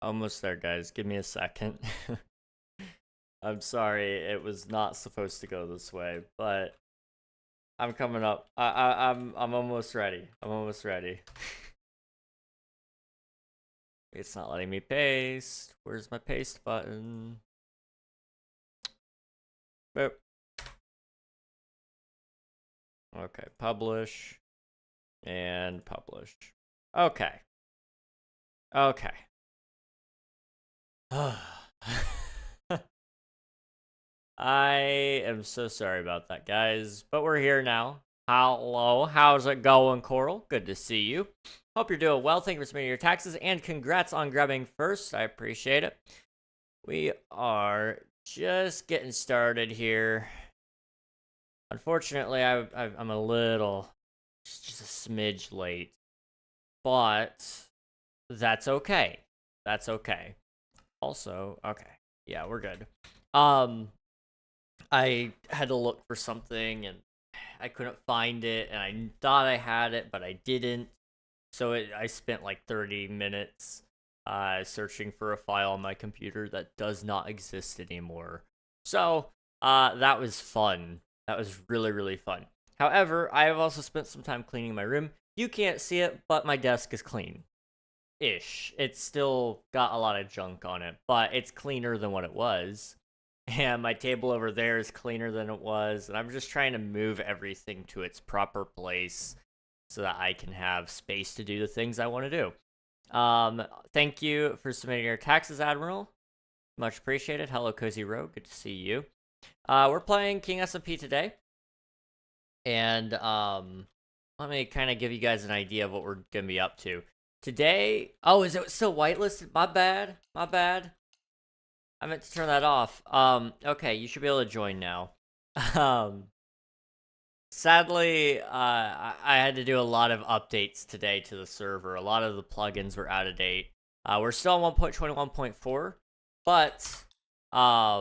Almost there, guys. Give me a second. I'm sorry, it was not supposed to go this way, but I'm coming up. I'm almost ready. I'm almost ready. It's not letting me paste. Where's my paste button? Boop. Okay, publish and publish. Okay. Okay. I am so sorry about that, guys, but we're here now. Hello, how's it going, Coral? Good to see you. Hope you're doing well. Thank you for submitting your taxes, and congrats on grabbing first. I appreciate it. We are just getting started here. Unfortunately, I'm a little, just a smidge late, but that's okay. That's okay. Also, okay, yeah, we're good. I had to look for something and I couldn't find it, and I thought I had it, but I didn't. So I spent like 30 minutes searching for a file on my computer that does not exist anymore. So that was fun. That was really, really fun. However, I have also spent some time cleaning my room. You can't see it, but my desk is clean. Ish. It's still got a lot of junk on it, but it's cleaner than what it was. And my table over there is cleaner than it was. And I'm just trying to move everything to its proper place so that I can have space to do the things I want to do. Thank you for submitting your taxes, Admiral. Much appreciated. Hello, Cozy Rogue. Good to see you. We're playing King SMP today. And let me kind of give you guys an idea of what we're going to be up to. Today, oh, is it still whitelisted? My bad. My bad. I meant to turn that off. Okay, you should be able to join now. Sadly, I had to do a lot of updates today to the server. A lot of the plugins were out of date. We're still on 1.21.4, but now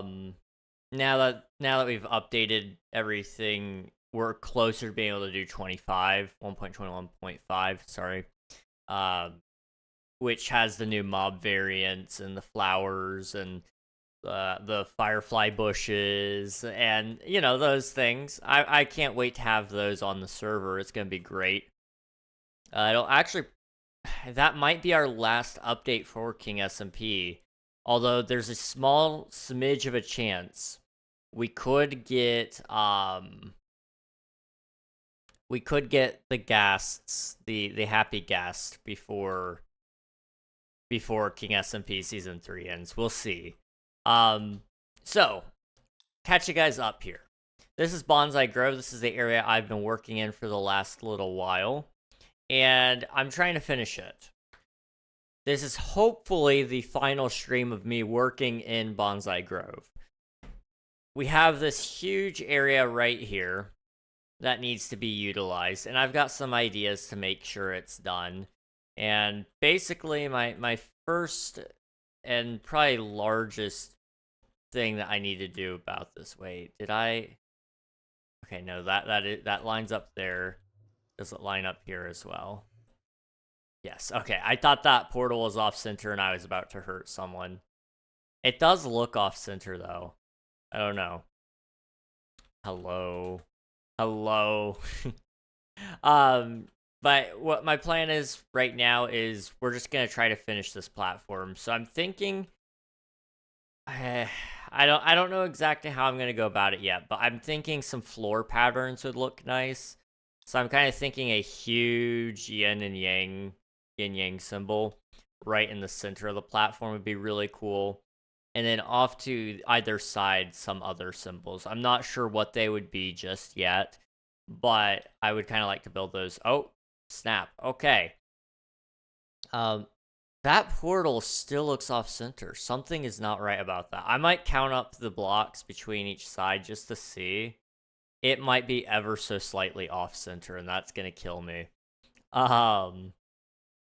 that we've updated everything, we're closer to being able to do 1.21.5. Sorry, which has the new mob variants and the flowers and the firefly bushes and those things. I can't wait to have those on the server. It's gonna be great. It'll actually, that might be our last update for King SMP, although there's a small smidge of a chance we could get the ghasts, the happy ghast before King SMP season 3 ends. We'll see. So, catch you guys up here. This is Bonsai Grove. This is the area I've been working in for the last little while, and I'm trying to finish it. This is hopefully the final stream of me working in Bonsai Grove. We have this huge area right here that needs to be utilized, and I've got some ideas to make sure it's done. And basically, my first and probably largest thing that I need to do about this. Wait, did I? Okay, no, that lines up there. Does it line up here as well? Yes. Okay, I thought that portal was off center and I was about to hurt someone. It does look off center though. I don't know. Hello. Hello. But what my plan is right now is we're just gonna try to finish this platform. So I'm thinking, I don't know exactly how I'm gonna go about it yet, but I'm thinking some floor patterns would look nice. So I'm kind of thinking a huge yin yang symbol right in the center of the platform would be really cool. And then off to either side, some other symbols. I'm not sure what they would be just yet, but I would kind of like to build those. Oh, snap. Okay. That portal still looks off center. Something is not right about that. I might count up the blocks between each side just to see. It might be ever so slightly off center, and that's gonna kill me. But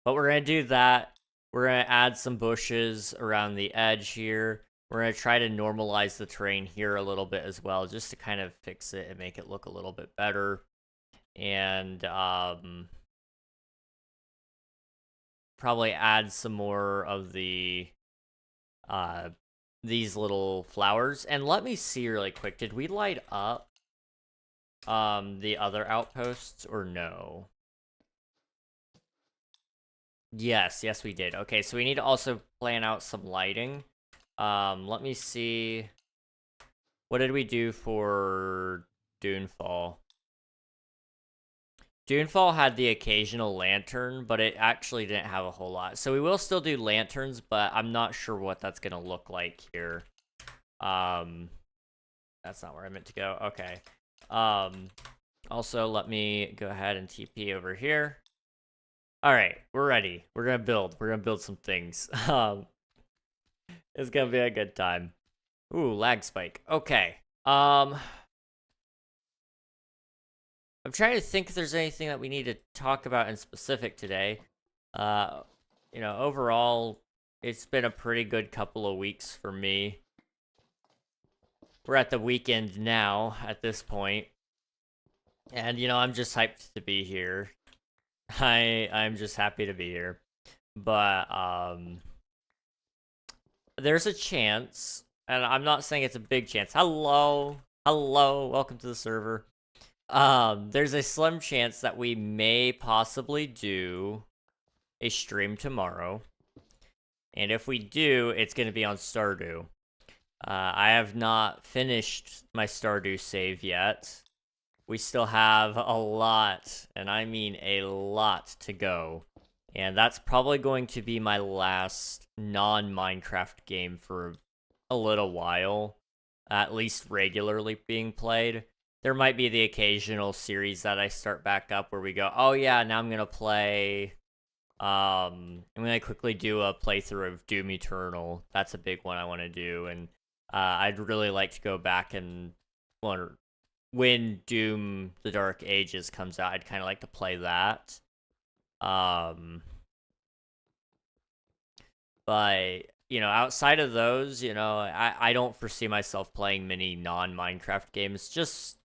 we're gonna do that. We're gonna add some bushes around the edge here. We're gonna try to normalize the terrain here a little bit as well, just to kind of fix it and make it look a little bit better. And probably add some more of the these little flowers. And let me see really quick. Did we light up the other outposts or no? Yes, we did. Okay, so we need to also plan out some lighting. Let me see. What did we do for Dunefall? Dunefall had the occasional lantern, but it actually didn't have a whole lot. So we will still do lanterns, but I'm not sure what that's gonna look like here. That's not where I meant to go. Okay. Also, let me go ahead and TP over here. All right, we're ready. We're gonna build. We're gonna build some things. It's gonna be a good time. Ooh, lag spike. Okay. I'm trying to think if there's anything that we need to talk about in specific today. Overall, it's been a pretty good couple of weeks for me. We're at the weekend now at this point. And, I'm just hyped to be here. I'm just happy to be here. But, there's a chance, and I'm not saying it's a big chance. Hello, welcome to the server. There's a slim chance that we may possibly do a stream tomorrow. And if we do, it's going to be on Stardew. I have not finished my Stardew save yet. We still have a lot, and I mean a lot, to go. And that's probably going to be my last non-Minecraft game for a little while. At least regularly being played. There might be the occasional series that I start back up where we go, oh yeah, now I'm going to play... I'm going to quickly do a playthrough of Doom Eternal. That's a big one I want to do, and I'd really like to go back and... when Doom The Dark Ages comes out, I'd kind of like to play that. But, outside of those, I don't foresee myself playing many non-Minecraft games. Just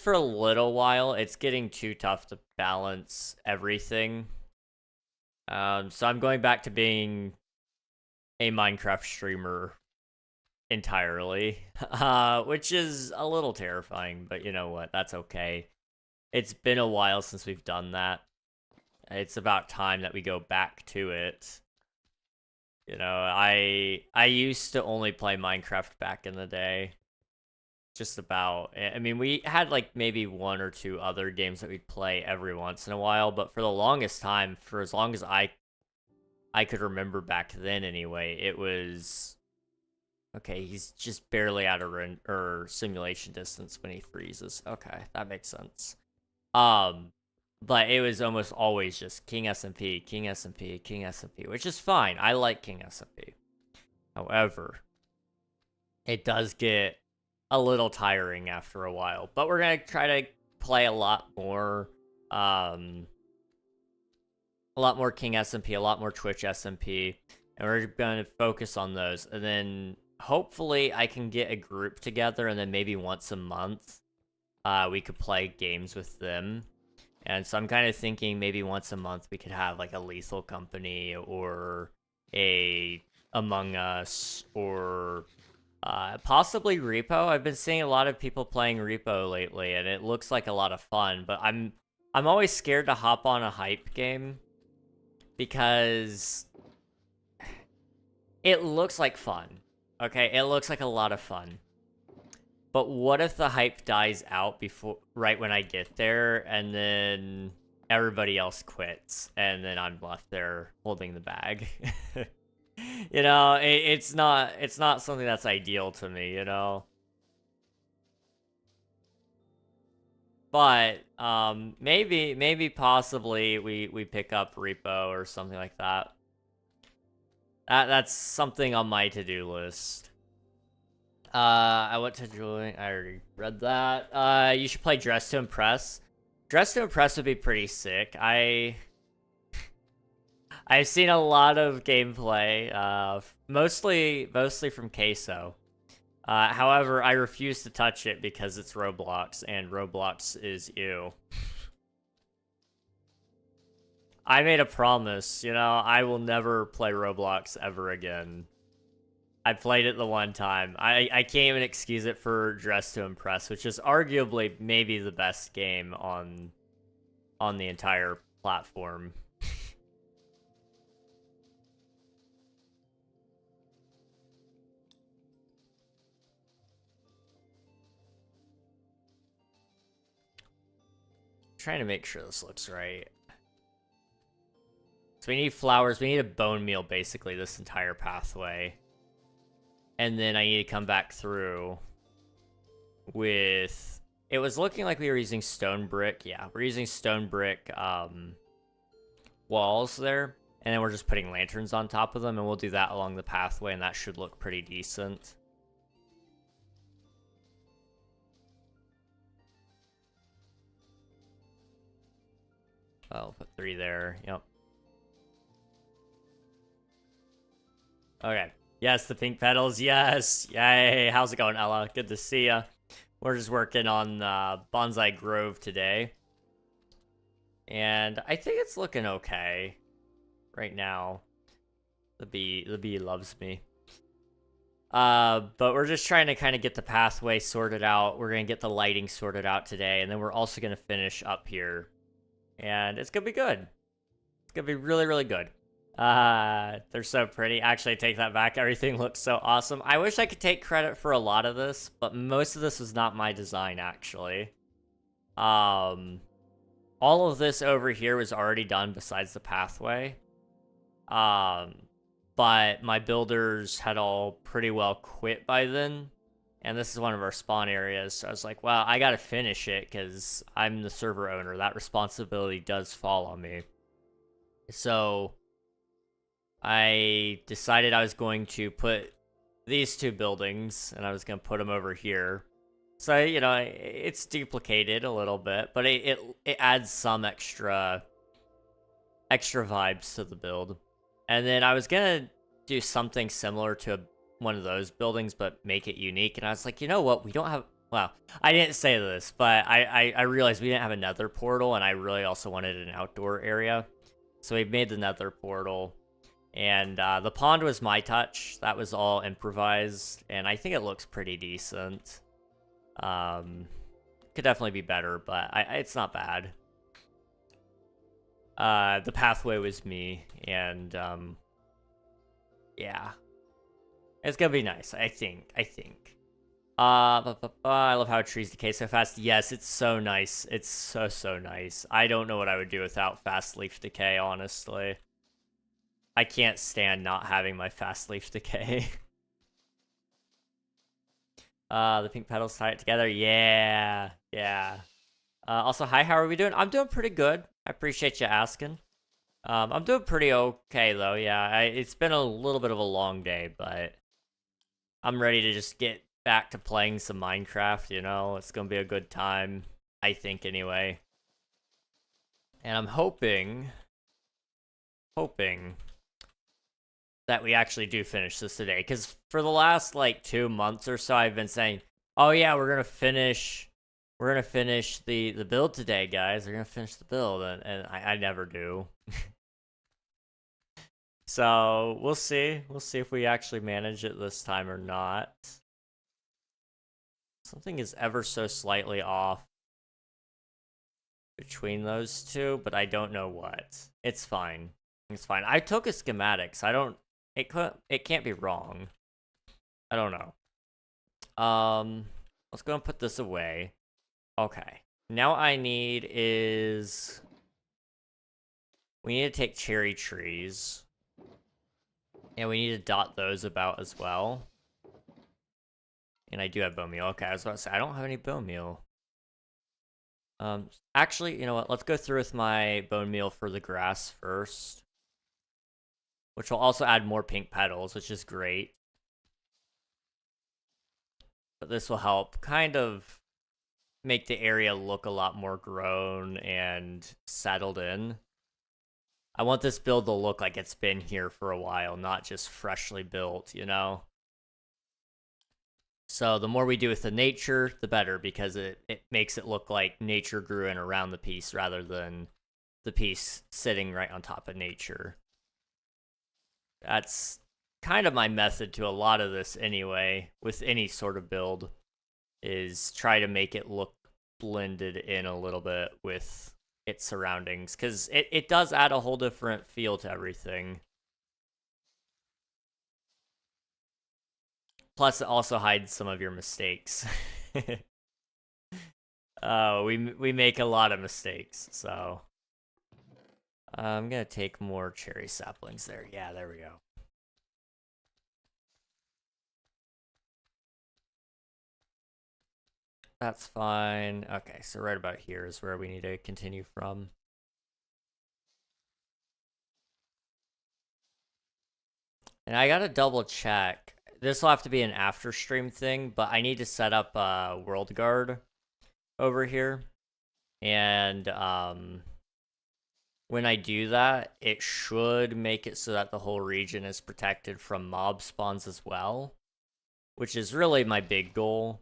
for a little while. It's getting too tough to balance everything. So I'm going back to being a Minecraft streamer entirely, which is a little terrifying, but you know what? That's okay. It's been a while since we've done that. It's about time that we go back to it. I used to only play Minecraft back in the day. Just about. I mean, we had like maybe one or two other games that we'd play every once in a while, but for the longest time, for as long as I could remember back then anyway, it was... Okay, he's just barely out of simulation distance when he freezes. Okay, that makes sense. But it was almost always just King SMP, King SMP, King SMP, which is fine. I like King SMP. However, it does get a little tiring after a while. But we're gonna try to play a lot more King SMP, a lot more Twitch SMP, and we're gonna focus on those. And then hopefully I can get a group together, and then maybe once a month, we could play games with them. And so I'm kind of thinking maybe once a month we could have like a Lethal Company or a Among Us or possibly Repo. I've been seeing a lot of people playing Repo lately, and it looks like a lot of fun. But I'm always scared to hop on a hype game because it looks like fun. Okay, it looks like a lot of fun. But what if the hype dies out right when I get there, and then everybody else quits, and then I'm left there holding the bag? It's not something that's ideal to me, But maybe possibly we pick up Repo or something like that. That's something on my to-do list. I want to join. I already read that. You should play Dress to Impress. Dress to Impress would be pretty sick. I've seen a lot of gameplay, mostly from Queso. However, I refuse to touch it because it's Roblox, and Roblox is ew. I made a promise, you know, I will never play Roblox ever again. I played it the one time. I can't even excuse it for Dress to Impress, which is arguably maybe the best game on the entire platform. Trying to make sure this looks right. So we need flowers. We need a bone meal, basically, this entire pathway. And then I need to come back through with... It was looking like we were using stone brick. Yeah, we're using stone brick walls there. And then we're just putting lanterns on top of them, and we'll do that along the pathway, and that should look pretty decent. I'll put 3 there. Yep. Okay. Yes, the pink petals. Yes. Yay. How's it going, Ella? Good to see ya. We're just working on Bonsai Grove today. And I think it's looking okay right now. The bee loves me. But we're just trying to kind of get the pathway sorted out. We're going to get the lighting sorted out today. And then we're also going to finish up here. And it's going to be good. It's going to be really, really good. They're so pretty. Actually, I take that back. Everything looks so awesome. I wish I could take credit for a lot of this, but most of this was not my design, actually. All of this over here was already done besides the pathway. But my builders had all pretty well quit by then. And this is one of our spawn areas, so I was like, well, I gotta finish it, because I'm the server owner. That responsibility does fall on me. So I decided I was going to put these 2 buildings, and I was going to put them over here. So, you know, it's duplicated a little bit, but it adds some extra vibes to the build. And then I was going to do something similar to one of those buildings, but make it unique. And I was like, you know what? We don't have... Well, I didn't say this, but I realized we didn't have a nether portal, and I really also wanted an outdoor area. So we made the nether portal. And the pond was my touch. That was all improvised, and I think it looks pretty decent. Could definitely be better, but it's not bad. The pathway was me, and yeah. It's gonna be nice, I think. I love how trees decay so fast. Yes, it's so nice. It's so nice. I don't know what I would do without fast leaf decay, honestly. I can't stand not having my fast leaf decay. The pink petals tie it together. Yeah. Also, hi, how are we doing? I'm doing pretty good. I appreciate you asking. I'm doing pretty okay, though. Yeah, it's been a little bit of a long day, but I'm ready to just get back to playing some Minecraft, you know? It's gonna be a good time, I think, anyway. And I'm hoping that we actually do finish this today, because for the last like 2 months or so I've been saying, oh yeah, we're gonna finish the build today, guys. We're gonna finish the build, and I never do. So we'll see if we actually manage it this time or not. Something is ever so slightly off between those 2, but I don't know what. It's fine. I took a schematic, so it can't be wrong. I don't know. Let's go and put this away. Okay. Now we need to take cherry trees. And we need to dot those about as well. And I do have bone meal. Okay, I was about to say, I don't have any bone meal. Actually, you know what? Let's go through with my bone meal for the grass first. Which will also add more pink petals, which is great. But this will help kind of make the area look a lot more grown and settled in. I want this build to look like it's been here for a while, not just freshly built, you know? So the more we do with the nature, the better, because it makes it look like nature grew in around the piece rather than the piece sitting right on top of nature. That's kind of my method to a lot of this anyway, with any sort of build, is try to make it look blended in a little bit with its surroundings, because it does add a whole different feel to everything. Plus, it also hides some of your mistakes. We make a lot of mistakes, so I'm gonna take more cherry saplings there. Yeah, there we go. That's fine. Okay, so right about here is where we need to continue from. And I gotta double check. This will have to be an after stream thing, but I need to set up a world guard over here. And when I do that, it should make it so that the whole region is protected from mob spawns as well, which is really my big goal,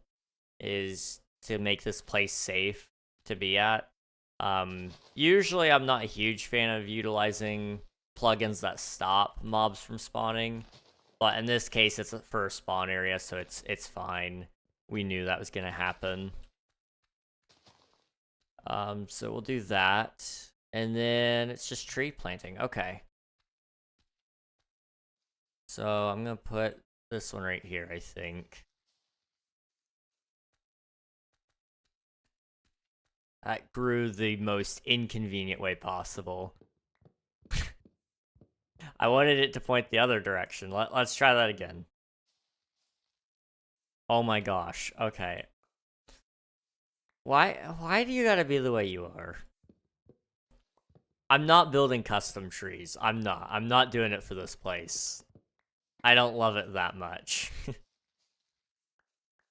is to make this place safe to be at. Usually I'm not a huge fan of utilizing plugins that stop mobs from spawning, but in this case it's for a spawn area, so it's fine. We knew that was gonna happen. So we'll do that, and then it's just tree planting. Okay. So I'm gonna put this one right here, I think. That grew the most inconvenient way possible. I wanted it to point the other direction. Let's try that again. Oh my gosh. Okay. Why do you gotta be the way you are? I'm not building custom trees. I'm not doing it for this place. I don't love it that much.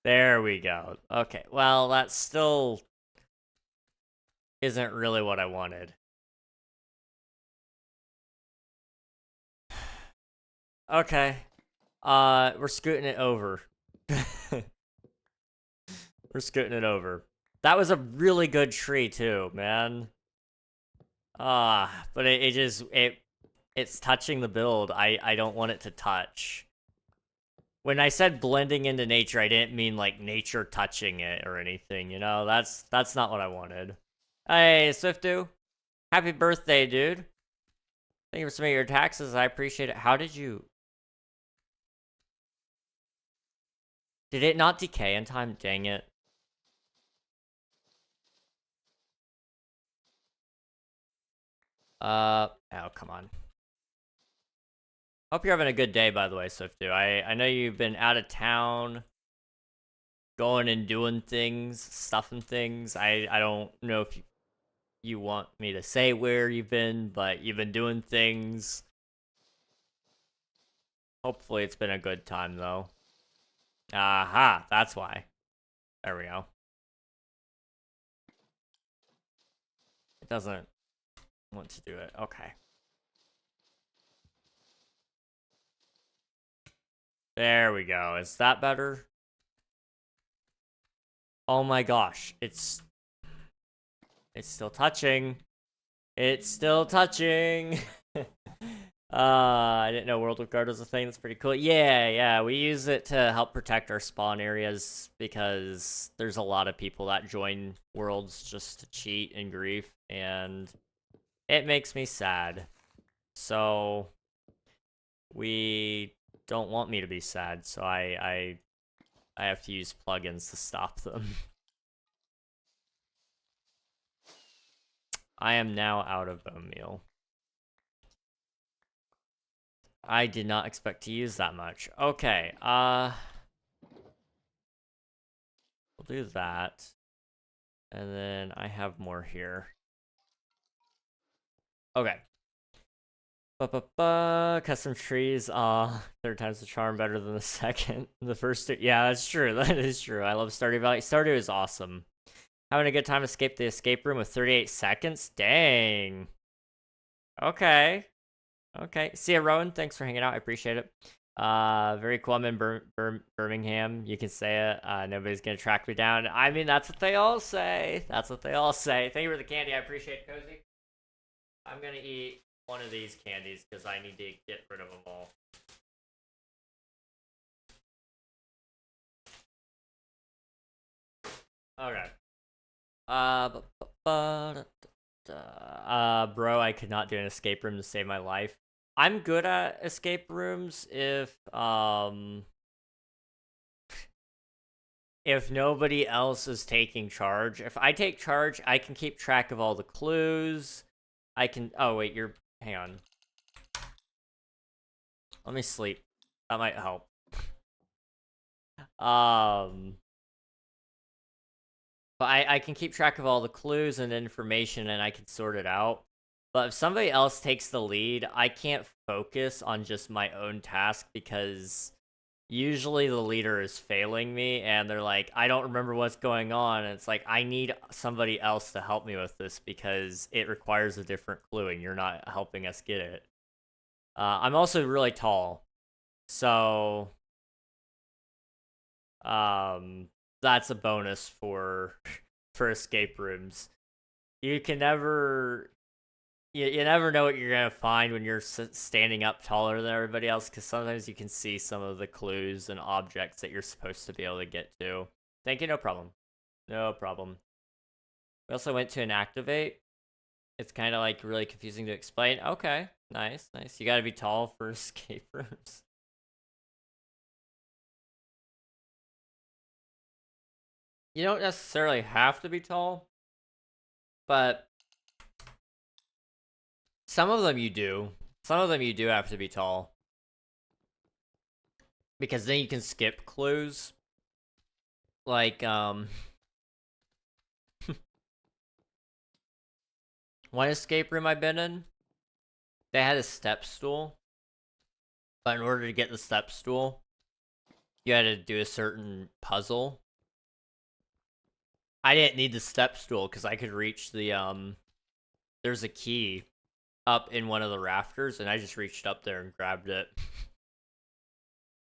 There we go. Okay, well, that still isn't really what I wanted. Okay. We're scooting it over. We're scooting it over. That was a really good tree too, man. But it's touching the build. I don't want it to touch. When I said blending into nature, I didn't mean like nature touching it or anything, you know? That's not what I wanted. Hey, Swiftu. Happy birthday, dude. Thank you for submitting your taxes. I appreciate it. How did you... Did it not decay in time? Dang it. Oh, come on. Hope you're having a good day, by the way, Swiftu. I know you've been out of town, going and doing things, stuffing things. I don't know if you want me to say where you've been, but you've been doing things. Hopefully it's been a good time, though. Aha, that's why. There we go. It doesn't want to do it. Okay. There we go. Is that better? Oh my gosh. It's still touching. It's still touching. I didn't know World of Guard was a thing. That's pretty cool. Yeah, we use it to help protect our spawn areas because there's a lot of people that join worlds just to cheat and grief, and it makes me sad. So we don't want me to be sad, so I have to use plugins to stop them. I am now out of bone meal. I did not expect to use that much. Okay, we'll do that. And then I have more here. Okay. Custom trees, third time's the charm, better than the second. The first two, yeah, that's true. That is true. I love Stardew Valley. Stardew is awesome. Having a good time, escape the escape room with 38 seconds? Dang. Okay. Okay. See ya, Rowan. Thanks for hanging out. I appreciate it. Very cool. I'm in Birmingham. You can say it. Nobody's gonna track me down. I mean, that's what they all say. That's what they all say. Thank you for the candy. I appreciate it, Cozy. I'm gonna eat one of these candies because I need to get rid of them all. Okay. Bro, I could not do an escape room to save my life. I'm good at escape rooms if nobody else is taking charge. If I take charge, I can keep track of all the clues. I can. Oh wait, hang on. Let me sleep. That might help. But I can keep track of all the clues and information, and I can sort it out. But if somebody else takes the lead, I can't focus on just my own task because usually the leader is failing me and they're like, I don't remember what's going on. And it's like, I need somebody else to help me with this because it requires a different clue and you're not helping us get it. I'm also really tall. So, that's a bonus for escape rooms. You can never you never know what you're gonna find when you're standing up taller than everybody else, because sometimes you can see some of the clues and objects that you're supposed to be able to get to. Thank you, no problem. No problem. We also went to an activate. It's kind of like really confusing to explain. Okay, nice, nice. You gotta be tall for escape rooms. You don't necessarily have to be tall, but some of them you do. Some of them you do have to be tall. Because then you can skip clues. Like, one escape room I've been in, they had a step stool. But in order to get the step stool, you had to do a certain puzzle. I didn't need the step stool because I could reach the, there's a key up in one of the rafters, and I just reached up there and grabbed it.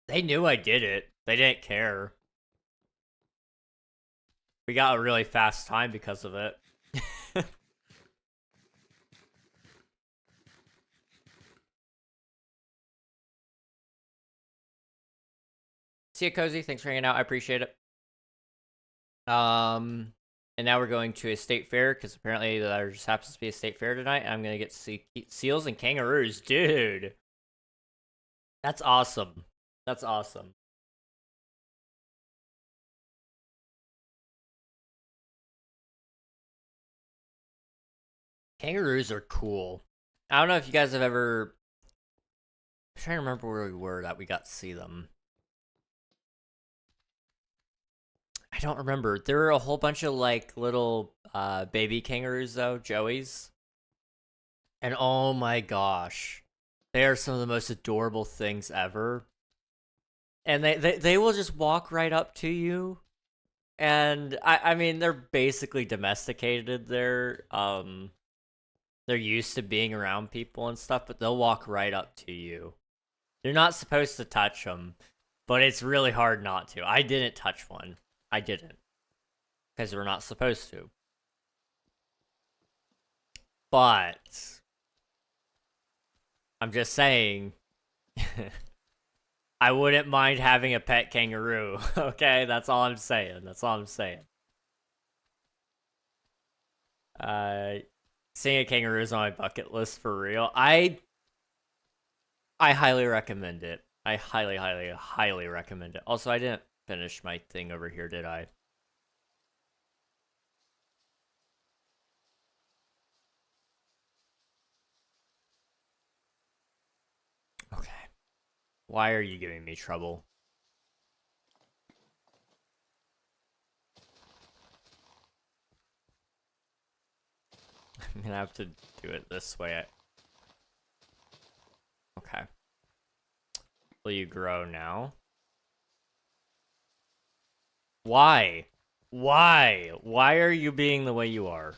They knew I did it. They didn't care. We got a really fast time because of it. See you, Cozy. Thanks for hanging out. I appreciate it. And now we're going to a state fair because apparently there just happens to be a state fair tonight. And I'm gonna get to see seals and kangaroos, dude. That's awesome. That's awesome. Kangaroos are cool. I don't know if you guys have ever. I'm trying to remember where we were that we got to see them. I don't remember. There were a whole bunch of like little baby kangaroos though, joeys. And oh my gosh, they are some of the most adorable things ever. And they will just walk right up to you. And I mean they're basically domesticated. They're used to being around people and stuff, but they'll walk right up to you. You're not supposed to touch them, but it's really hard not to. I didn't touch one. I didn't. Because we're not supposed to. But I'm just saying I wouldn't mind having a pet kangaroo. Okay, that's all I'm saying. That's all I'm saying. Seeing a kangaroo is on my bucket list for real. I highly recommend it. I highly, highly, highly recommend it. Also, I didn't finish my thing over here, did I? Okay. Why are you giving me trouble? I'm gonna have to do it this way. Okay. Will you grow now? Why? Why? Why are you being the way you are?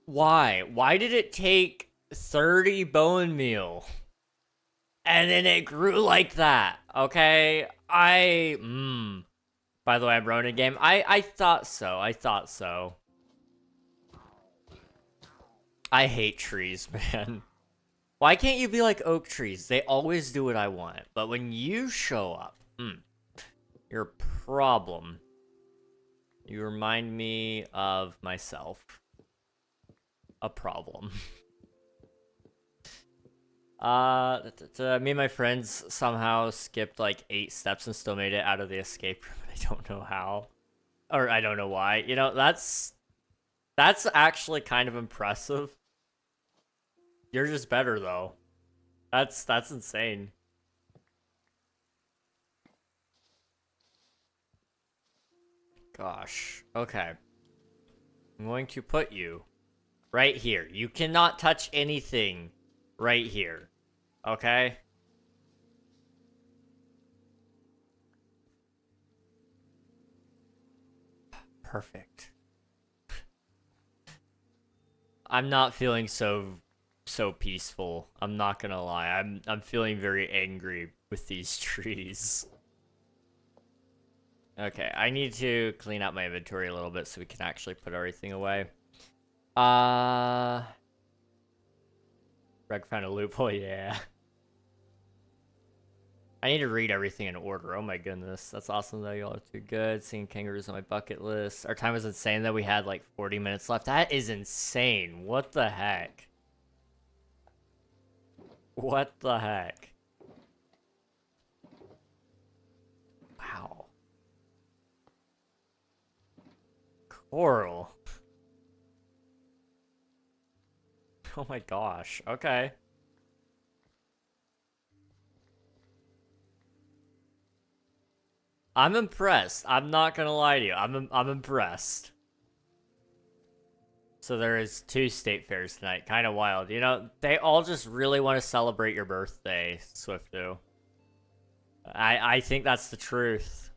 Why? Why did it take 30 bone meal? And then it grew like that, okay? By the way, I'm running game. I thought so. I thought so. I hate trees, man. Why can't you be like oak trees? They always do what I want. But when you show up, you're a problem. You remind me of myself. A problem. Me and my friends somehow skipped like 8 steps and still made it out of the escape room. I don't know how. Or I don't know why. You know, that's actually kind of impressive. You're just better though. That's insane. Gosh. Okay. I'm going to put you right here. You cannot touch anything right here. Okay? Perfect. I'm not feeling so peaceful. I'm not gonna lie. I'm feeling very angry with these trees. Okay, I need to clean out my inventory a little bit so we can actually put everything away. Greg found a loophole, yeah. I need to read everything in order. Oh my goodness. That's awesome though. Y'all are too good. Seeing kangaroos on my bucket list. Our time was insane though. We had like 40 minutes left. That is insane. What the heck? What the heck? Wow. Coral. Oh my gosh. Okay. I'm impressed. I'm not gonna lie to you. I'm impressed. So there is 2 state fairs tonight. Kind of wild. You know, they all just really want to celebrate your birthday, Swiftu. I think that's the truth.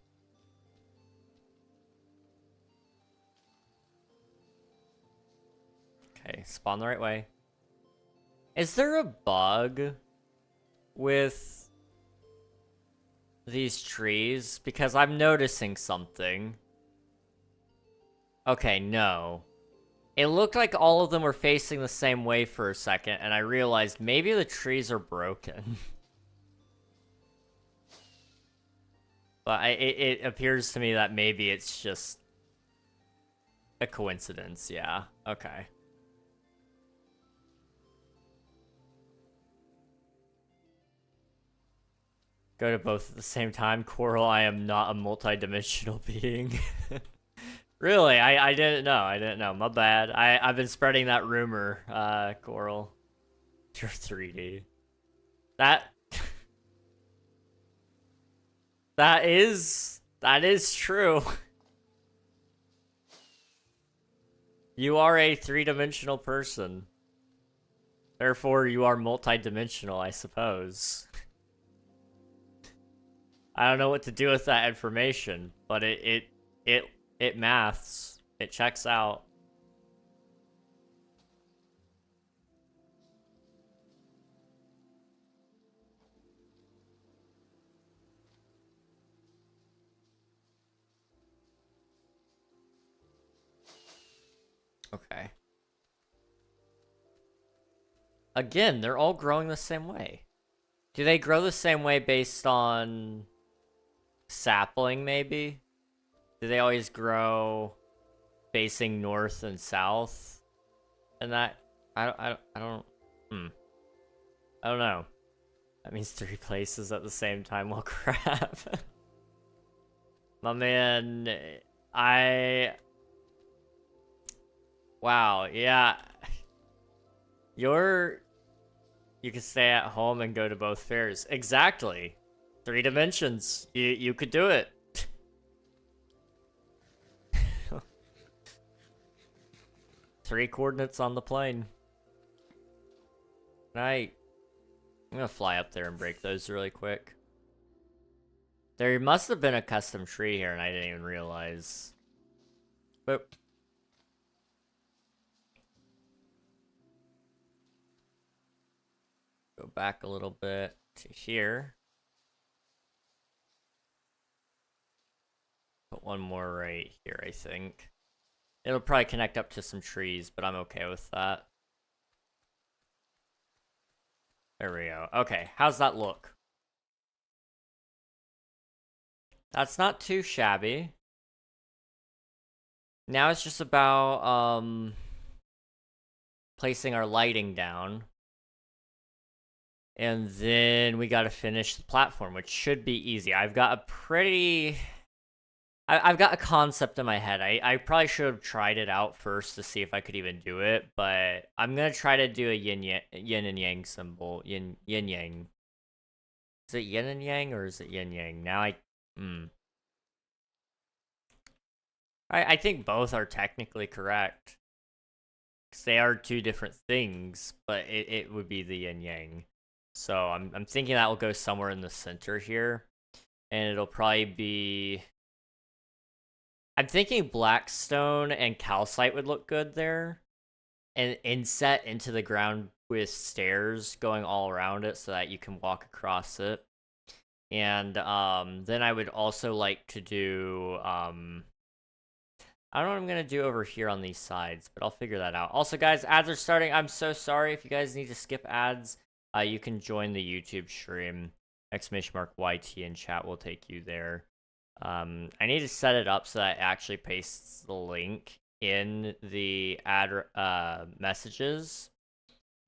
Okay, spawn the right way. Is there a bug with these trees? Because I'm noticing something. Okay, no. It looked like all of them were facing the same way for a second, and I realized maybe the trees are broken. But it appears to me that maybe it's just a coincidence, yeah. Okay. Go to both at the same time. Coral, I am not a multi-dimensional being. Really? I didn't know. I didn't know. My bad. I've been spreading that rumor, Coral. You're 3D. That is true. You are a 3-dimensional person. Therefore, you are multi-dimensional, I suppose. I don't know what to do with that information, but it maths. It checks out. Okay. Again, they're all growing the same way. Do they grow the same way based on sapling, maybe? Do they always grow facing north and south? And that I don't know. That means 3 places at the same time. Well, crap. My man, wow, yeah. You can stay at home and go to both fairs. Exactly. 3 dimensions. You could do it. 3 coordinates on the plane. Right. I'm gonna fly up there and break those really quick. There must have been a custom tree here and I didn't even realize. Boop. go back a little bit to here. Put one more right here, I think. It'll probably connect up to some trees, but I'm okay with that. There we go. Okay, how's that look? That's not too shabby. Now it's just about, placing our lighting down. And then we gotta finish the platform, which should be easy. I've got a pretty... I've got a concept in my head. I probably should have tried it out first to see if I could even do it, but I'm gonna try to do a yin and yang symbol. Yin yang. Is it yin and yang or is it yin yang? Now I think both are technically correct. Because they are two different things, but it would be the yin yang. So I'm thinking that will go somewhere in the center here. And it'll probably be... I'm thinking blackstone and calcite would look good there. And inset into the ground with stairs going all around it so that you can walk across it. And then I would also like to do... I don't know what I'm going to do over here on these sides, but I'll figure that out. Also, guys, ads are starting. I'm so sorry if you guys need to skip ads. You can join the YouTube stream. !YT in chat will take you there. I need to set it up so that it actually pastes the link in the ad messages,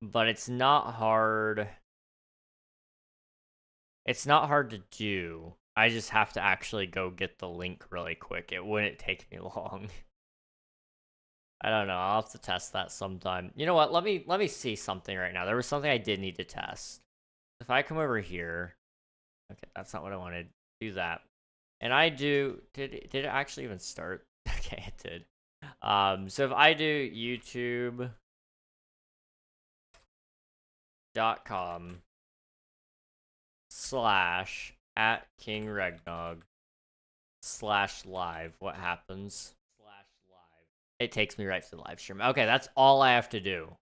but it's not hard. It's not hard to do. I just have to actually go get the link really quick. It wouldn't take me long. I don't know. I'll have to test that sometime. You know what? Let me see something right now. There was something I did need to test. If I come over here, okay, that's not what I wanted. Do that. And I do, did it actually even start? Okay, it did. So if I do youtube.com/@KingRegNog/live, what happens? /live. It takes me right to the live stream. Okay, that's all I have to do.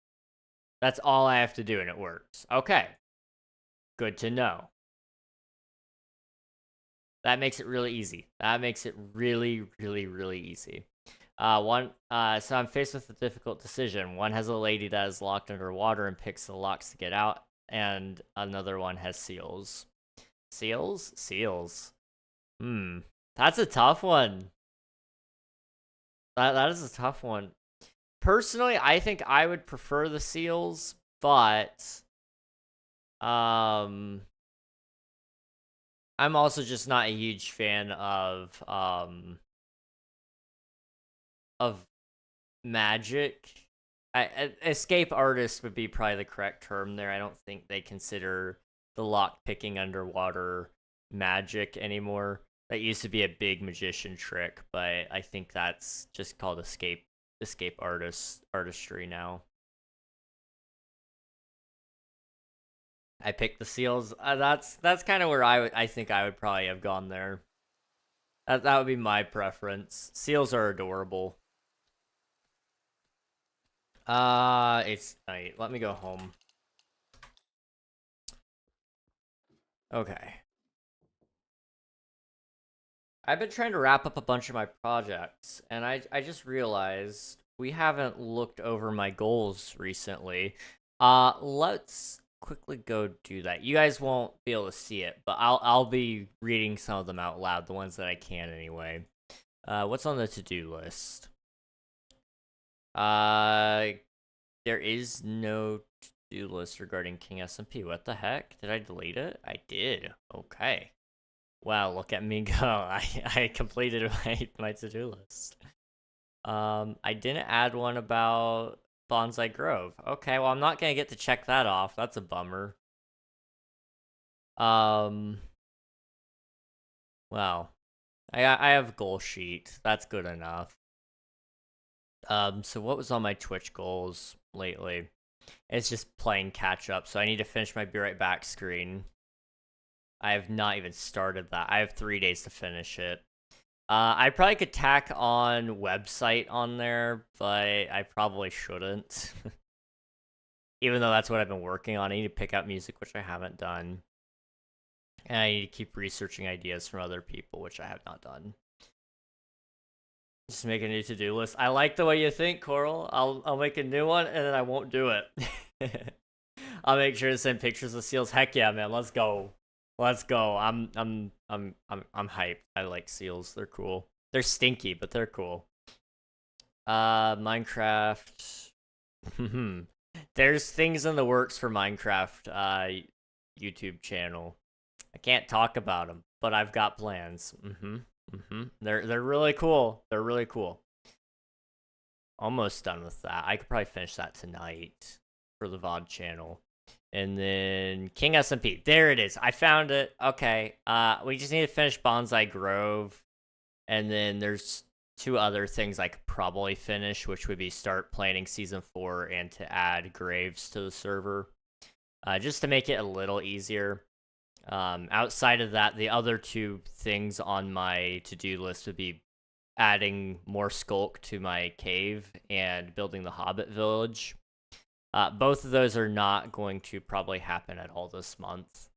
That's all I have to do and it works. Okay. Good to know. That makes it really easy. That makes it really, really, really easy. So I'm faced with a difficult decision. One has a lady that is locked underwater and picks the locks to get out, and another one has seals. Seals? Seals. That's a tough one. That is a tough one. Personally, I think I would prefer the seals, but I'm also just not a huge fan of magic. Escape artist would be probably the correct term there. I don't think they consider the lock picking underwater magic anymore. That used to be a big magician trick, but I think that's just called escape artistry now. I picked the seals. That's kind of where I think I would probably have gone there. That would be my preference. Seals are adorable. It's night. Let me go home. Okay. I've been trying to wrap up a bunch of my projects, and I just realized we haven't looked over my goals recently. Let's quickly go do that. You guys won't be able to see it, but I'll be reading some of them out loud, the ones that I can anyway. What's on the to-do list? There is no to-do list regarding King SMP. What the heck? Did I delete it? I did. Okay. Wow, look at me go. I completed my to-do list. I didn't add one about Bonsai Grove. Okay, well, I'm not gonna get to check that off. That's a bummer. Well, I have a goal sheet. That's good enough. So what was on my Twitch goals lately? It's just playing catch up, so I need to finish my Be Right Back screen. I have not even started that. I have 3 days to finish it. I probably could tack on website on there, but I probably shouldn't. even though that's what I've been working on. I need to pick up music, which I haven't done. And I need to keep researching ideas from other people, which I have not done. Just make a new to-do list. I like the way you think, Coral. I'll make a new one and then I won't do it. I'll make sure to send pictures of seals. Heck yeah, man. Let's go. Let's go. I'm hyped. I like seals. They're cool. They're stinky, but they're cool. Minecraft. There's things in the works for Minecraft YouTube channel. I can't talk about them, but I've got plans. They're really cool. They're really cool. Almost done with that. I could probably finish that tonight for the VOD channel. And then King SMP. There it is. I found it. Okay. We just need to finish Bonsai Grove. And then there's 2 other things I could probably finish, which would be start planning Season 4 and to add graves to the server. Just to make it a little easier. Outside of that, the other 2 things on my to-do list would be adding more skulk to my cave and building the Hobbit village. Both of those are not going to probably happen at all this month.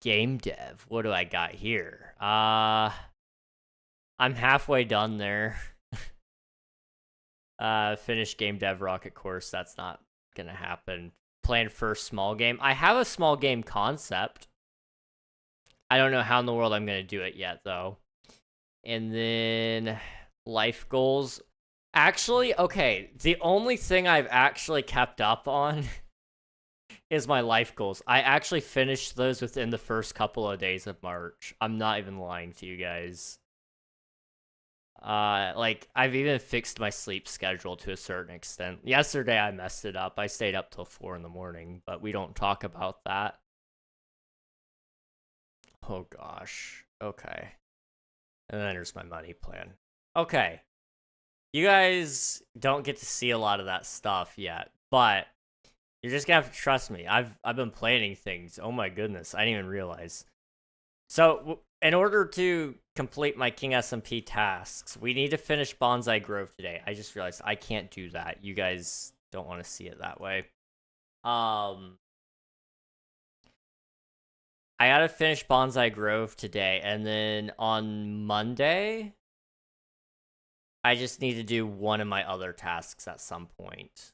Game dev. What do I got here? I'm halfway done there. Finish game dev rocket course. That's not gonna happen. Plan for small game. I have a small game concept. I don't know how in the world I'm gonna do it yet, though. And then life goals. Actually, okay, the only thing I've actually kept up on is my life goals. I actually finished those within the first couple of days of March. I'm not even lying to you guys. Like, I've even fixed my sleep schedule to a certain extent. Yesterday, I messed it up. I stayed up till 4 in the morning, but we don't talk about that. Oh, gosh. Okay. And then there's my money plan. Okay. You guys don't get to see a lot of that stuff yet, but you're just gonna have to trust me. I've been planning things. Oh my goodness, I didn't even realize. So, in order to complete my King SMP tasks, we need to finish Bonsai Grove today. I just realized I can't do that. You guys don't want to see it that way. I gotta finish Bonsai Grove today, and then on Monday, I just need to do one of my other tasks at some point.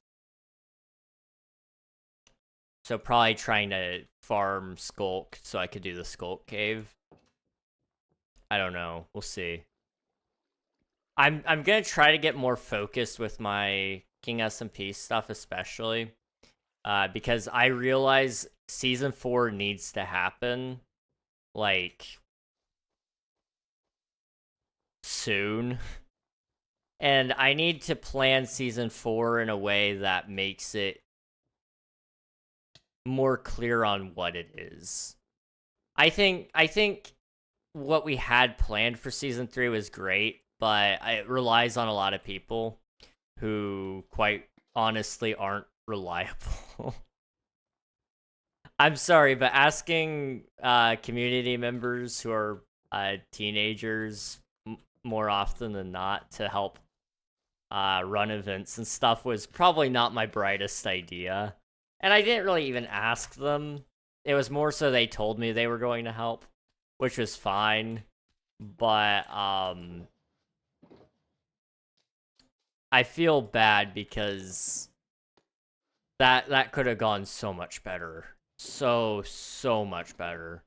So probably trying to farm Skulk so I could do the Skulk Cave. I don't know. We'll see. I'm gonna try to get more focused with my King SMP stuff, especially. Because I realize Season 4 needs to happen, like, soon. And I need to plan Season 4 in a way that makes it more clear on what it is. I think what we had planned for Season 3 was great, but it relies on a lot of people who, quite honestly, aren't reliable. I'm sorry, but asking community members who are teenagers more often than not to help run events and stuff was probably not my brightest idea. And I didn't really even ask them. It was more so they told me they were going to help, which was fine. But I feel bad because that could have gone so much better. So much better.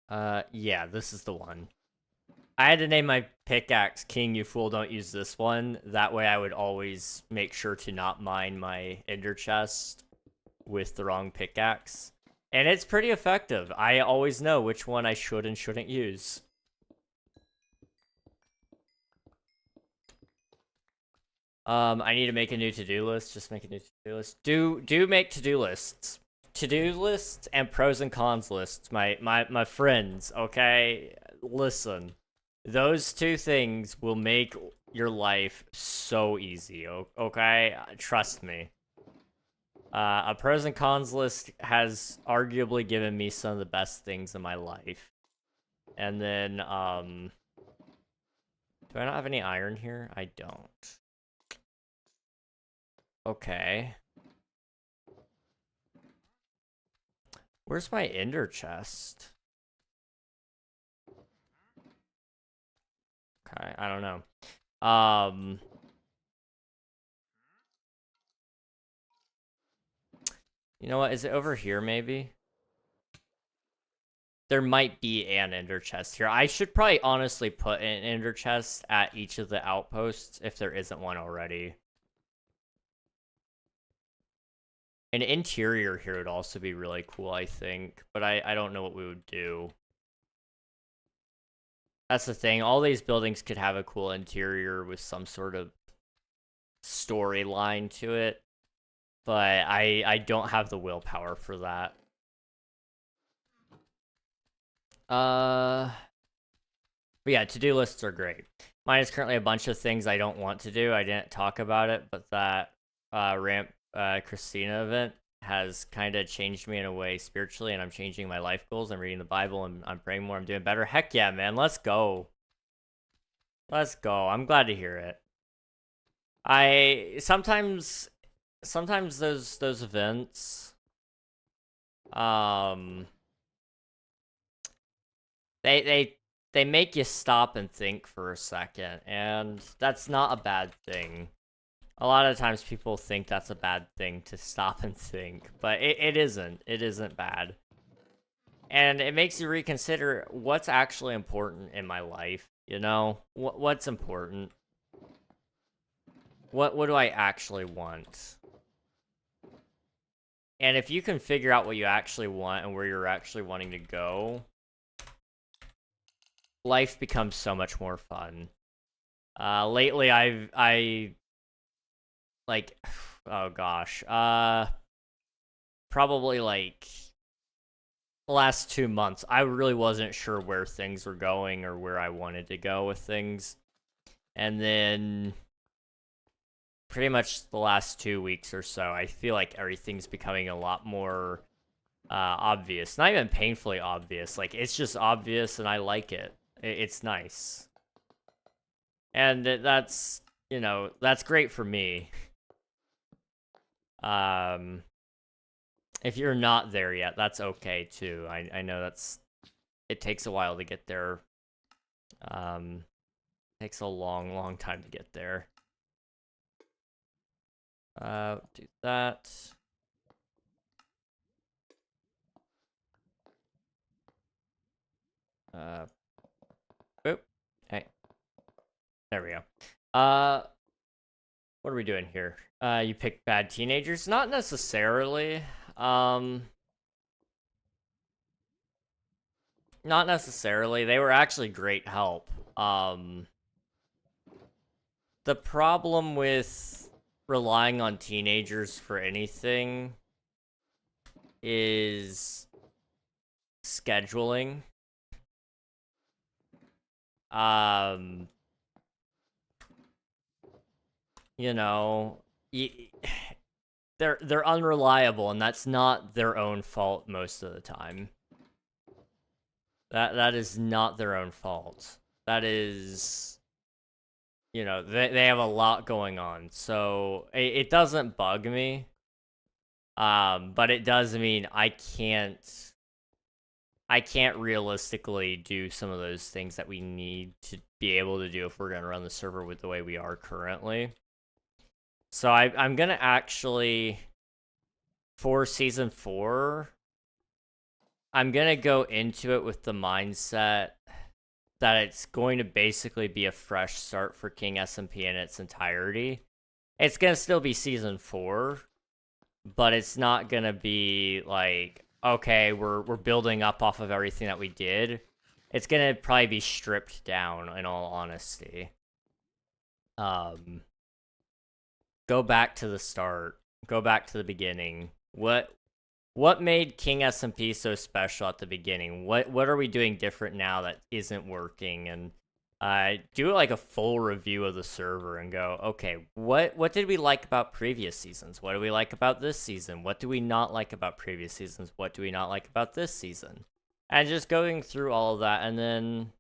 Yeah, this is the one. I had to name my pickaxe King, you fool, don't use this one. That way I would always make sure to not mine my ender chest with the wrong pickaxe. And it's pretty effective. I always know which one I should and shouldn't use. I need to make a new to-do list. Just make a new to-do list. Do make to-do lists. To-do lists and pros and cons lists, my friends, okay? Listen. Those 2 things will make your life so easy, okay? Trust me. A pros and cons list has arguably given me some of the best things in my life. And then, do I not have any iron here? I don't. Okay. Where's my ender chest? Okay, I don't know. You know what? Is it over here, maybe? There might be an ender chest here. I should probably honestly put an ender chest at each of the outposts if there isn't one already. An interior here would also be really cool, I think. But I don't know what we would do. That's the thing. All these buildings could have a cool interior with some sort of storyline to it. But I don't have the willpower for that. But yeah, to-do lists are great. Mine is currently a bunch of things I don't want to do. I didn't talk about it, but that ramp Christina event has kind of changed me in a way spiritually, and I'm changing my life goals. I'm reading the Bible, and I'm praying more. I'm doing better. Heck yeah, man. Let's go. Let's go. I'm glad to hear it. I sometimes those events they make you stop and think for a second, and that's not a bad thing. A lot of times people think that's a bad thing to stop and think, but it isn't. It isn't bad. And it makes you reconsider what's actually important in my life, you know? What's important? What do I actually want? And if you can figure out what you actually want and where you're actually wanting to go, life becomes so much more fun. Lately I like, oh gosh, probably like the last 2 months, I really wasn't sure where things were going or where I wanted to go with things. And then pretty much the last 2 weeks or so, I feel like everything's becoming a lot more obvious. Not even painfully obvious. Like, it's just obvious and I like it. It's nice. And that's, you know, that's great for me. If you're not there yet, that's okay too. I know it takes a while to get there. Takes a long time to get there. Do that. Boop. Hey. There we go. What are we doing here? You pick bad teenagers? Not necessarily. Not necessarily. They were actually great help. The problem with relying on teenagers for anything is scheduling. You know, they're unreliable, and that's not their own fault most of the time. That is not their own fault. That is, you know, they have a lot going on, so it doesn't bug me. But it does mean I can't realistically do some of those things that we need to be able to do if we're gonna run the server with the way we are currently. So I'm gonna actually, for season 4, I'm gonna go into it with the mindset that it's going to basically be a fresh start for King SMP in its entirety. It's gonna still be season 4, but it's not gonna be like, okay, we're building up off of everything that we did. It's gonna probably be stripped down, in all honesty. Go back to the start. Go back to the beginning. What made King SMP so special at the beginning? What are we doing different now that isn't working? And do like a full review of the server and go, okay, what did we like about previous seasons? What do we like about this season? What do we not like about previous seasons? What do we not like about this season? And just going through all of that, and then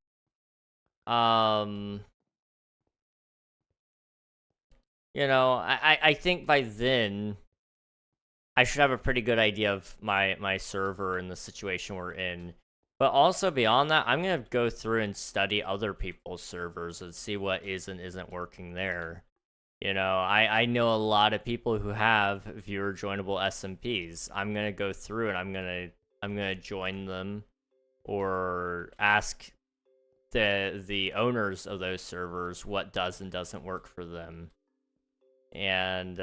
You know, I think by then I should have a pretty good idea of my server and the situation we're in. But also beyond that, I'm gonna go through and study other people's servers and see what is and isn't working there. You know, I know a lot of people who have viewer joinable SMPs. I'm gonna go through and I'm gonna join them or ask the owners of those servers what does and doesn't work for them, and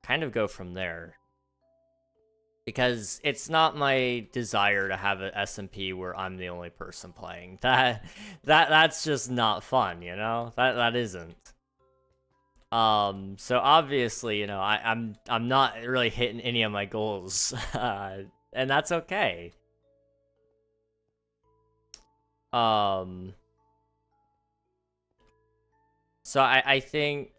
kind of go from there. Because it's not my desire to have an SMP where I'm the only person playing. That's just not fun, you know? That isn't. So obviously, you know, I'm not really hitting any of my goals, and that's okay. So I think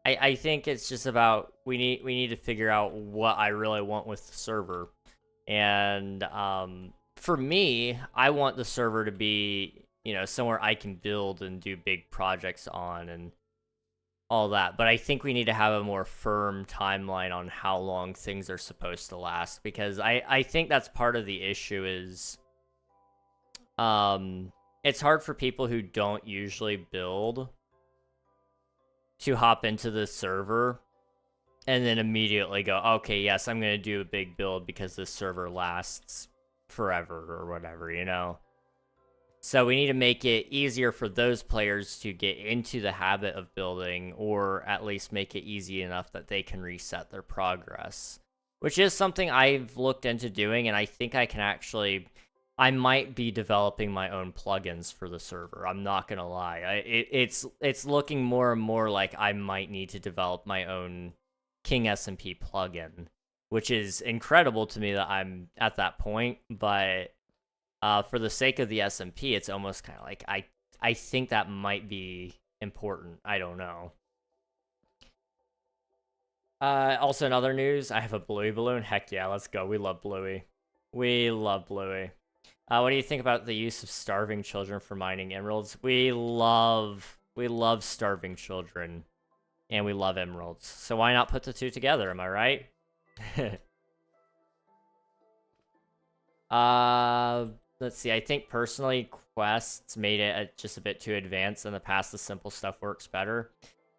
I think it's just about we need to figure out what I really want with the server. And for me, I want the server to be, you know, somewhere I can build and do big projects on and all that. But I think we need to have a more firm timeline on how long things are supposed to last, because I think that's part of the issue is it's hard for people who don't usually build to hop into the server and then immediately go, okay, yes, I'm going to do a big build because this server lasts forever or whatever, you know? So we need to make it easier for those players to get into the habit of building, or at least make it easy enough that they can reset their progress, which is something I've looked into doing, and I think I can actually... I might be developing my own plugins for the server. I'm not gonna lie. It's looking more and more like I might need to develop my own King SMP plugin, which is incredible to me that I'm at that point. But for the sake of the SMP, it's almost kind of like I think that might be important. I don't know. Also in other news, I have a Bluey balloon. Heck yeah, let's go. We love Bluey. We love Bluey. What do you think about the use of starving children for mining emeralds? We love starving children, and we love emeralds. So why not put the two together? Am I right? Let's see. I think personally, quests made it just a bit too advanced. In the past, the simple stuff works better.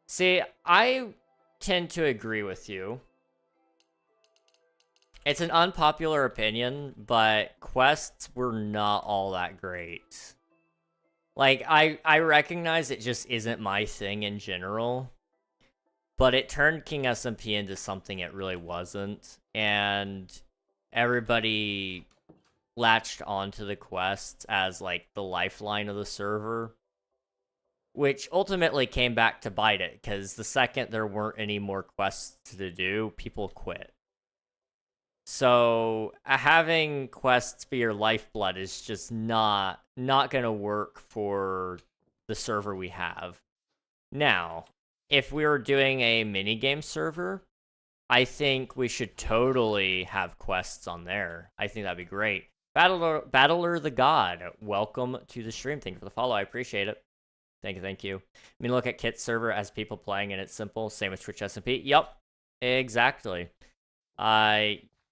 See, I tend to agree with you. It's an unpopular opinion, but quests were not all that great. Like, I recognize it just isn't my thing in general, but it turned King SMP into something it really wasn't, and everybody latched onto the quests as, like, the lifeline of the server, which ultimately came back to bite it, because the second there weren't any more quests to do, people quit. So having quests be your lifeblood is just not gonna work for the server we have. Now, if we were doing a minigame server, I think we should totally have quests on there. I think that'd be great. Battler the God, welcome to the stream. Thank you for the follow. I appreciate it. Thank you, thank you. I mean, look at Kit's server as people playing and it's simple. Same with Twitch SMP. Yup, exactly.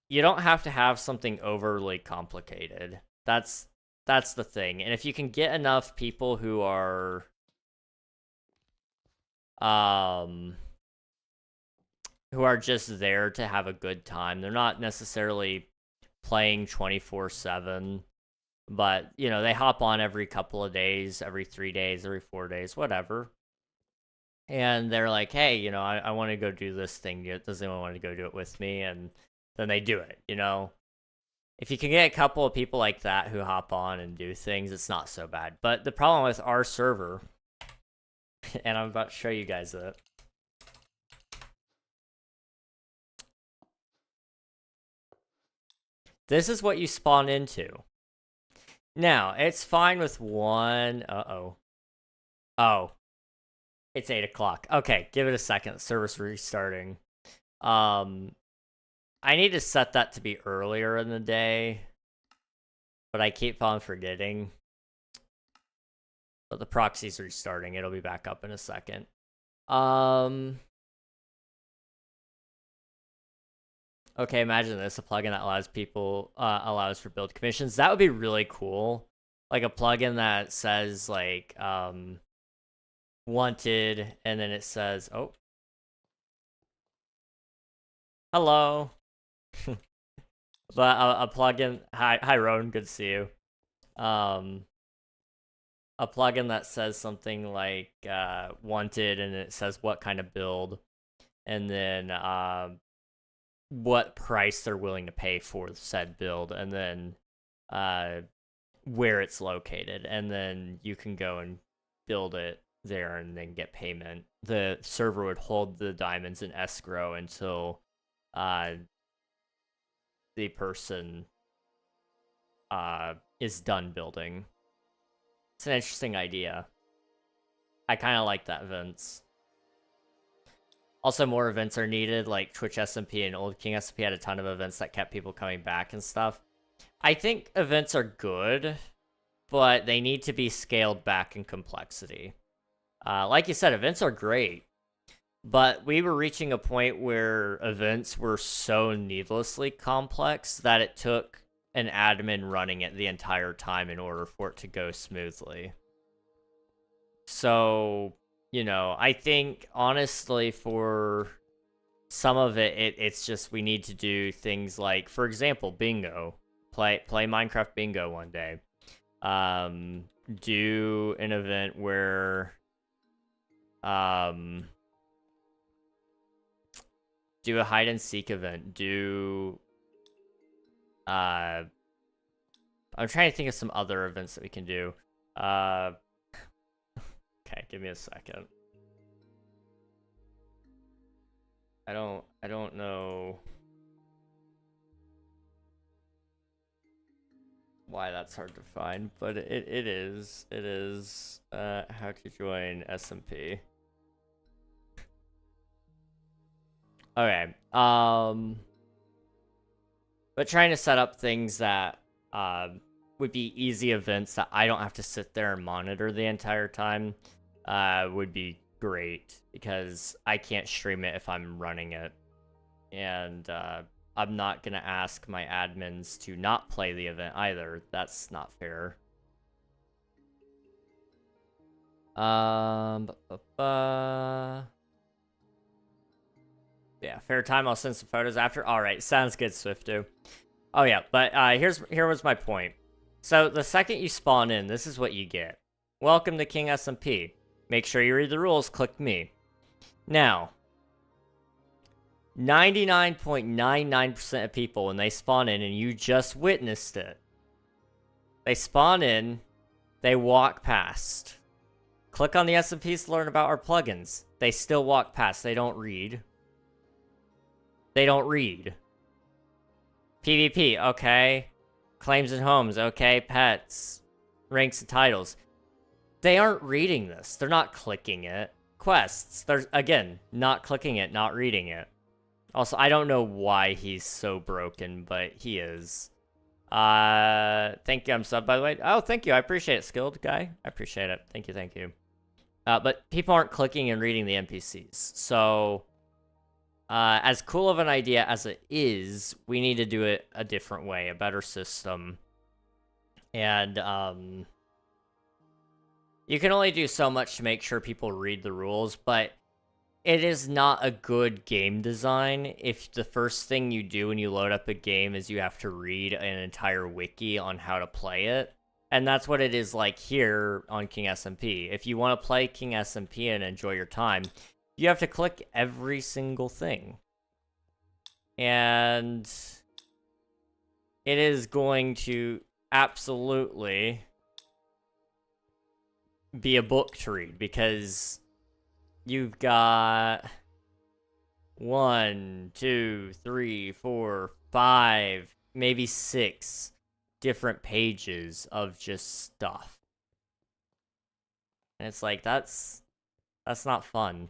You don't have to have something overly complicated. That's the thing. And if you can get enough people who are just there to have a good time, they're not necessarily playing 24/7, but you know, they hop on every couple of days, every 3 days, every 4 days, whatever. And they're like, hey, you know, I want to go do this thing. Does anyone want to go do it with me? And then they do it, you know? If you can get a couple of people like that who hop on and do things, it's not so bad. But the problem with our server, and I'm about to show you guys it. This is what you spawn into. Now, it's fine with one... Uh-oh. Oh. It's 8 o'clock. Okay, give it a second. The server's restarting. I need to set that to be earlier in the day, but I keep on forgetting. But the proxy's restarting. It'll be back up in a second. Okay, imagine this, a plugin that allows people, allows for build commissions. That would be really cool. Like a plugin that says, like, wanted, and then it says, oh. Hello. But a plugin, hi Roan, good to see you. A plugin that says something like, wanted, and it says what kind of build, and then, what price they're willing to pay for said build, and then where it's located, and then you can go and build it there and then get payment. The server would hold the diamonds in escrow until the person is done building. It's an interesting idea. I kind of like that, Vince. Also, more events are needed, like Twitch SMP and old King SMP had a ton of events that kept people coming back and stuff. I think events are good, but they need to be scaled back in complexity. Like you said, events are great, but we were reaching a point where events were so needlessly complex that it took an admin running it the entire time in order for it to go smoothly. So, you know, I think, honestly, for some of it, it's just we need to do things like, for example, bingo. Play Minecraft bingo one day. Do an event where... do a hide-and-seek event. Do... I'm trying to think of some other events that we can do. Okay, give me a second. I don't know why that's hard to find, but it is. It is how to join SMP. Okay. But trying to set up things that would be easy events that I don't have to sit there and monitor the entire time would be great, because I can't stream it if I'm running it, and I'm not gonna ask my admins to not play the event either. That's not fair. Yeah, fair time. I'll send some photos after. All right, sounds good, Swiftu. Oh yeah, but here was my point. So the second you spawn in, this is what you get. Welcome to King SMP. Make sure you read the rules, click me. Now, 99.99% of people, when they spawn in, and you just witnessed it, they spawn in, they walk past. Click on the SMPs to learn about our plugins. They still walk past, they don't read. They don't read. PvP, okay. Claims and homes, okay. Pets. Ranks and titles. They aren't reading this. They're not clicking it. Quests. They're, again, not clicking it, not reading it. Also, I don't know why he's so broken, but he is. Thank you, I'm sub, by the way. Oh, thank you, I appreciate it, skilled guy. I appreciate it. Thank you, thank you. But people aren't clicking and reading the NPCs. So, as cool of an idea as it is, we need to do it a different way, a better system. And, you can only do so much to make sure people read the rules, but it is not a good game design if the first thing you do when you load up a game is you have to read an entire wiki on how to play it. And that's what it is like here on King SMP. If you want to play King SMP and enjoy your time, you have to click every single thing. And it is going to absolutely be a book to read, because you've got 1, 2, 3, 4, 5, maybe 6 different pages of just stuff. And it's like, that's not fun.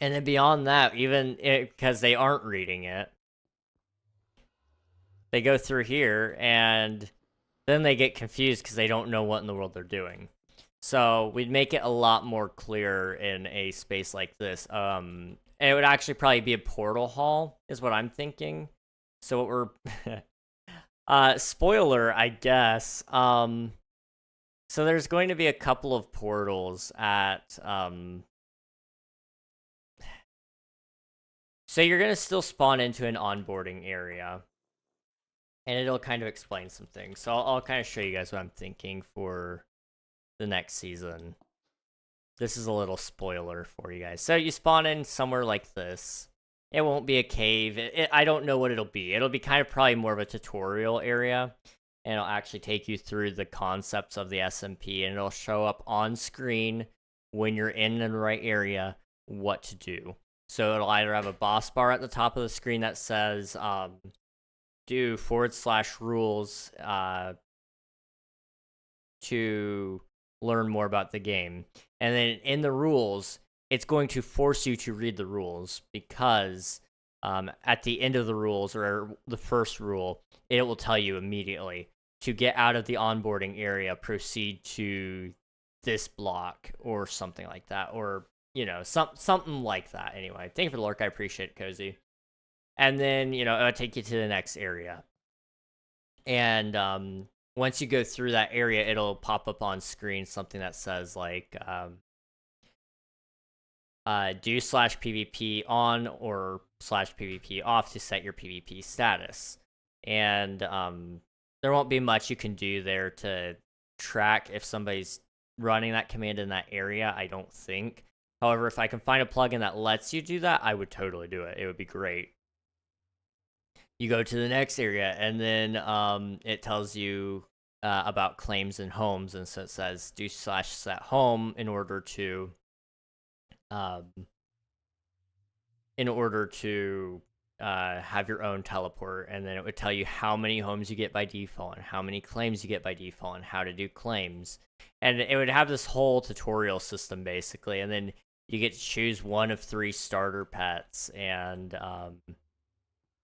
And then beyond that, even because they aren't reading it, they go through here and then they get confused because they don't know what in the world they're doing. So we'd make it a lot more clear in a space like this. And it would actually probably be a portal hall, is what I'm thinking. So what we're spoiler, I guess. So there's going to be a couple of portals at so you're gonna still spawn into an onboarding area. And it'll kind of explain some things. So I'll kind of show you guys what I'm thinking for the next season. This is a little spoiler for you guys. So you spawn in somewhere like this. It won't be a cave. I don't know what it'll be. It'll be kind of probably more of a tutorial area. And it'll actually take you through the concepts of the SMP. And it'll show up on screen when you're in the right area what to do. So it'll either have a boss bar at the top of the screen that says do /rules to learn more about the game. And then in the rules, it's going to force you to read the rules because at the end of the rules or the first rule, it will tell you immediately to get out of the onboarding area, proceed to this block or something like that, or something like that. Anyway, thank you for the lurk. I appreciate it, Cozy. And then it'll take you to the next area. And once you go through that area, it'll pop up on screen something that says like do /PvP on or /PvP off to set your PvP status. And there won't be much you can do there to track if somebody's running that command in that area, I don't think. However, if I can find a plugin that lets you do that, I would totally do it. It would be great. You go to the next area, and then it tells you about claims and homes, and so it says do /set home in order to have your own teleport, and then it would tell you how many homes you get by default and how many claims you get by default and how to do claims. And it would have this whole tutorial system basically, and then you get to choose one of 3 starter pets, and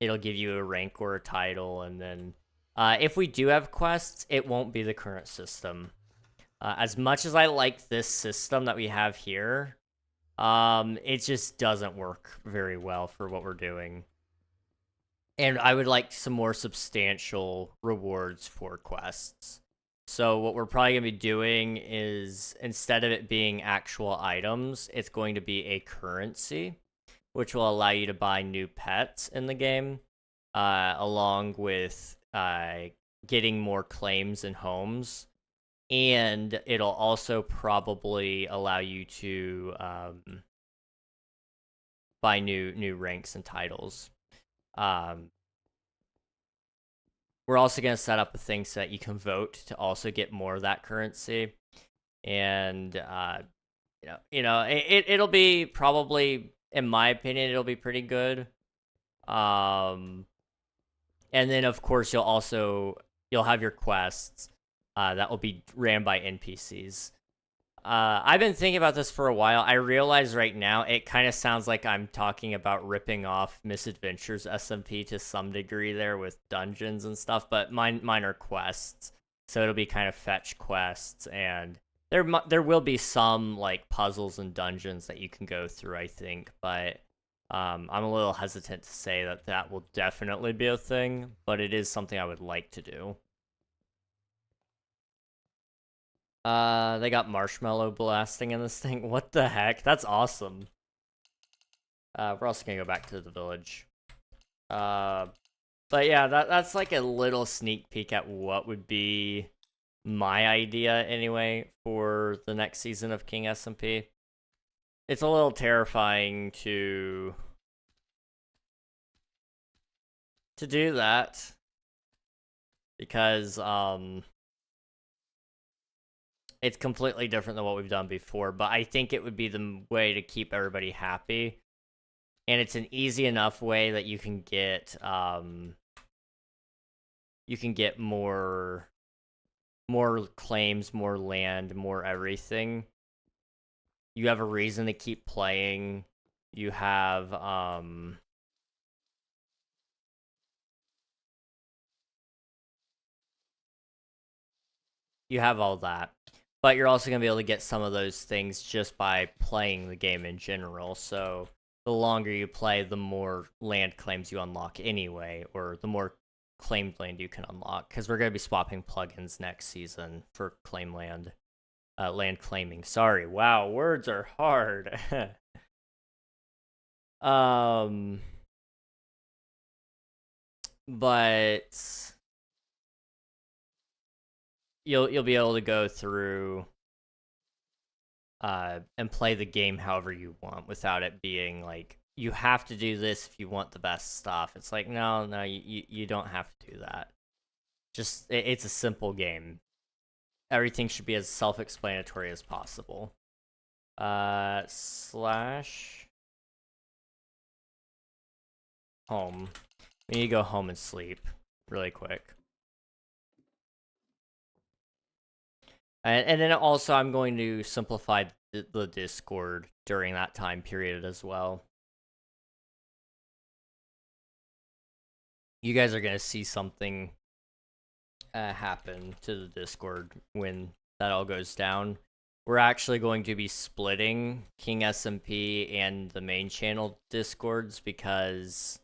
it'll give you a rank or a title. And then if we do have quests, it won't be the current system. As much as I like this system that we have here, it just doesn't work very well for what we're doing. And I would like some more substantial rewards for quests. So what we're probably going to be doing is, instead of it being actual items, it's going to be a currency, which will allow you to buy new pets in the game, along with getting more claims and homes. And it'll also probably allow you to buy new ranks and titles. We're also going to set up a thing so that you can vote to also get more of that currency. And it'll be probably, in my opinion, it'll be pretty good. And then of course you'll have your quests that will be ran by NPCs. I've been thinking about this for a while. I realize right now it kind of sounds like I'm talking about ripping off Misadventures SMP to some degree there with dungeons and stuff, but mine are quests. So it'll be kind of fetch quests, and there will be some like puzzles and dungeons that you can go through, I think, but I'm a little hesitant to say that will definitely be a thing, but it is something I would like to do. They got marshmallow blasting in this thing. What the heck? That's awesome. We're also gonna go back to the village. But yeah, that's like a little sneak peek at what would be my idea anyway for the next season of King SMP. It's a little terrifying to do that because it's completely different than what we've done before, but I think it would be the way to keep everybody happy. And it's an easy enough way that you can get more claims, more land, more everything. You have a reason to keep playing. You have all that. but you're also going to be able to get some of those things just by playing the game in general. So the longer you play, the more land claims you unlock anyway, or the more claimed land you can unlock, because we're going to be swapping plugins next season for claim land. Land claiming. Sorry. Wow, words are hard. But you'll be able to go through and play the game however you want without it being like you have to do this if you want the best stuff. It's like no, you don't have to do that. Just it's a simple game. Everything should be as self-explanatory as possible. Slash home. We need to go home and sleep really quick. And then also I'm going to simplify the Discord during that time period as well. You guys are going to see something happen to the Discord when that all goes down. We're actually going to be splitting King SMP and the main channel Discords because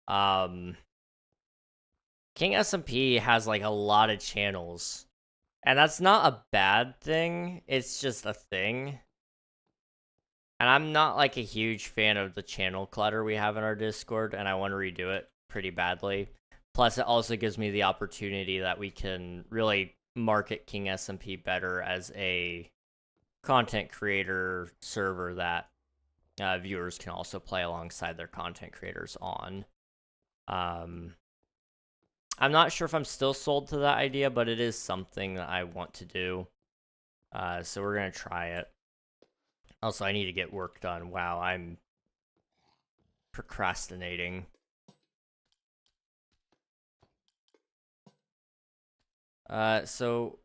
King SMP has like a lot of channels. And that's not a bad thing, it's just a thing. And I'm not like a huge fan of the channel clutter we have in our Discord, and I want to redo it pretty badly. Plus, it also gives me the opportunity that we can really market King SMP better as a content creator server that viewers can also play alongside their content creators on. I'm not sure if I'm still sold to that idea, but it is something that I want to do. So we're going to try it. Also, I need to get work done. Wow, I'm procrastinating. So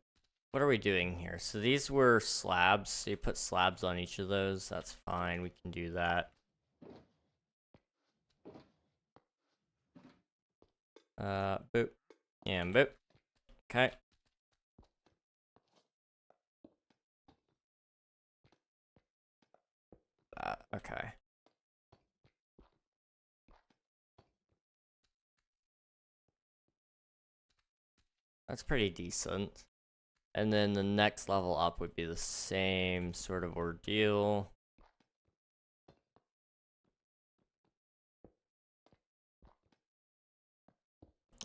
what are we doing here? So these were slabs. So you put slabs on each of those. That's fine. We can do that. Boop. And boop. Okay. Okay. That's pretty decent. And then the next level up would be the same sort of ordeal.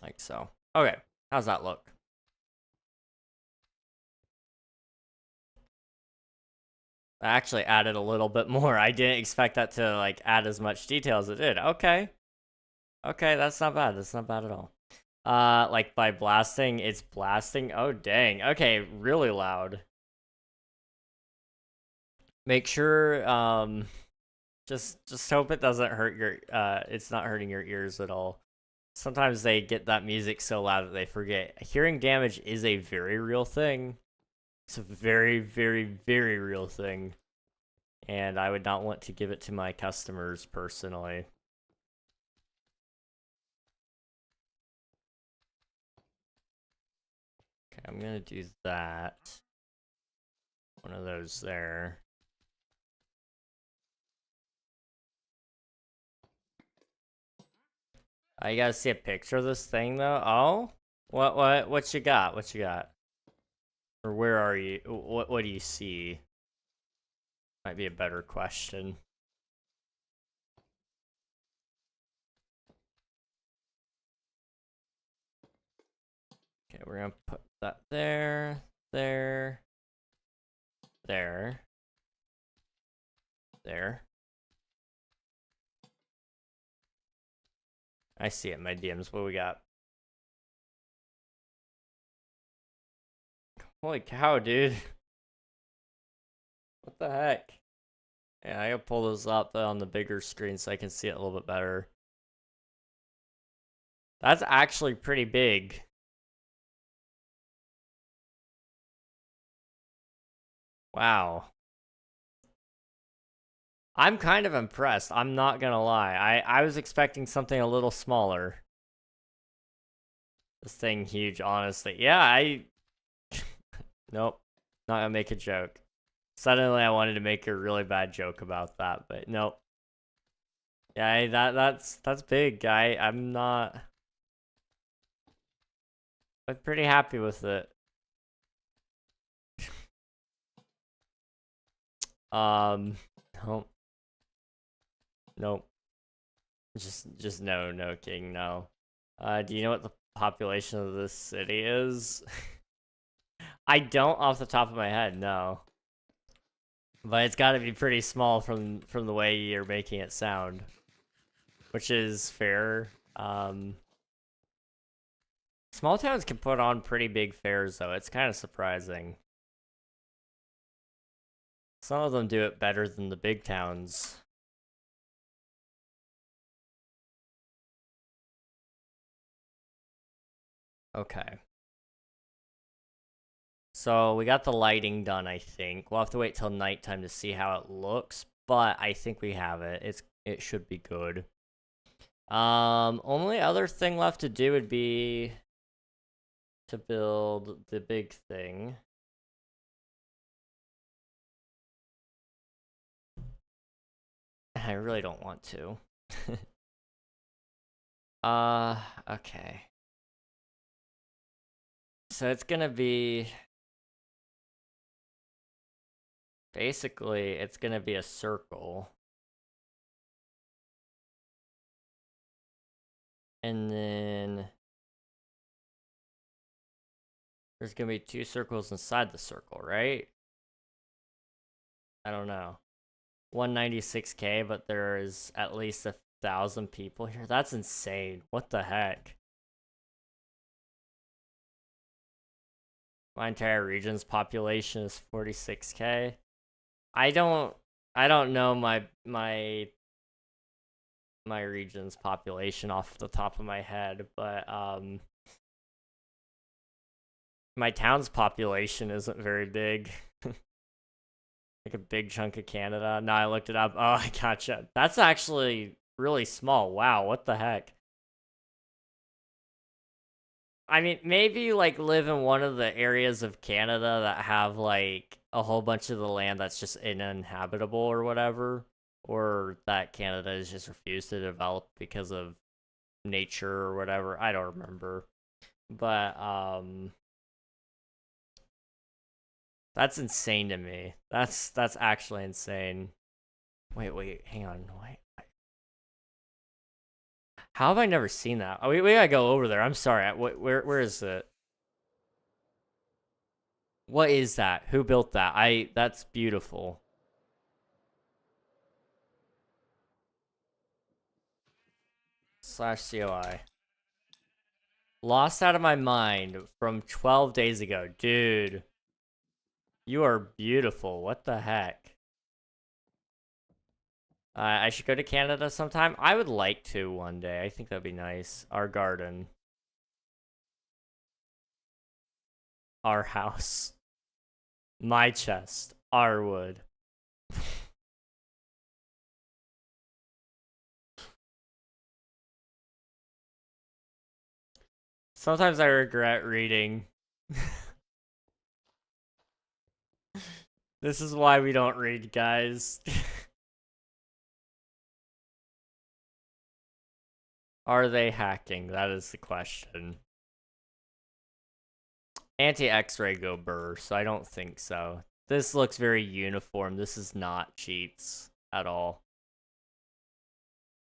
Like so. Okay, how's that look? I actually added a little bit more. I didn't expect that to like add as much detail as it did. Okay. Okay, that's not bad. That's not bad at all. Like by blasting, it's blasting. Oh dang. Okay, really loud. Make sure just hope it doesn't hurt your it's not hurting your ears at all. Sometimes they get that music so loud that they forget. Hearing damage is a very real thing. It's a very, very, very real thing. And I would not want to give it to my customers personally. Okay, I'm gonna do that. One of those there. You gotta see a picture of this thing though. Oh, what you got? What you got? Or where are you? What do you see? Might be a better question. Okay, we're gonna put that there, there, there, there. I see it in my DMs. What we got? Holy cow, dude. What the heck? Yeah, I gotta pull this up on the bigger screen so I can see it a little bit better. That's actually pretty big. Wow. I'm kind of impressed. I'm not gonna lie. I was expecting something a little smaller. This thing huge, honestly. Yeah, nope. Not gonna make a joke. Suddenly I wanted to make a really bad joke about that, but nope. Yeah, that's big, guy. I'm pretty happy with it. Nope. Nope. Just no, King, no. Do you know what the population of this city is? I don't off the top of my head, no. But it's got to be pretty small from the way you're making it sound, which is fair. Small towns can put on pretty big fairs, though. It's kind of surprising. Some of them do it better than the big towns. Okay. So we got the lighting done, I think. We'll have to wait till nighttime to see how it looks, but I think we have it. It should be good. Only other thing left to do would be to build the big thing. I really don't want to. Okay. So it's gonna be... Basically, it's gonna be a circle. And then... There's gonna be 2 circles inside the circle, right? I don't know. 196k, but there's at least 1,000 people here. That's insane. What the heck? My entire region's population is 46k. I don't know my region's population off the top of my head, but my town's population isn't very big. Like a big chunk of Canada. No, I looked it up. Oh, I gotcha. That's actually really small. Wow, what the heck? I mean, maybe you like live in one of the areas of Canada that have like a whole bunch of the land that's just uninhabitable or whatever, or that Canada has just refused to develop because of nature or whatever. I don't remember. But that's insane to me. That's actually insane. Wait, hang on. Wait. How have I never seen that? Oh, we gotta go over there. I'm sorry. Where is it? What is that? Who built that? That's beautiful. /COI. Lost out of my mind from 12 days ago. Dude. You are beautiful. What the heck? I should go to Canada sometime. I would like to one day. I think that'd be nice. Our garden. Our house. My chest. Our wood. Sometimes I regret reading. This is why we don't read, guys. Are they hacking? That is the question. Anti-X-ray go burr, so I don't think so. This looks very uniform. This is not cheats at all.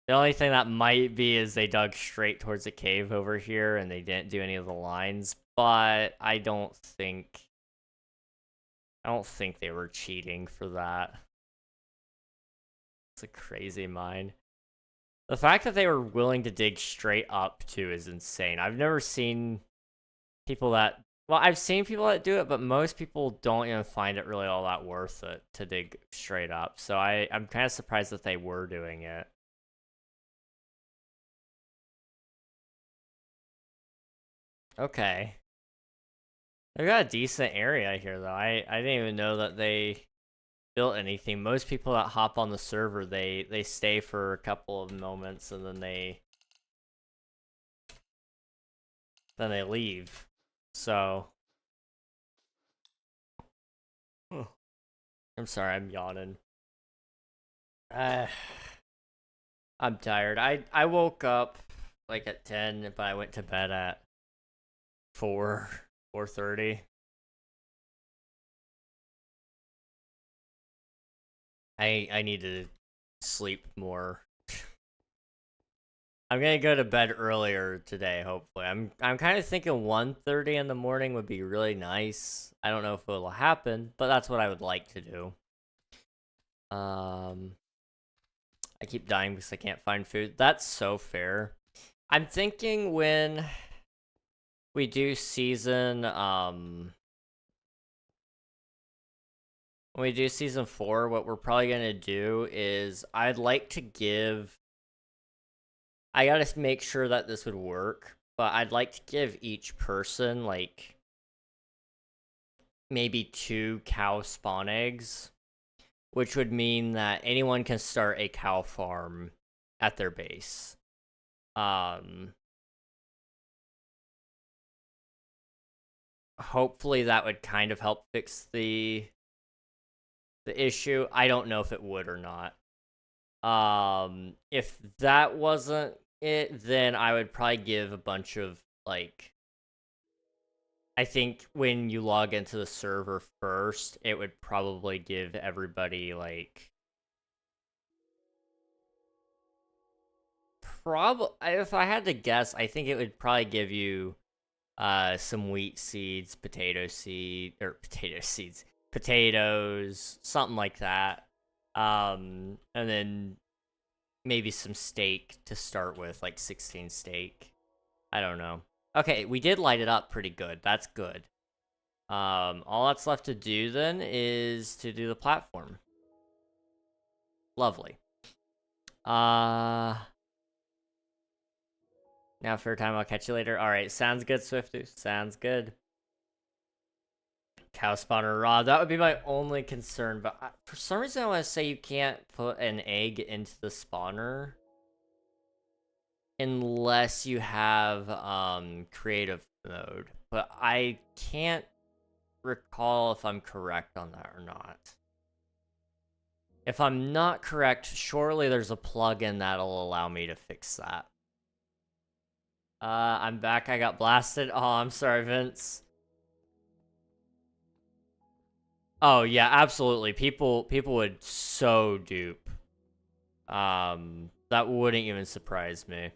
The only thing that might be is they dug straight towards a cave over here and they didn't do any of the lines, but I don't think they were cheating for that. It's a crazy mine. The fact that they were willing to dig straight up too is insane. I've never seen people that... Well, I've seen people that do it, but most people don't even find it really all that worth it to dig straight up. So I'm kind of surprised that they were doing it. Okay. They've got a decent area here, though. I didn't even know that they built anything. Most people that hop on the server, they stay for a couple of moments and then they leave. So I'm sorry, I'm yawning. I'm tired. I woke up like at 10, but I went to bed at 4:30. I need to sleep more. I'm gonna go to bed earlier today, hopefully. I'm kind of thinking 1:30 in the morning would be really nice. I don't know if it will happen, but that's what I would like to do. I keep dying because I can't find food. That's so fair. I'm thinking when we do season when we do season 4, what we're probably gonna do is I'd like to give. I gotta make sure that this would work, but I'd like to give each person like maybe 2 cow spawn eggs, which would mean that anyone can start a cow farm at their base. Hopefully that would kind of help fix the issue. I don't know if it would or not. If that wasn't it, then I would probably give a bunch of like. I think when you log into the server first, it would probably give everybody like. If I had to guess, I think it would probably give you some wheat seeds, potatoes, something like that. And then maybe some steak to start with, like 16 steak. I don't know. Okay, we did light it up pretty good. That's good. All that's left to do then is to do the platform. Lovely. Now for time, I'll catch you later. Alright, sounds good, Swifty. Sounds good. Cow spawner raw. That would be my only concern, but for some reason I want to say you can't put an egg into the spawner unless you have creative mode. But I can't recall if I'm correct on that or not. If I'm not correct, surely there's a plugin that'll allow me to fix that. I'm back. I got blasted. Oh, I'm sorry, Vince. Oh yeah, absolutely. People would so dupe. That wouldn't even surprise me.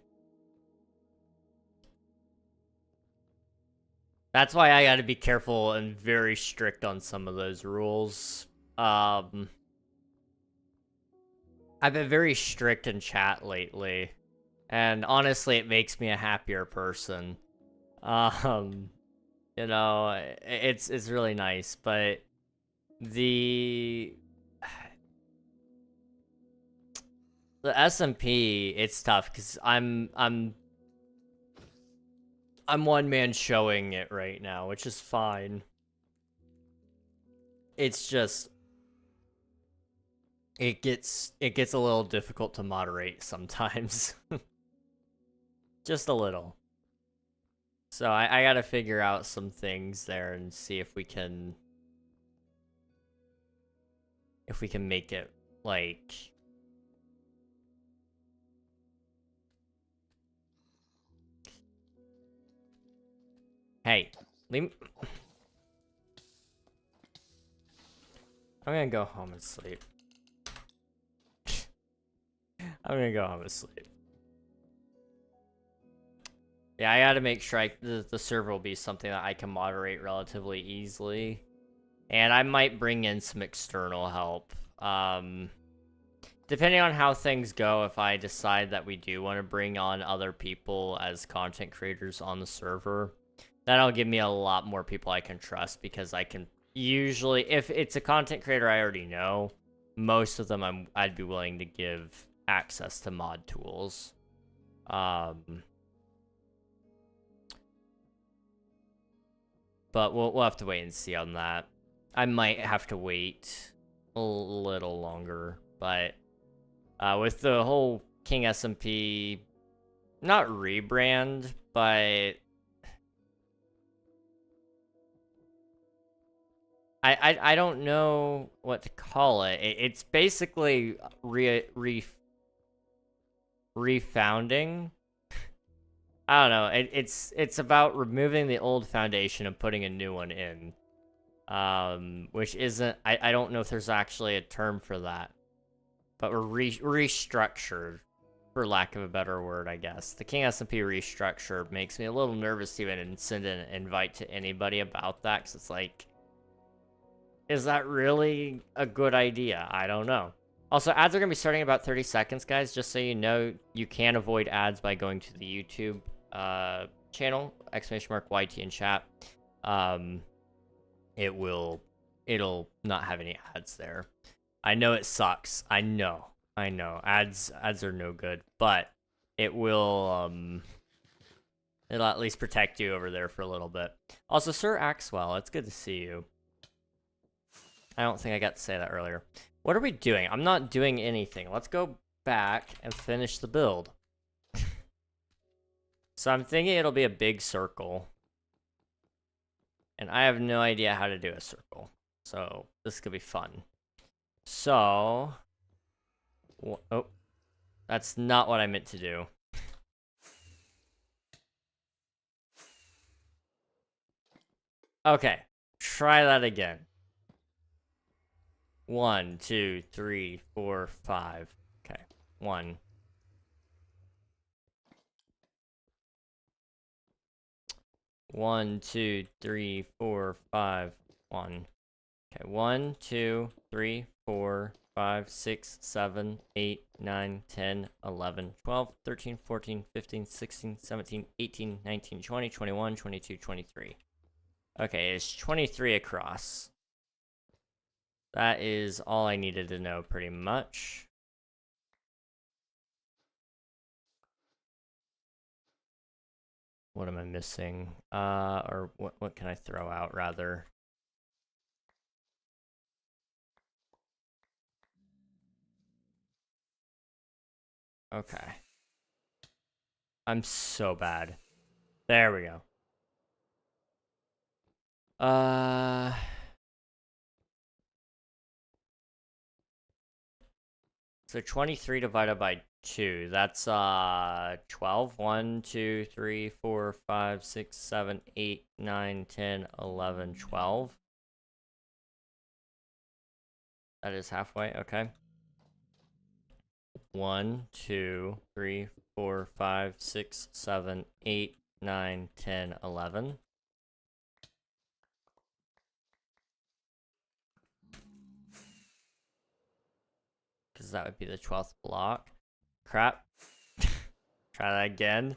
That's why I gotta be careful and very strict on some of those rules. I've been very strict in chat lately, and honestly, it makes me a happier person. You know, it's really nice, but the SMP, it's tough because I'm one man showing it right now, which is fine. It's just it gets a little difficult to moderate sometimes. Just a little. So I gotta figure out some things there and see if we can make it like hey, leave me... I'm gonna go home and sleep. I'm gonna go home and sleep. Yeah, I gotta make sure the server will be something that I can moderate relatively easily. And I might bring in some external help. Depending on how things go, if I decide that we do want to bring on other people as content creators on the server, that'll give me a lot more people I can trust, because I can usually, if it's a content creator I already know, most of them I'd be willing to give access to mod tools. But we'll have to wait and see on that. I might have to wait a little longer, but with the whole King SMP, not rebrand, but I don't know what to call it. It's basically refounding. I don't know. It's about removing the old foundation and putting a new one in. Which isn't. I don't know if there's actually a term for that, but we're restructured, for lack of a better word, I guess. The King SMP restructure makes me a little nervous to even send an invite to anybody about that, because it's like, is that really a good idea? I don't know. Also, ads are going to be starting in about 30 seconds, guys. Just so you know, you can avoid ads by going to the YouTube channel, !YT in chat. It'll not have any ads there. I know it sucks. I know. Ads are no good, but it will it'll at least protect you over there for a little bit. Also, Sir Axwell, it's good to see you. I don't think I got to say that earlier. What are we doing? I'm not doing anything. Let's go back and finish the build. So I'm thinking it'll be a big circle. And I have no idea how to do a circle. So this could be fun. So... oh. That's not what I meant to do. Okay. Try that again. 1, 2, 3, 4, 5. Okay. 1. 1, 2, 3, 4, 5. 1. Okay. 1, 2, 3, 4, 5, 6, 7, 8, 9, 10, 11, 12, 13, 14, 15, 16, 17, 18, 19, 20, 21, 22, 23. Okay, it's 23 across. That is all I needed to know, pretty much. What am I missing? Or what can I throw out, rather? Okay. I'm so bad. There we go. So 23 divided by 2, that's 12. 1, 2, 3, 4, 5, 6, 7, 8, 9, 10, 11, 12. That is halfway, okay. 1, 2, 3, 4, 5, 6, 7, 8, 9, 10, 11. Because that would be the 12th block. Crap. Try that again.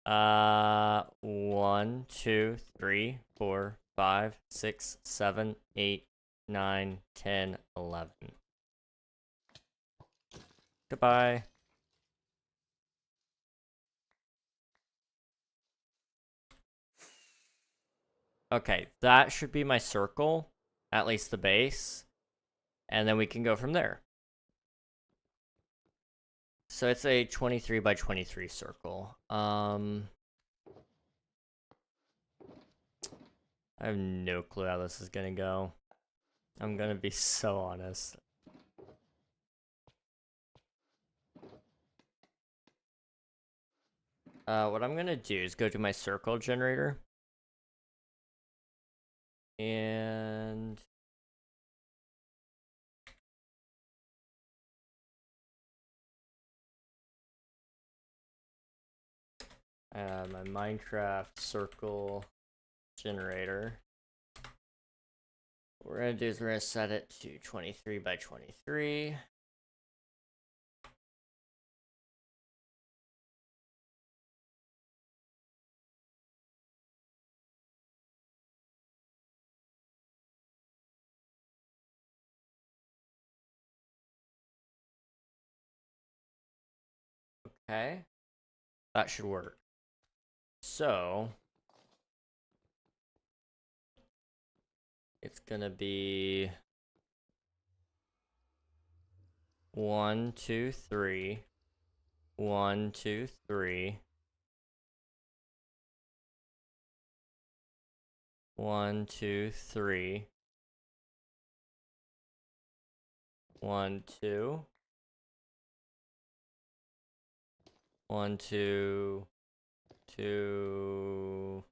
1, 2, 3, 4, 5, 6, 7, 8, 9, 10, 11. Goodbye. Okay, that should be my circle, at least the base, and then we can go from there. So it's a 23 by 23 circle. I have no clue how this is gonna go. I'm gonna be so honest. What I'm gonna do is go to my circle generator. And... my Minecraft circle generator. What we're gonna do is we're gonna set it to 23 by 23. Okay, that should work. So it's gonna be 1, 2, 3, 1, 2, 3, 1, 2, 3, 1, 2. 1, 2, 2,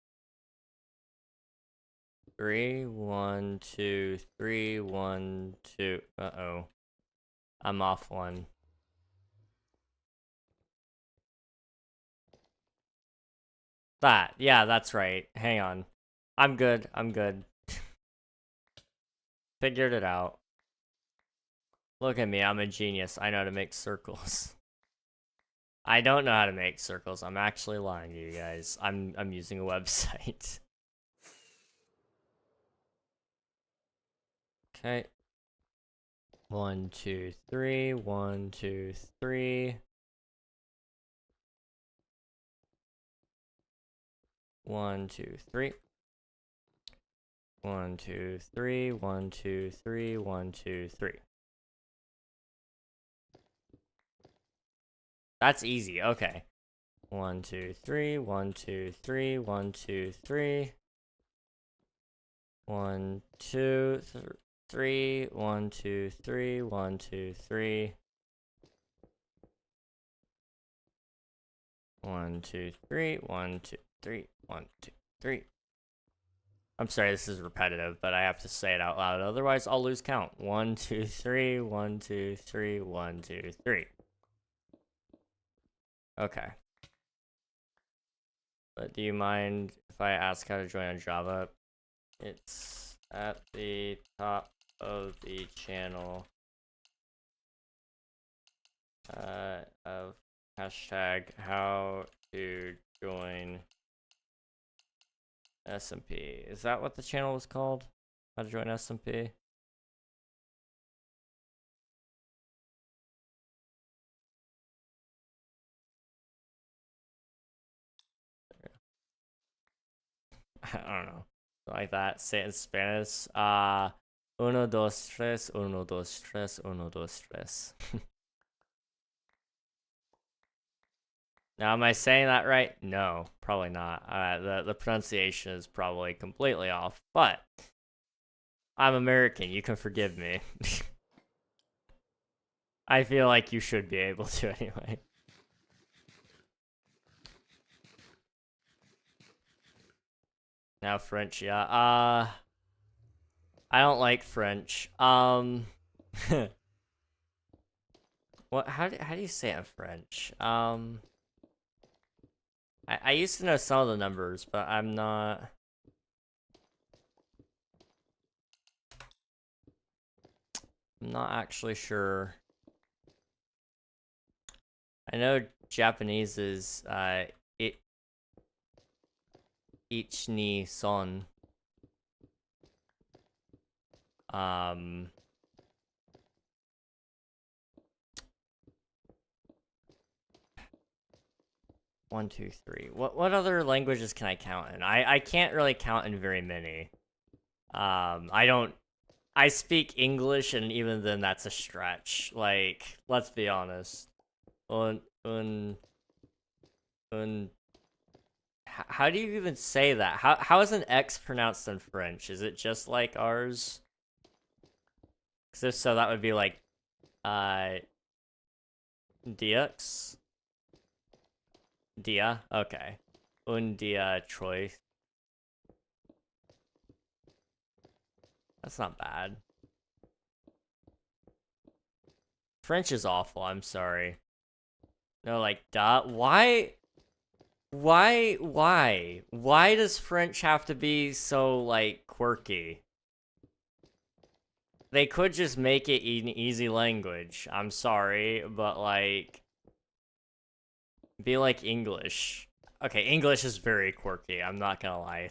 3. 1, 2, 3. 1, 2. Uh-oh. I'm off one. That. Yeah, that's right. Hang on. I'm good. I'm good. Figured it out. Look at me. I'm a genius. I know how to make circles. I don't know how to make circles. I'm actually lying to you guys. I'm using a website. Okay. 1, 2, 3. 1, 2, 3. 1, 2, 3. 1, 2, 3. 1, 2, 3. 1, 2, 3. That's easy. Okay. 1, 2, 3. 1, 2, 3. 1, 2, 3. 1, 2, 3. 1, 2, 3. 1, 2, 3. 1, 2, 3. 1, 2, 3. 1, 2, 3. I'm sorry, this is repetitive, but I have to say it out loud. Otherwise, I'll lose count. 1, 2, 3. 1, 2, 3. 1, 2, 3. Okay. But do you mind if I ask how to join a Java? It's at the top of the channel of hashtag how to join SMP. Is that what the channel was called? How to join SMP? I don't know. Like that. Say it in Spanish. Uno, dos, tres, uno, dos, tres, uno, dos, tres. Now, am I saying that right? No, probably not. The pronunciation is probably completely off, but I'm American. You can forgive me. I feel like you should be able to anyway. Now French, yeah. I don't like French. What? How do you say it in French? I used to know some of the numbers, but I'm not actually sure. I know Japanese is ich ni son. 1, 2, 3. What other languages can I count in? I can't really count in very many. I speak English, and even then that's a stretch. Like, let's be honest. Un how do you even say that? How is an X pronounced in French? Is it just like ours? Because if so, that would be like Dix? Dia? Okay. Un dia Troy. That's not bad. French is awful, I'm sorry. No, like, why does French have to be so, like, quirky? They could just make it an easy language. I'm sorry, but, like, be like English. Okay, English is very quirky, I'm not gonna lie.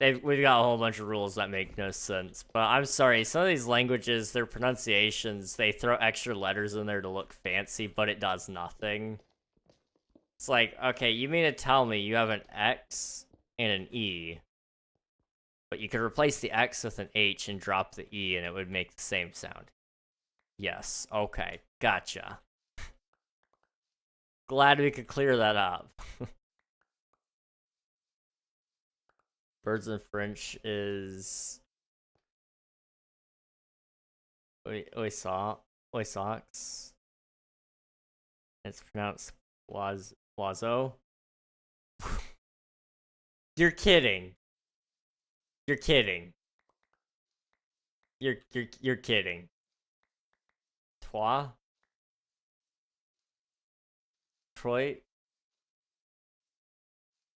We've got a whole bunch of rules that make no sense. But I'm sorry, some of these languages, their pronunciations, they throw extra letters in there to look fancy, but it does nothing. It's like, okay, you mean to tell me you have an X and an E, but you could replace the X with an H and drop the E and it would make the same sound. Yes, okay, gotcha. Glad we could clear that up. Birds in French is Oisox. It's pronounced Wazo. You're kidding. You're kidding. You're kidding. Trois? Troy?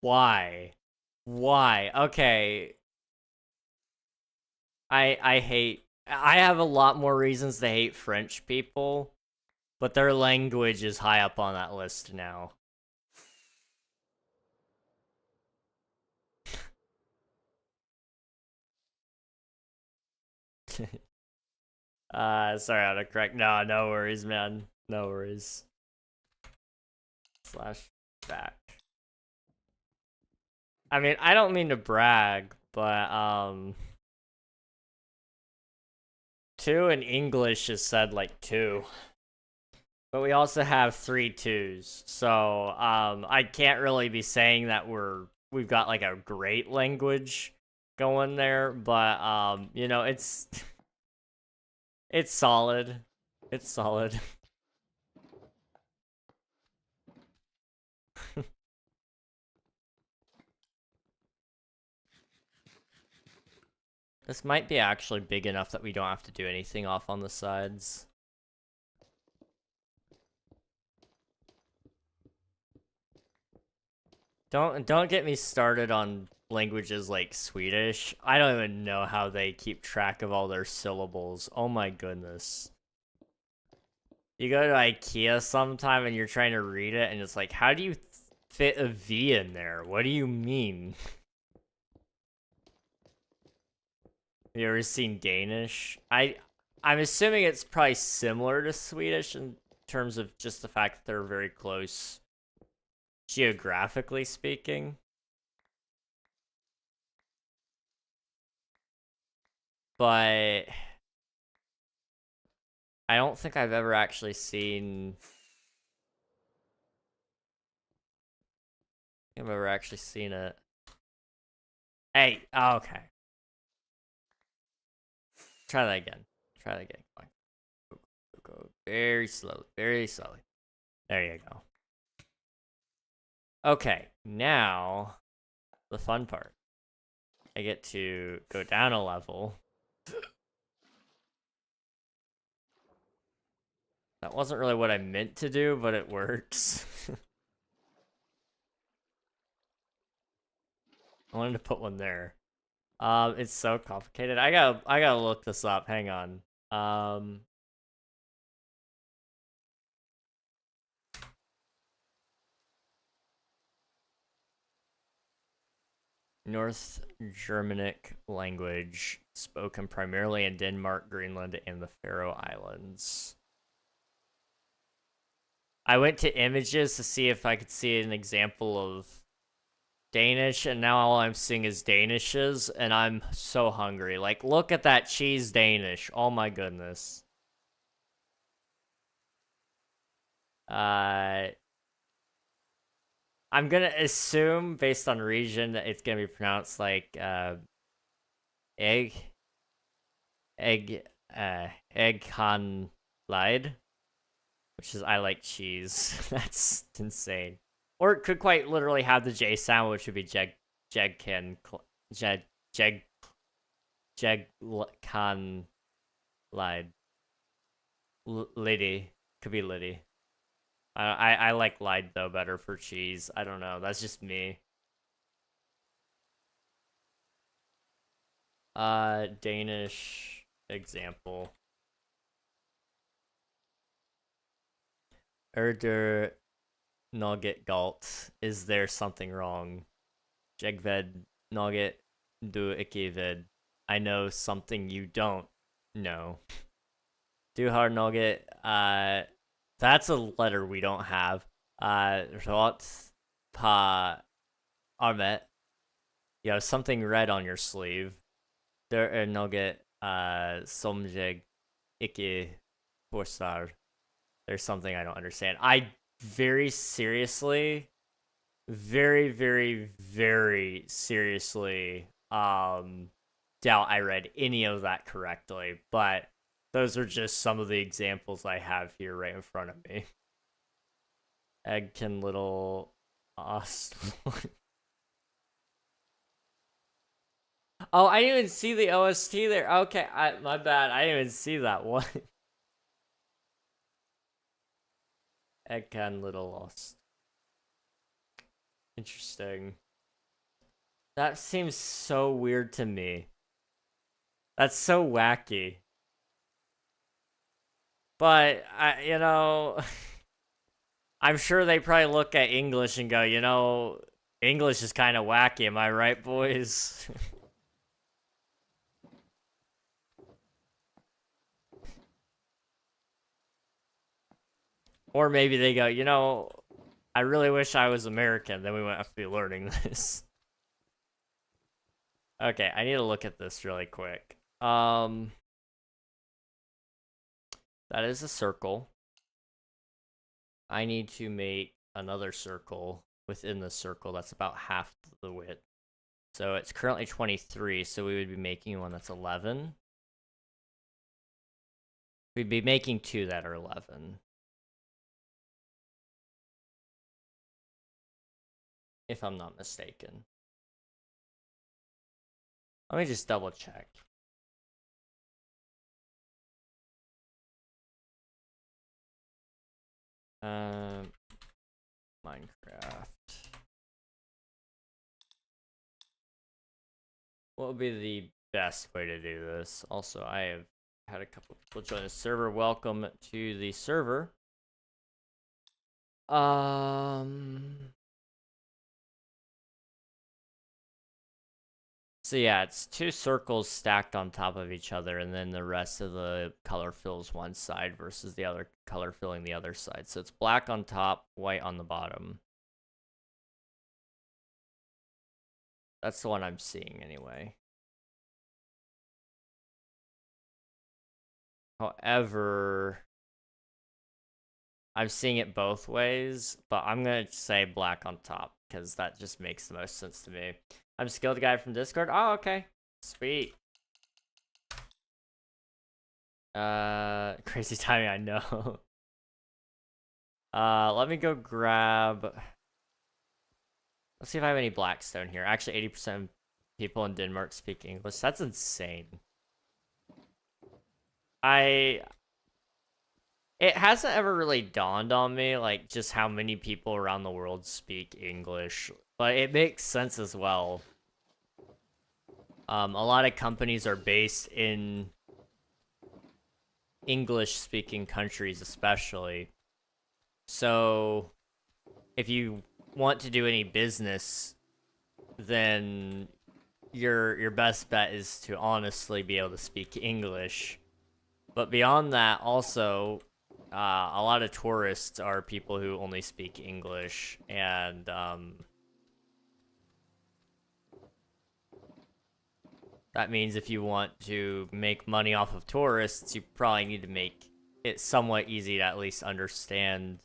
Why? Why? Okay. I have a lot more reasons to hate French people, but their language is high up on that list now. Sorry, autocorrect. No worries, man. No worries. Slash back. I mean, I don't mean to brag, but two in English is said like two. But we also have 3 twos. So, I can't really be saying that we've got like a great language going there, but you know, it's it's solid. It's solid. This might be actually big enough that we don't have to do anything off on the sides. Don't get me started on languages like Swedish. I don't even know how they keep track of all their syllables. Oh my goodness. You go to IKEA sometime and you're trying to read it and it's like, how do you fit a V in there? What do you mean? Have you ever seen Danish? I'm assuming it's probably similar to Swedish in terms of just the fact that they're very close geographically speaking. But I don't think I've ever actually seen it. Hey, oh, okay. Try that again. Come on. Go very slowly, very slowly. There you go. Okay, now the fun part. I get to go down a level. That wasn't really what I meant to do, but it works. I wanted to put one there. It's so complicated. I gotta look this up. Hang on. North Germanic language spoken primarily in Denmark, Greenland, and the Faroe Islands. I went to images to see if I could see an example of Danish, and now all I'm seeing is Danishes, and I'm so hungry. Like, look at that cheese Danish. Oh my goodness. I'm gonna assume, based on region, that it's gonna be pronounced like, egg han lied, which is I like cheese. That's insane. Or it could quite literally have the J sound, which would be jegkan lied. Liddy. Could be Liddy. I like lied though better for cheese. I don't know. That's just me. Danish example. Erder Nugget Galt. Is there something wrong? Jegved Nugget du ikke I know something you don't know. Du har Nugget. That's a letter we don't have. Rot pa armet. You have something red on your sleeve. Der er Nugget som jeg ikke forstår. There's something I don't understand. I very seriously, very, very, very seriously doubt I read any of that correctly. But those are just some of the examples I have here right in front of me. Eggkin little Ost. Oh, I didn't even see the OST there. Okay, my bad. I didn't even see that one. Eggkin little Ost. Interesting. That seems so weird to me. That's so wacky. But you know, I'm sure they probably look at English and go, you know, English is kind of wacky. Am I right, boys? Or maybe they go, you know, I really wish I was American. Then we wouldn't have to be learning this. Okay, I need to look at this really quick. That is a circle. I need to make another circle within the circle that's about half the width. So it's currently 23, so we would be making one that's 11. We'd be making two that are 11. If I'm not mistaken. Let me just double check. Minecraft. What would be the best way to do this? Also, I have had a couple people join the server. Welcome to the server. So yeah, it's two circles stacked on top of each other, and then the rest of the color fills one side versus the other color filling the other side. So it's black on top, white on the bottom. That's the one I'm seeing anyway. However, I'm seeing it both ways, but I'm gonna say black on top because that just makes the most sense to me. I'm Skilled Guy from Discord. Oh, okay. Sweet. Crazy timing, I know. Let me go grab... Let's see if I have any Blackstone here. Actually, 80% of people in Denmark speak English. That's insane. It hasn't ever really dawned on me, like, just how many people around the world speak English. But it makes sense as well. A lot of companies are based in English-speaking countries, especially. So, if you want to do any business, then your best bet is to honestly be able to speak English. But beyond that, also, a lot of tourists are people who only speak English, and that means if you want to make money off of tourists, you probably need to make it somewhat easy to at least understand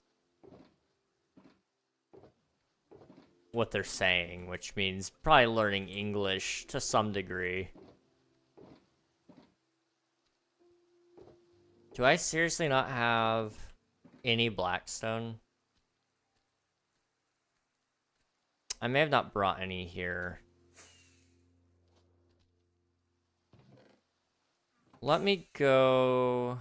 what they're saying, which means probably learning English to some degree. Do I seriously not have any Blackstone? I may have not brought any here. Let me go...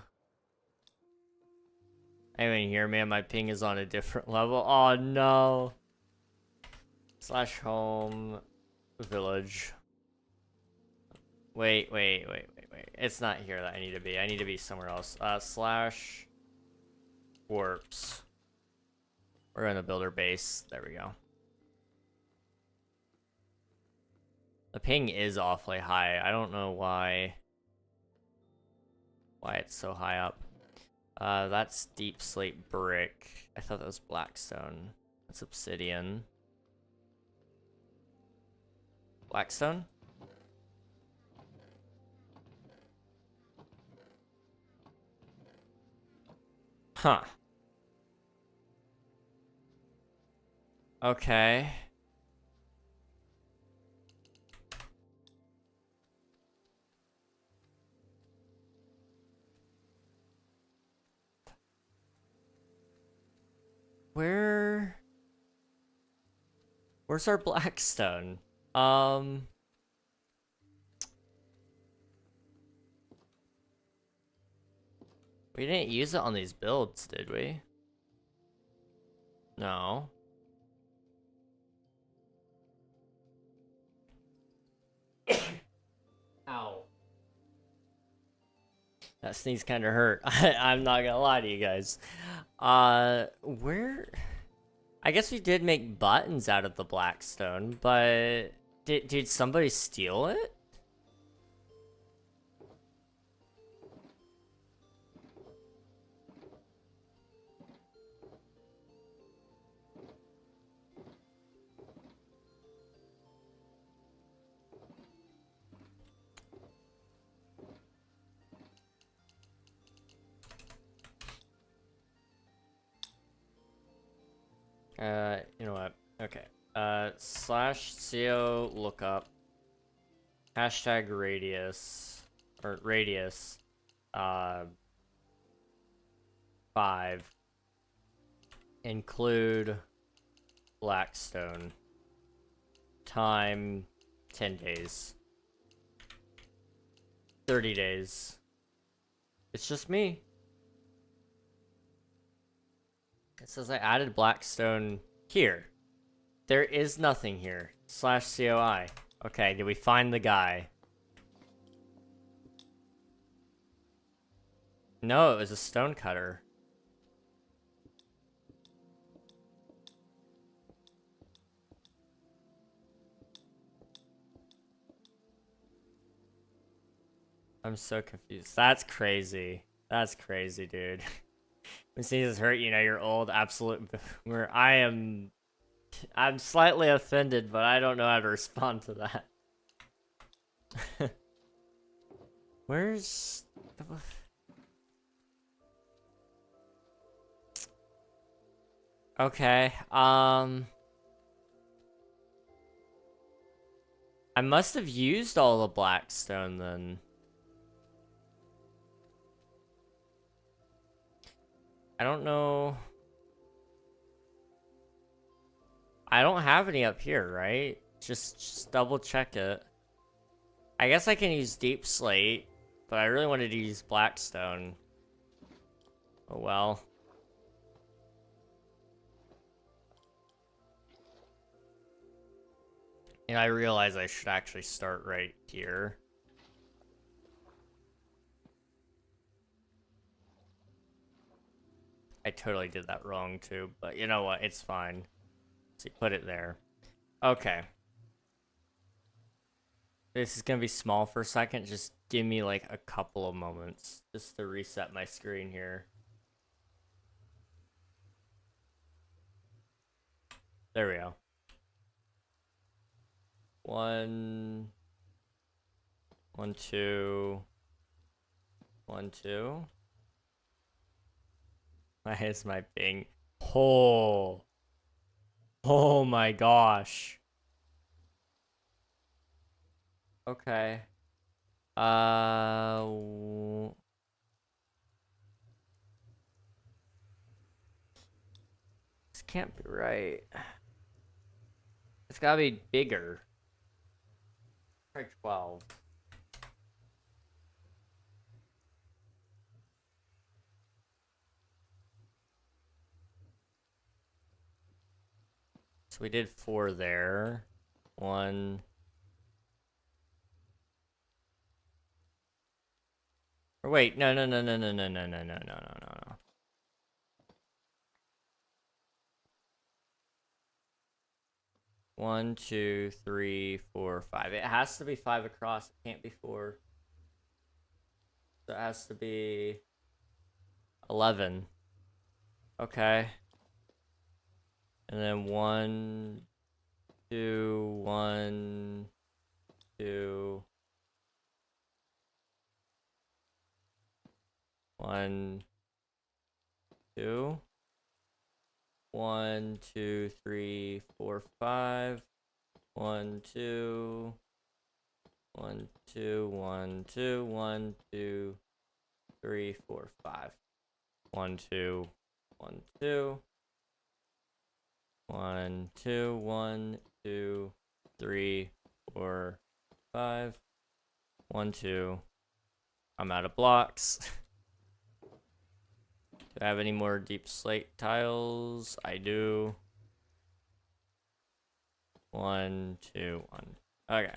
Anyone hear me? My ping is on a different level. Oh no. /home village. Wait. It's not here that I need to be. I need to be somewhere else. /warps. We're gonna build our base. There we go. The ping is awfully high. I don't know why it's so high up. That's deep slate brick. I thought that was Blackstone. That's obsidian. Blackstone? Huh. Okay. Where's our blackstone? We didn't use it on these builds, did we? No. Ow. That sneeze kind of hurt. I'm not gonna lie to you guys. Where? I guess we did make buttons out of the blackstone, but did somebody steal it? You know what? Okay. /co lookup hashtag radius or radius 5 include blackstone time 10 days 30 days. It's just me. It says I added blackstone here. There is nothing here. /COI. Okay, did we find the guy? No, it was a stone cutter. I'm so confused. That's crazy. That's crazy, dude. When sneezes hurt, you know you're old. Absolute boomer. I'm slightly offended, but I don't know how to respond to that. Where's Okay, I must have used all the blackstone then. I don't know. I don't have any up here, right? Just double check it. I guess I can use deep slate, but I really wanted to use blackstone. Oh well. And I realize I should actually start right here. I totally did that wrong too, but you know what? It's fine. So you put it there. Okay. This is gonna be small for a second. Just give me like a couple of moments just to reset my screen here. There we go. 1, 1, 2, 1, 2. Why is my ping? Oh my gosh. Okay. This can't be right. It's gotta be bigger. Try 12. So we did 4 there. 1. Or wait, no. 1, 2, 3, 4, 5. It has to be 5 across. It can't be 4. So it has to be 11. Okay. And then 1, 2, 1, 2, 1, 2. 1, 2, 3, 4, 5. 1, 2. 1, 2, 1, 2, 1, 2, 3, 4, 5. 1, 2, 1, 2. 1, 2, 1, 2, 3, 4, 5. 1, 2. I'm out of blocks. Do I have any more deep slate tiles? I do. 1, 2, 1. Okay.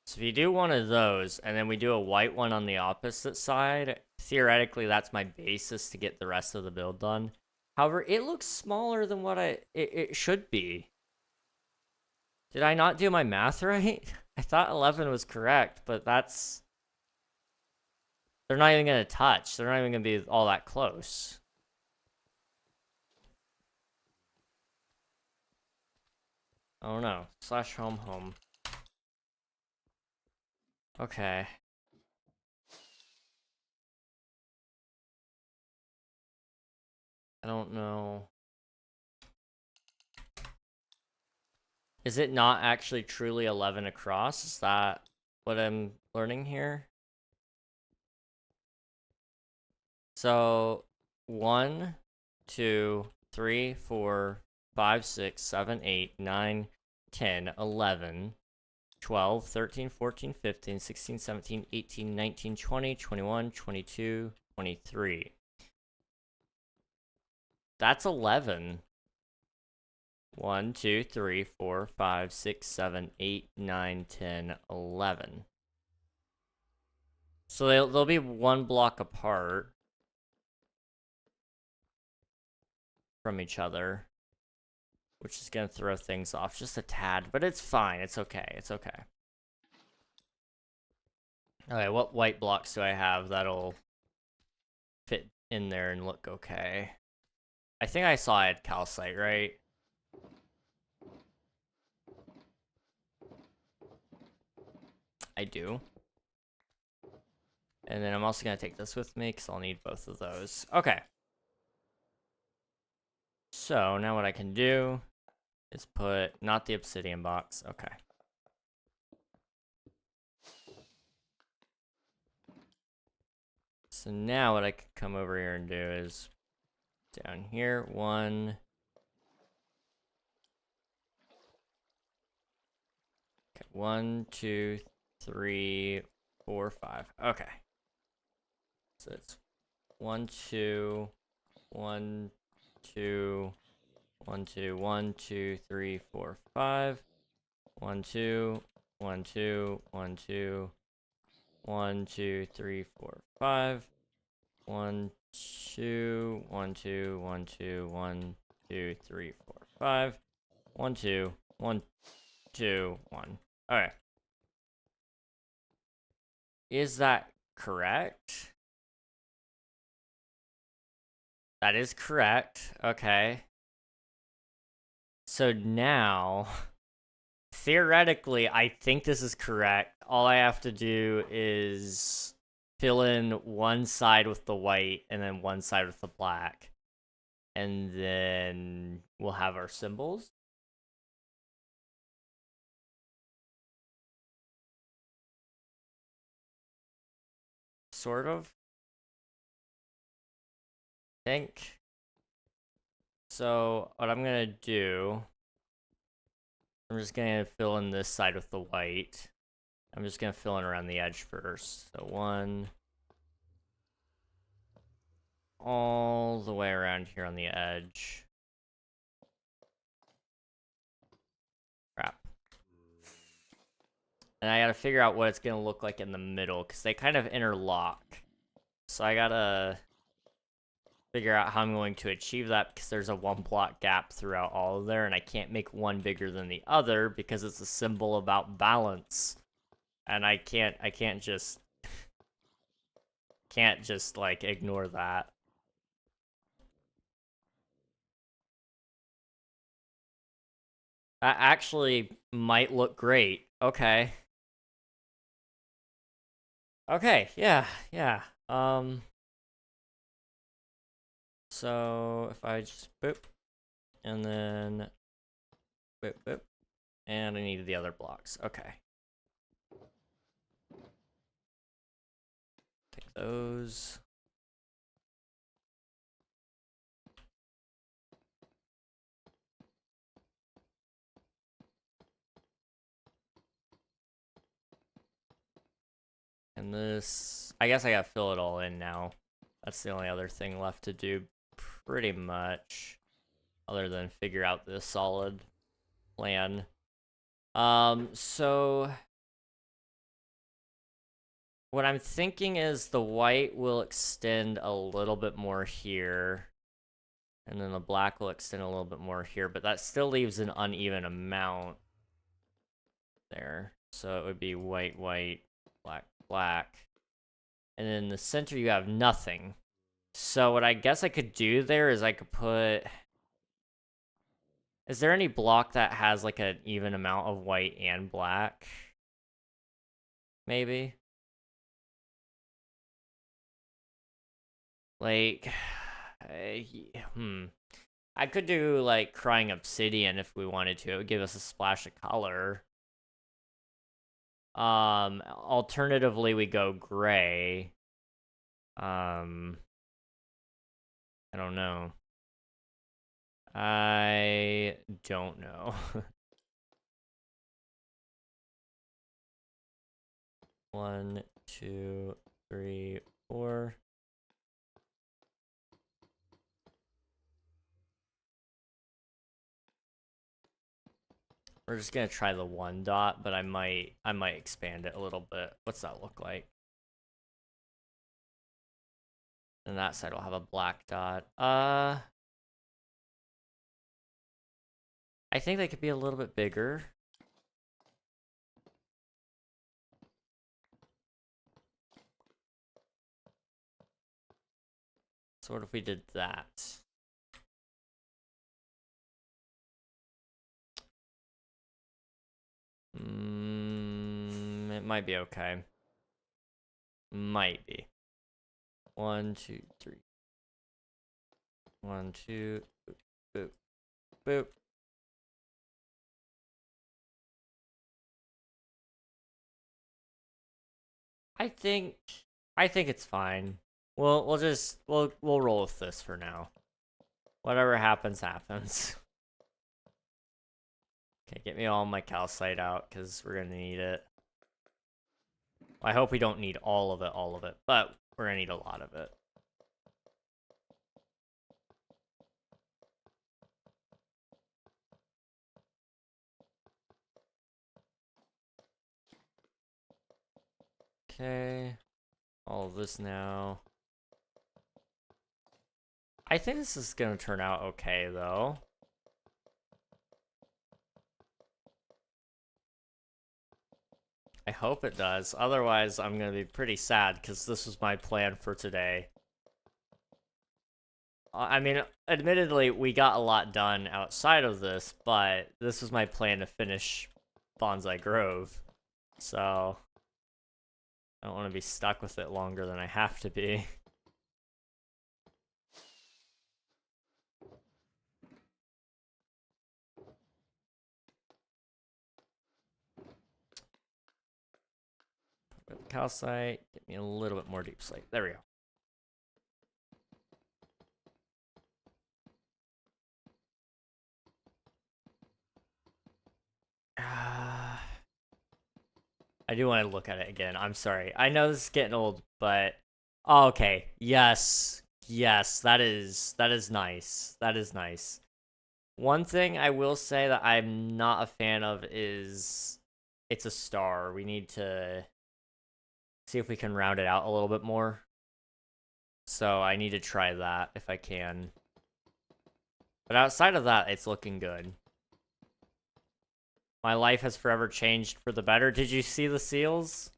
So if you do one of those, and then we do a white one on the opposite side, theoretically that's my basis to get the rest of the build done. However, it looks smaller than what it should be. Did I not do my math right? I thought 11 was correct, but that's... They're not even going to touch. They're not even going to be all that close. Oh no. Slash home home. Okay. I don't know. Is it not actually truly 11 across? Is that what I'm learning here? So 1, 2, 3, 4, 5, 6, 7, 8, 9, 10, 11, 12, 13, 14, 15, 16, 17, 18, 19, 20, 21, 22, 23. That's 11. 1, 2, 3, 4, 5, 6, 7, 8, 9, 10, 11. So they'll be one block apart from each other, which is gonna throw things off just a tad, but it's fine. It's okay. It's okay. Okay, what white blocks do I have that'll fit in there and look okay? I think I saw I had calcite, right? I do. And then I'm also gonna take this with me because I'll need both of those. Okay. So now what I can do is put, not the obsidian box, okay. So now what I can come over here and do is down here, 1. Okay, 1, 2, 3, 4, 5. Okay. So it's 1, 2, 1, 2, 1, 2, 1, 2, 3, 4, 5. 1, 2, 1, 2, 1, 2, 1, 2, 3, 4, 5. 1, 2, 1, 2, 1, 2, 1, 2, 3, 4, 5. 1, 2, 1, 2, 1. Okay. Is that correct? That is correct. Okay. So now, theoretically, I think this is correct. All I have to do is fill in one side with the white and then one side with the black. And then we'll have our symbols. Sort of. Think. So what I'm gonna do, I'm just gonna fill in this side with the white. I'm just gonna fill in around the edge first. So 1, all the way around here on the edge. Crap. And I gotta figure out what it's gonna look like in the middle, because they kind of interlock. So I gotta figure out how I'm going to achieve that, because there's a 1 block gap throughout all of there, and I can't make one bigger than the other because it's a symbol about balance. And I can't just like ignore that. That actually might look great. Okay. Okay, yeah. So if I just boop, and then boop, boop, and I need the other blocks. Okay. Take those. And this, I guess I gotta fill it all in now. That's the only other thing left to do, pretty much, other than figure out this solid plan. So what I'm thinking is the white will extend a little bit more here, and then the black will extend a little bit more here, but that still leaves an uneven amount there. So it would be white, white, black, black. And in the center, you have nothing. So what I guess I could do there is I could put... Is there any block that has like an even amount of white and black? Maybe? Like... I could do like crying obsidian if we wanted to. It would give us a splash of color. Alternatively, we go gray. I don't know. I don't know. 1, 2, 3, 4. We're just gonna try the 1 dot, but I might expand it a little bit. What's that look like? And that side will have a black dot. I think they could be a little bit bigger. So what if we did that? It might be okay. Might be. 1, 2, 3. 1, 2. Boop. Boop. I think it's fine. We'll roll with this for now. Whatever happens, happens. Okay, get me all my calcite out, because we're gonna need it. I hope we don't need all of it, but we're gonna need a lot of it. Okay, all of this now. I think this is gonna turn out okay, though. I hope it does. Otherwise, I'm gonna be pretty sad, because this was my plan for today. I mean, admittedly, we got a lot done outside of this, but this was my plan to finish Bonsai Grove. So, I don't want to be stuck with it longer than I have to be. Calcite, get me a little bit more deep slate. There we go. I do want to look at it again. I'm sorry. I know this is getting old, but oh, okay. Yes. Yes, that is nice. That is nice. One thing I will say that I'm not a fan of is it's a star. We need to see if we can round it out a little bit more. So I need to try that if I can. But outside of that, it's looking good. My life has forever changed for the better. Did you see the seals?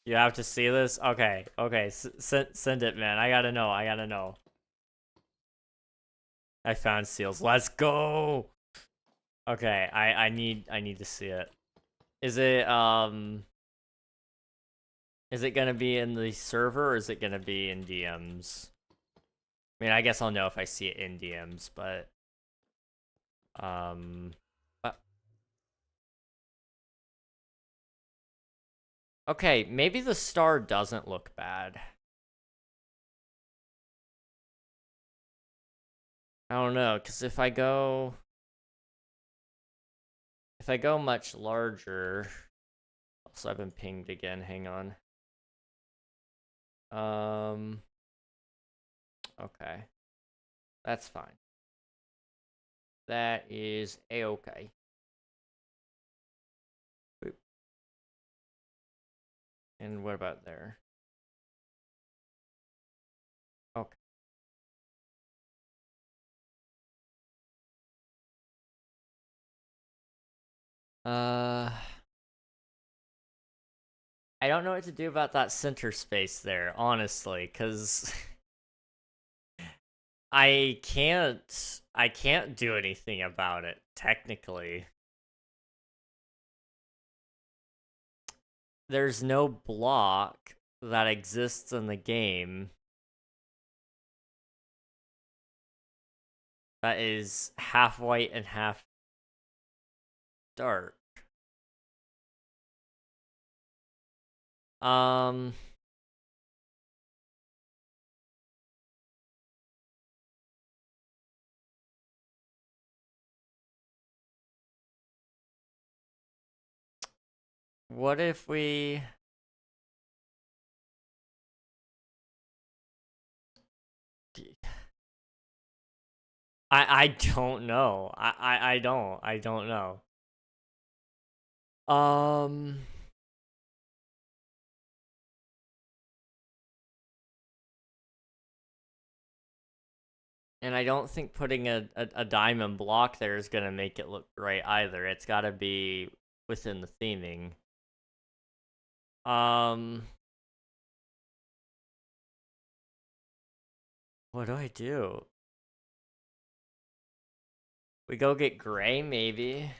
You have to see this? Okay, okay, send it, man. I gotta know, I gotta know. I found seals. Let's go! Okay, I need to see it. Is it gonna be in the server, or is it gonna be in DMs? I mean, I guess I'll know if I see it in DMs, but... Okay, maybe the star doesn't look bad. I don't know, because if I go much larger, So I've been pinged again. Hang on. Okay. That's fine. That is a-okay. Boop. And what about there? Okay. I don't know what to do about that center space there, honestly, because I can't do anything about it, technically. There's no block that exists in the game that is half white and half dark. What if we... I don't know. I don't know. And I don't think putting a diamond block there is gonna make it look right either. It's gotta be within the theming. What do I do? We go get gray, maybe?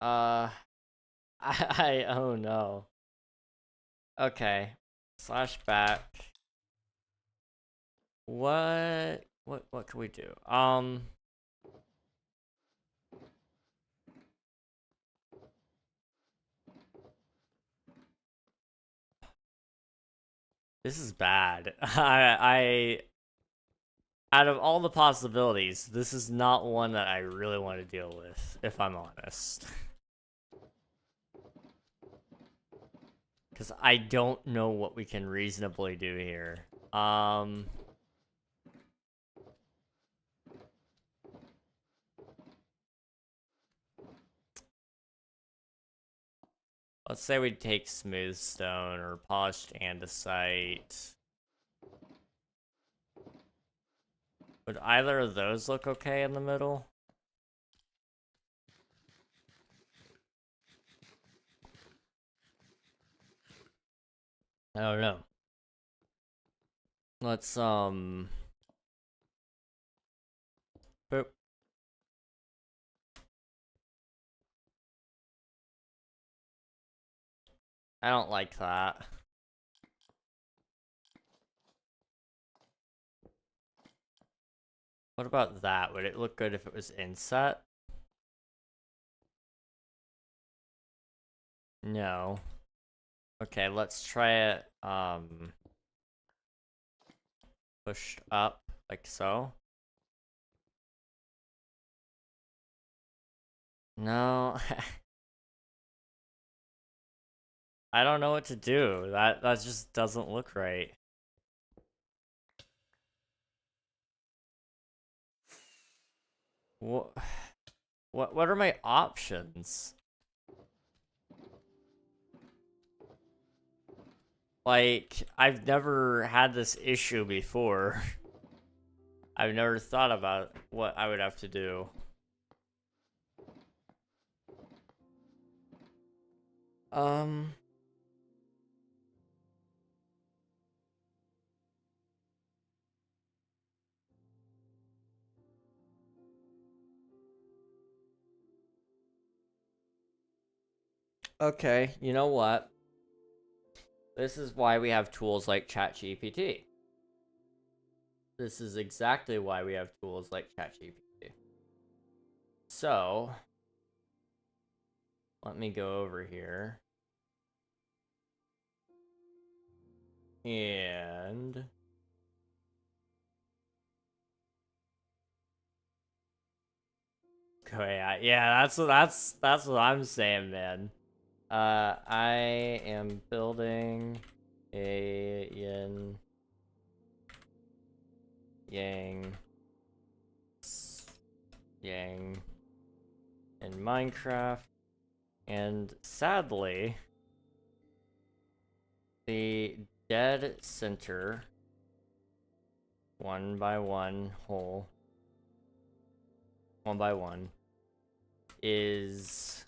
Oh no. Okay. Slash back. What can we do? This is bad. I out of all the possibilities, this is not one that I really want to deal with, if I'm honest. Because I don't know what we can reasonably do here. Let's say we take smooth stone or polished andesite. Would either of those look okay in the middle? I don't know. Let's, boop. I don't like that. What about that? Would it look good if it was inset? No. Okay, let's try it, pushed up, like so. No. I don't know what to do. That just doesn't look right. What are my options? Like, I've never had this issue before. I've never thought about what I would have to do. Okay, you know what? This is why we have tools like ChatGPT. This is exactly why we have tools like ChatGPT. So, let me go over here. And Oh, yeah, that's what I'm saying, man. I am building a yin yang yang in Minecraft, and sadly, the dead center, one by one, is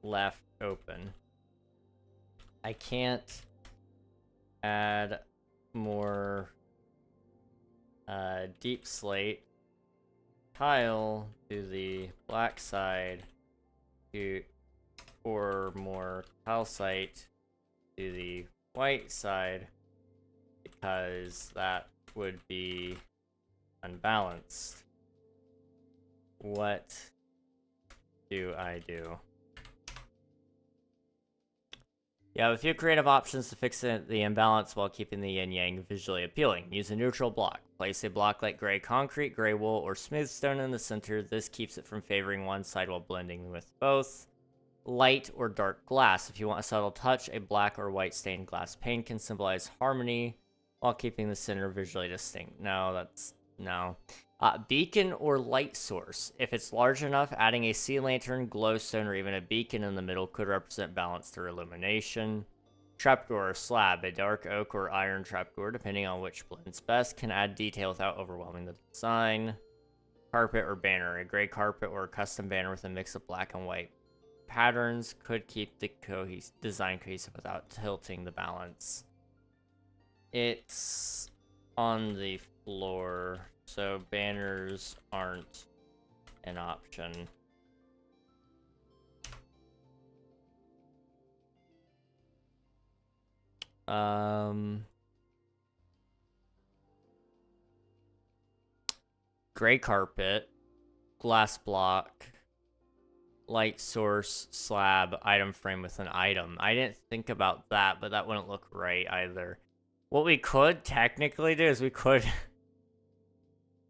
left open. I can't add more deep slate tile to the black side or more calcite to the white side, because that would be unbalanced. What do I do? You have a few creative options to fix the imbalance while keeping the yin-yang visually appealing. Use a neutral block. Place a block like gray concrete, gray wool, or smooth stone in the center. This keeps it from favoring one side while blending with both. Light or dark glass. If you want a subtle touch, a black or white stained glass pane can symbolize harmony while keeping the center visually distinct. No. Beacon or light source. If it's large enough, adding a sea lantern, glowstone, or even a beacon in the middle could represent balance through illumination. Trapdoor or slab. A dark oak or iron trapdoor, depending on which blends best, can add detail without overwhelming the design. Carpet or banner. A gray carpet or a custom banner with a mix of black and white patterns could keep the design cohesive without tilting the balance. It's on the floor, so banners aren't an option. Gray carpet, glass block, light source, slab, item frame with an item. I didn't think about that, but that wouldn't look right either. What we could technically do is we could...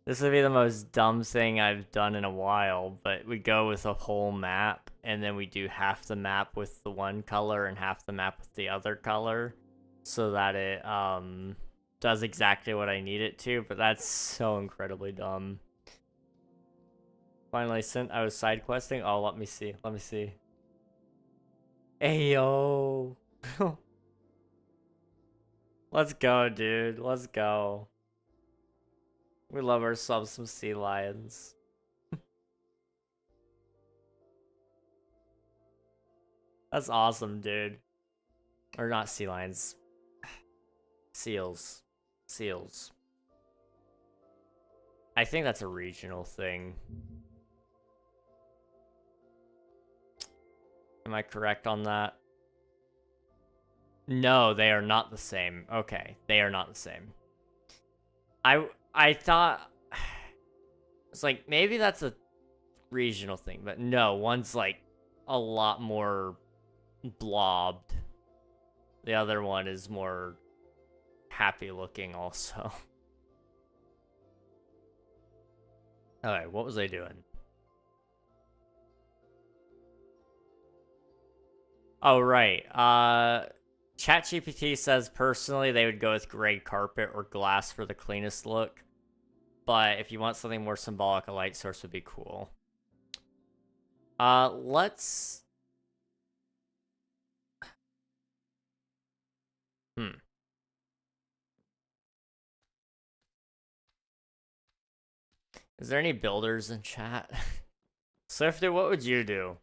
This would be the most dumb thing I've done in a while, but we go with a whole map, and then we do half the map with the one color and half the map with the other color, so that it does exactly what I need it to, but that's so incredibly dumb. Finally sent, I was side questing. Oh, let me see. Ayo. Let's go, dude. Let's go. We love ourselves some sea lions. That's awesome, dude. Or not sea lions. Seals. I think that's a regional thing. Am I correct on that? No, they are not the same. Okay, they are not the same. I thought... It's like, maybe that's a regional thing, but no, one's like a lot more blobbed. The other one is more happy looking also. Alright, what was I doing? Oh, right. ChatGPT says personally they would go with gray carpet or glass for the cleanest look. But if you want something more symbolic, a light source would be cool. Let's... Is there any builders in chat? Swifty, what would you do?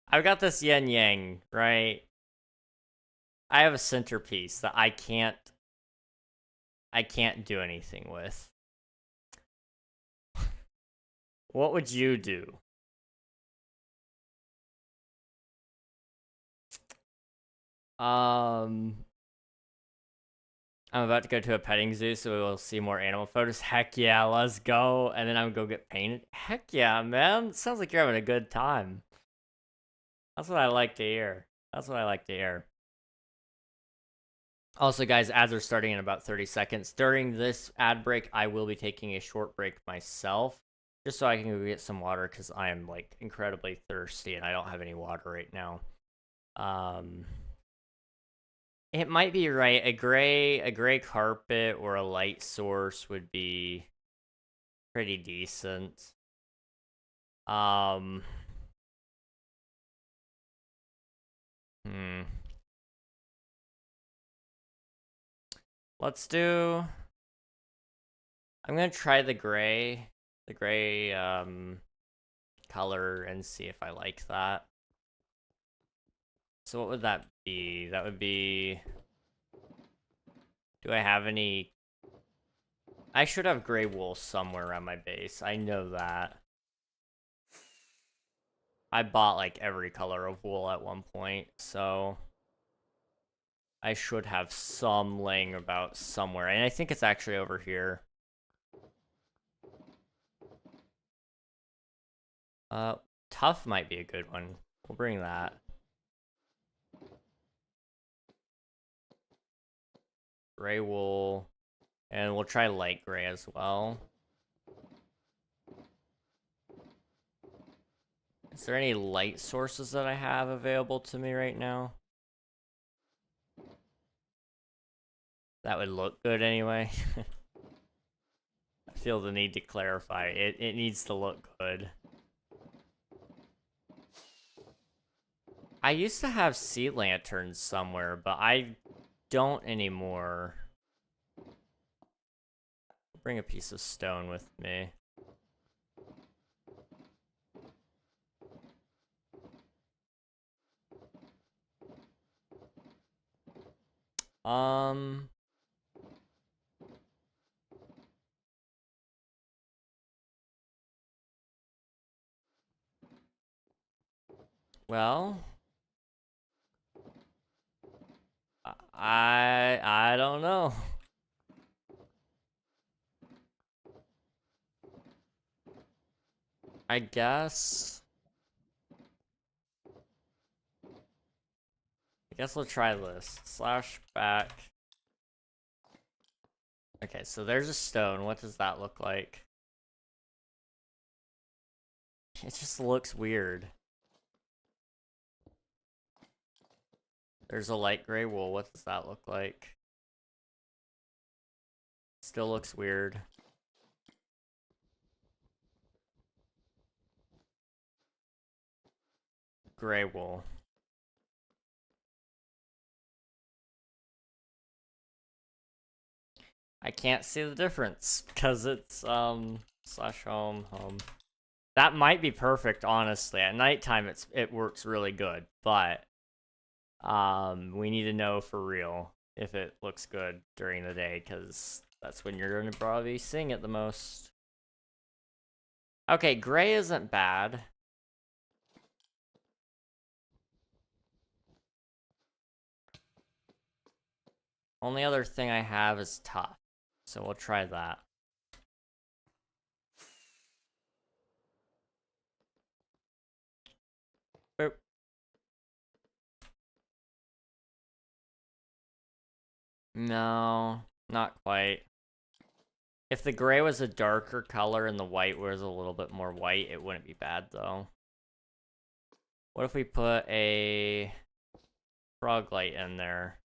I've got this yin yang, right? I have a centerpiece that I can't do anything with. What would you do? I'm about to go to a petting zoo, so we'll see more animal photos. Heck yeah, let's go. And then I'm gonna go get painted. Heck yeah, man. Sounds like you're having a good time. That's what I like to hear. Also, guys, ads are starting in about 30 seconds. During this ad break, I will be taking a short break myself, just so I can go get some water, because I am, like, incredibly thirsty, and I don't have any water right now. It might be right. A gray carpet or a light source would be pretty decent. Hmm. Let's do... I'm gonna try the gray color and see if I like that. So what would that be? That would be... Do I have any... I should have gray wool somewhere around my base. I know that. I bought like every color of wool at one point, so I should have some laying about somewhere. And I think it's actually over here. Tough might be a good one. We'll bring that. Gray wool. And we'll try light gray as well. Is there any light sources that I have available to me right now? That would look good anyway. I feel the need to clarify. It needs to look good. I used to have sea lanterns somewhere, but I don't anymore. Bring a piece of stone with me. Well, I don't know. I guess we'll try this. Slash back. Okay, so there's a stone. What does that look like? It just looks weird. There's a light gray wool. What does that look like? Still looks weird. Gray wool. I can't see the difference because it's slash home. That might be perfect, honestly. At nighttime it works really good, but we need to know for real if it looks good during the day, because that's when you're going to probably be seeing it the most. Okay, gray isn't bad. Only other thing I have is tough, so we'll try that. Boop. No, not quite. If the gray was a darker color and the white was a little bit more white, it wouldn't be bad, though. What if we put a frog light in there?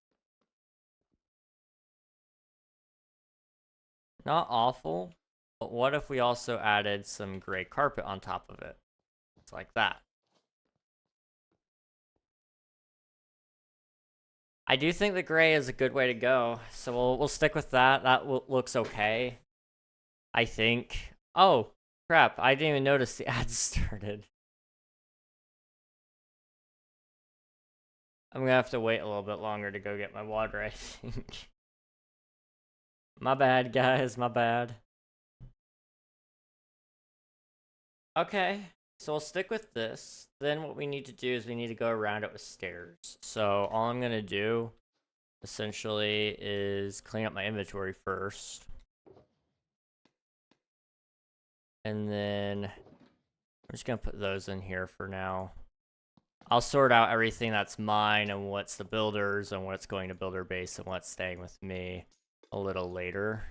Not awful, but what if we also added some gray carpet on top of it? It's like that. I do think the gray is a good way to go, so we'll stick with that. That looks okay, I think. Oh, crap, I didn't even notice the ad started. I'm gonna have to wait a little bit longer to go get my water, I think. My bad, guys, my bad. Okay, so we'll stick with this. Then what we need to do is we need to go around it with stairs. So all I'm gonna do, essentially, is clean up my inventory first. And then I'm just gonna put those in here for now. I'll sort out everything that's mine and what's the builders and what's going to builder base and what's staying with me a little later.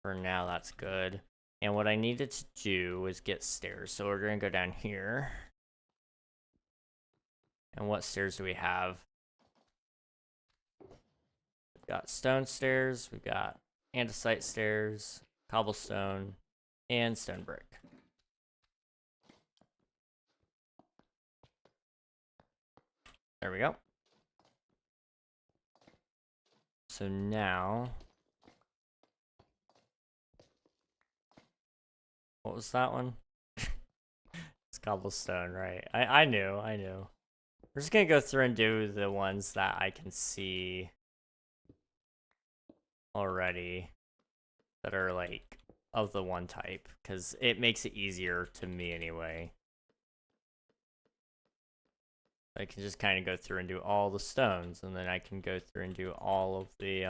For now, that's good. And what I needed to do is get stairs. So we're going to go down here. And what stairs do we have? We've got stone stairs. We've got andesite stairs, cobblestone, and stone brick. There we go. So now... What was that one? It's cobblestone, right? I knew. We're just gonna go through and do the ones that I can see already that are like of the one type, because it makes it easier to me anyway. I can just kind of go through and do all the stones, and then I can go through and do all of the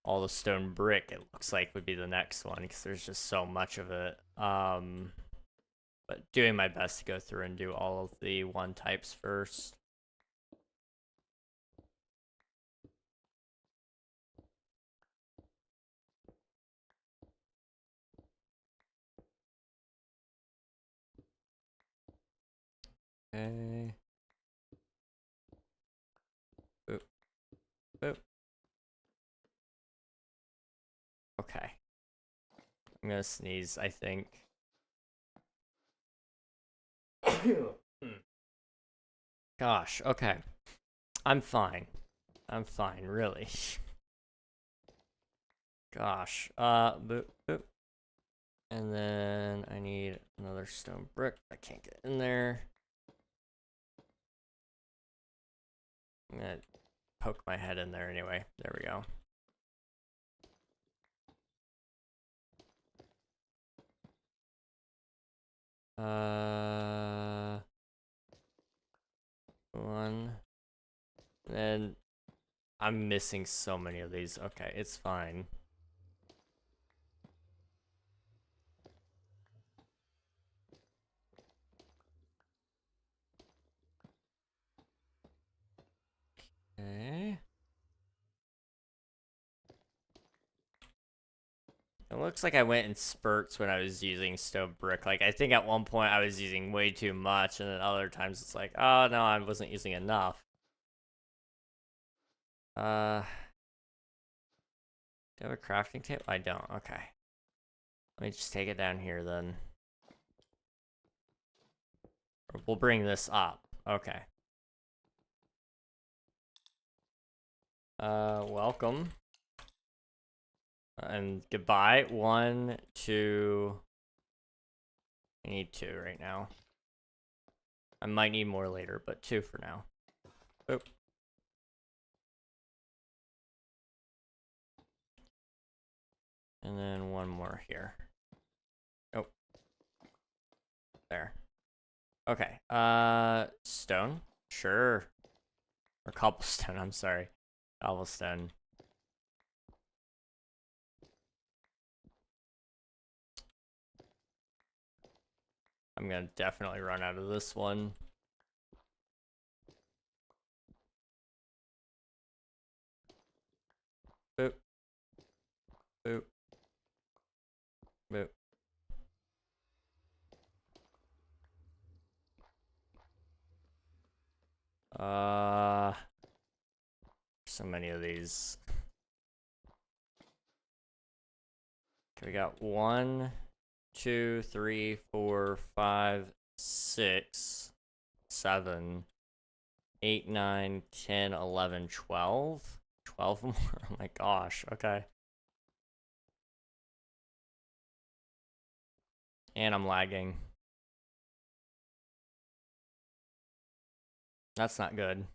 all the stone brick, it looks like, would be the next one, because there's just so much of it. But doing my best to go through and do all of the one types first. Okay. Boop. Boop. Okay. I'm gonna sneeze, I think. Gosh, okay. I'm fine. I'm fine, really. Gosh. Boop, boop. And then I need another stone brick. I can't get in there. I'm gonna poke my head in there anyway. There we go. One. Then I'm missing so many of these. Okay, it's fine. Okay. It looks like I went in spurts when I was using stone brick. Like, I think at one point I was using way too much, and then other times it's like, oh no, I wasn't using enough. Do I have a crafting table? I don't. Okay. Let me just take it down here then. We'll bring this up. Okay. Welcome. And goodbye. 1, 2. I need 2 right now. I might need more later, but 2 for now. Oop. And then 1 more here. Oh. There. Okay. Stone? Sure. Or cobblestone, I'm sorry. Cobblestone. I'm gonna definitely run out of this one. Boop. Boop. Boop. So many of these. Okay, we got 1, 2, 3, 4, 5, 6, 7, 8, 9, 10, 11, 12. 12 more? Oh my gosh, okay. And I'm lagging. That's not good.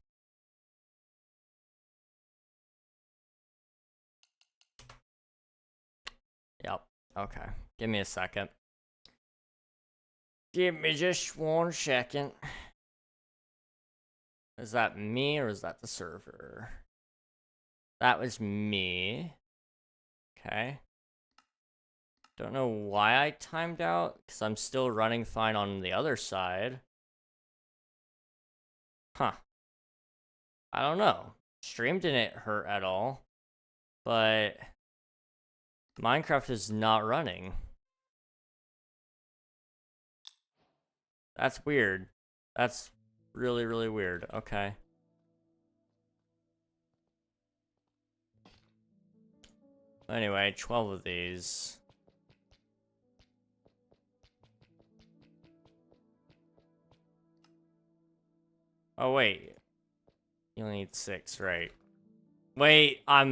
Yep, okay. Give me a second. Give me just 1 second. Is that me or is that the server? That was me. Okay. Don't know why I timed out, because I'm still running fine on the other side. Huh. I don't know. Stream didn't hurt at all, but Minecraft is not running. That's weird. That's really, really weird. Okay. Anyway, 12 of these. Oh, wait. You only need 6, right? Wait, I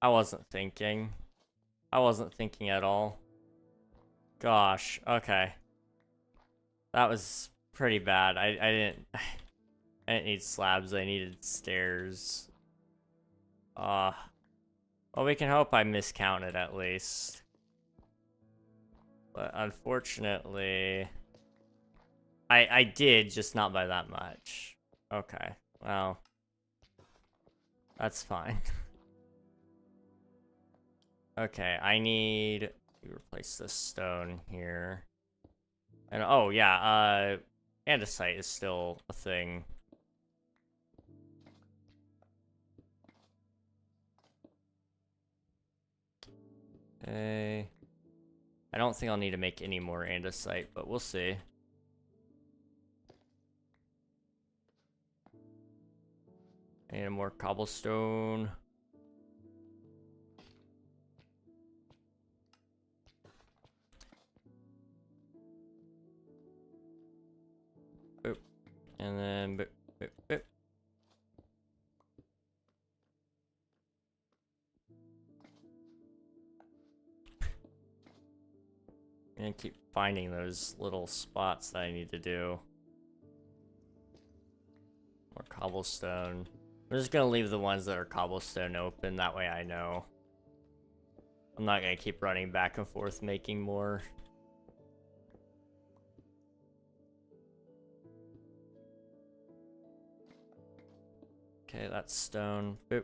wasn't thinking. I wasn't thinking at all. Gosh, okay. That was pretty bad. I didn't I didn't need slabs, I needed stairs. Well, we can hope I miscounted at least. But unfortunately, I did, just not by that much. Okay, well, that's fine. Okay, I need to replace this stone here. And oh yeah, andesite is still a thing. Okay. I don't think I'll need to make any more andesite, but we'll see. I need more cobblestone. Boop. And then boop, boop, boop. I'm gonna keep finding those little spots that I need to do. More cobblestone. I'm just gonna leave the ones that are cobblestone open, that way I know. I'm not gonna keep running back and forth making more. Okay, that's stone. Boop.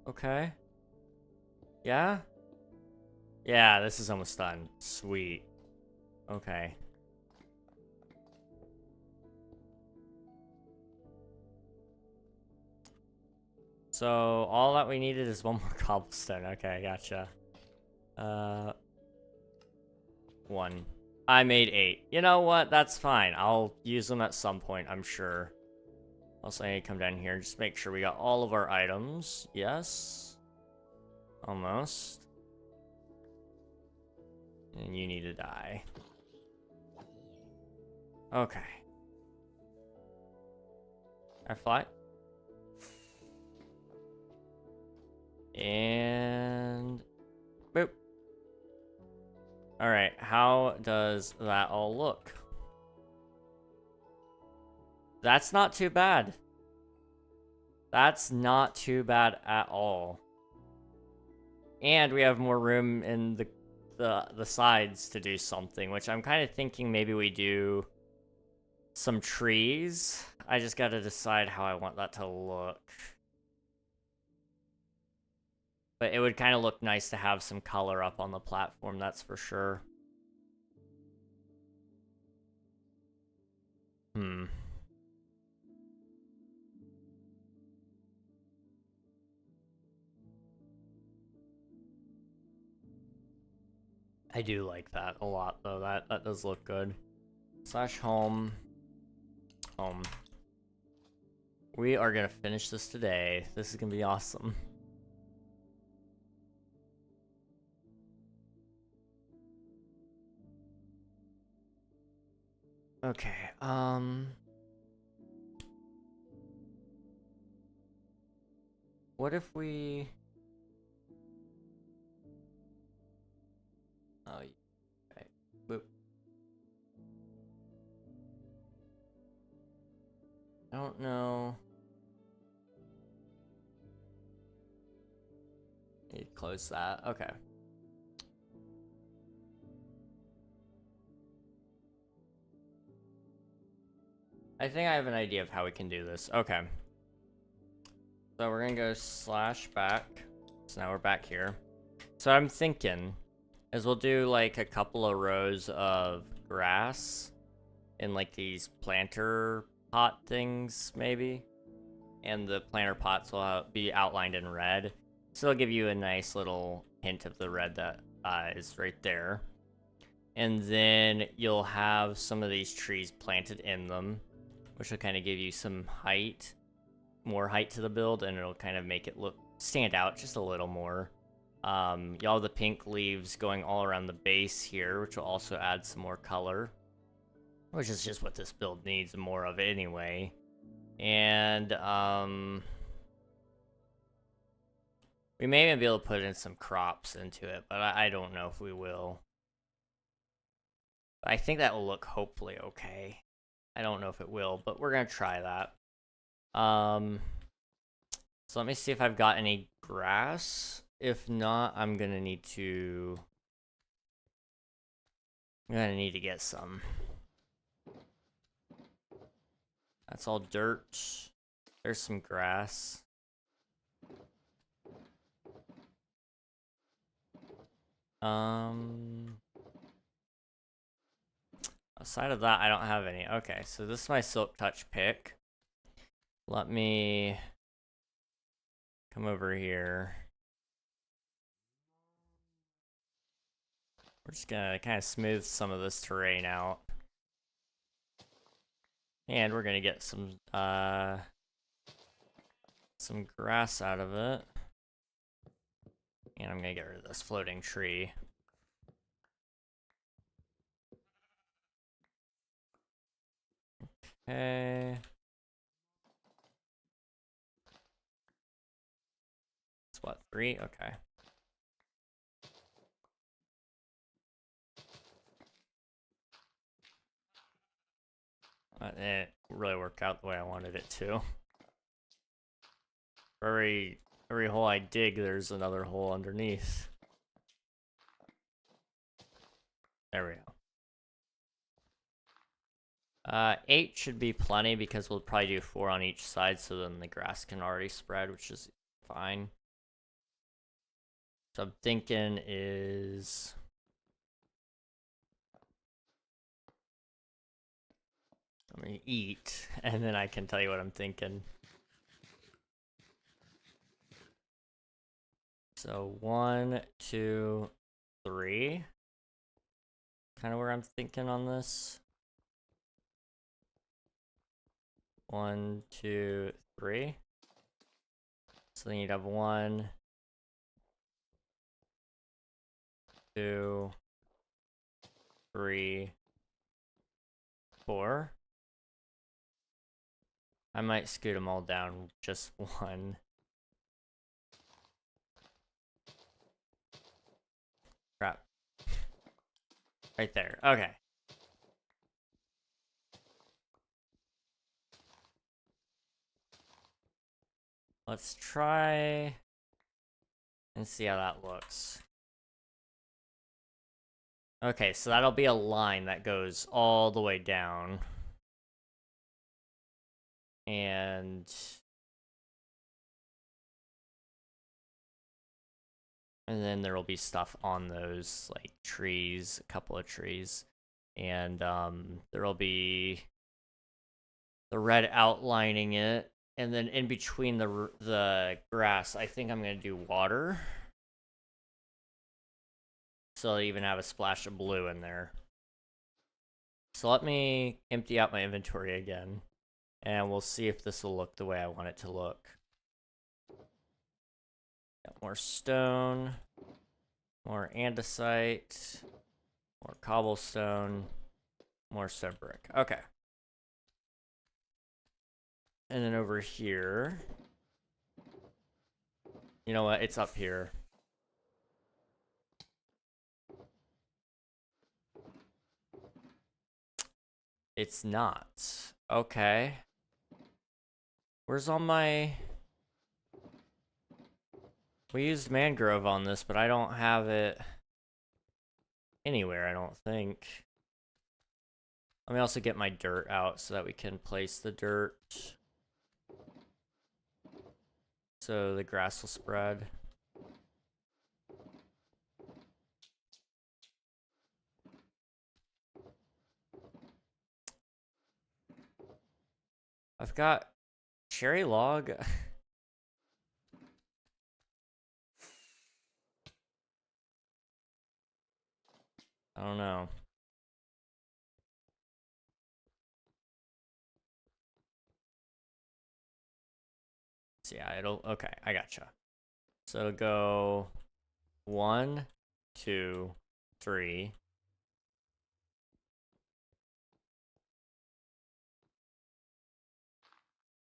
Okay. Yeah? Yeah, this is almost done. Sweet. Okay. So, all that we needed is one more cobblestone. Okay, gotcha. 1. I made 8. You know what? That's fine. I'll use them at some point, I'm sure. Also, I need to come down here and just make sure we got all of our items. Yes. Almost. And you need to die. Okay. I fly. And boop. Alright, how does that all look? That's not too bad. That's not too bad at all. And we have more room in the sides to do something, which I'm kind of thinking maybe we do some trees. I just gotta decide how I want that to look. But it would kind of look nice to have some color up on the platform, that's for sure. I do like that a lot, though. That does look good. Slash home. Home. We are gonna finish this today. This is gonna be awesome. Okay, what if we... Oh, okay. Boop. I don't know. Need to close that. Okay. I think I have an idea of how we can do this. Okay. So we're gonna go /back. So now we're back here. So I'm thinking is we'll do like a couple of rows of grass in like these planter pot things, maybe. And the planter pots will be outlined in red. So it'll give you a nice little hint of the red that is right there. And then you'll have some of these trees planted in them, which will kind of give you some height, more height to the build, and it'll kind of make it stand out just a little more. Y'all have the pink leaves going all around the base here, which will also add some more color, which is just what this build needs more of anyway. And we may even be able to put in some crops into it, but I don't know if we will. I think that will look hopefully okay. I don't know if it will, but we're gonna try that. So let me see if I've got any grass. If not, I'm gonna need to get some. That's all dirt. There's some grass. Aside of that, I don't have any. Okay, so this is my Silk Touch pick. Let me come over here. We're just gonna kind of smooth some of this terrain out. And we're gonna get some grass out of it. And I'm gonna get rid of this floating tree. Okay. It's what, 3? Okay. It didn't really work out the way I wanted it to. For every hole I dig, there's another hole underneath. There we go. 8 should be plenty because we'll probably do 4 on each side, so then the grass can already spread, which is fine. So I'm thinking is... I'm gonna eat, and then I can tell you what I'm thinking. So 1, 2, 3. Kind of where I'm thinking on this. 1, 2, 3. So then you'd have 1, 2, 3, 4. I might scoot them all down just 1. Crap. Right there. Okay. Let's try and see how that looks. Okay, so that'll be a line that goes all the way down. And then there will be stuff on those, like trees, a couple of trees. And there will be the red outlining it. And then in between the grass, I think I'm going to do water. So I'll even have a splash of blue in there. So let me empty out my inventory again. And we'll see if this will look the way I want it to look. Got more stone. More andesite. More cobblestone. More stone brick. Okay. And then over here. You know what? It's up here. It's not. Okay. Where's all my... We used mangrove on this, but I don't have it anywhere, I don't think. Let me also get my dirt out so that we can place the dirt. So the grass will spread. I've got cherry log. I don't know. So yeah, it'll, okay, I gotcha. So it'll go 1, 2, 3.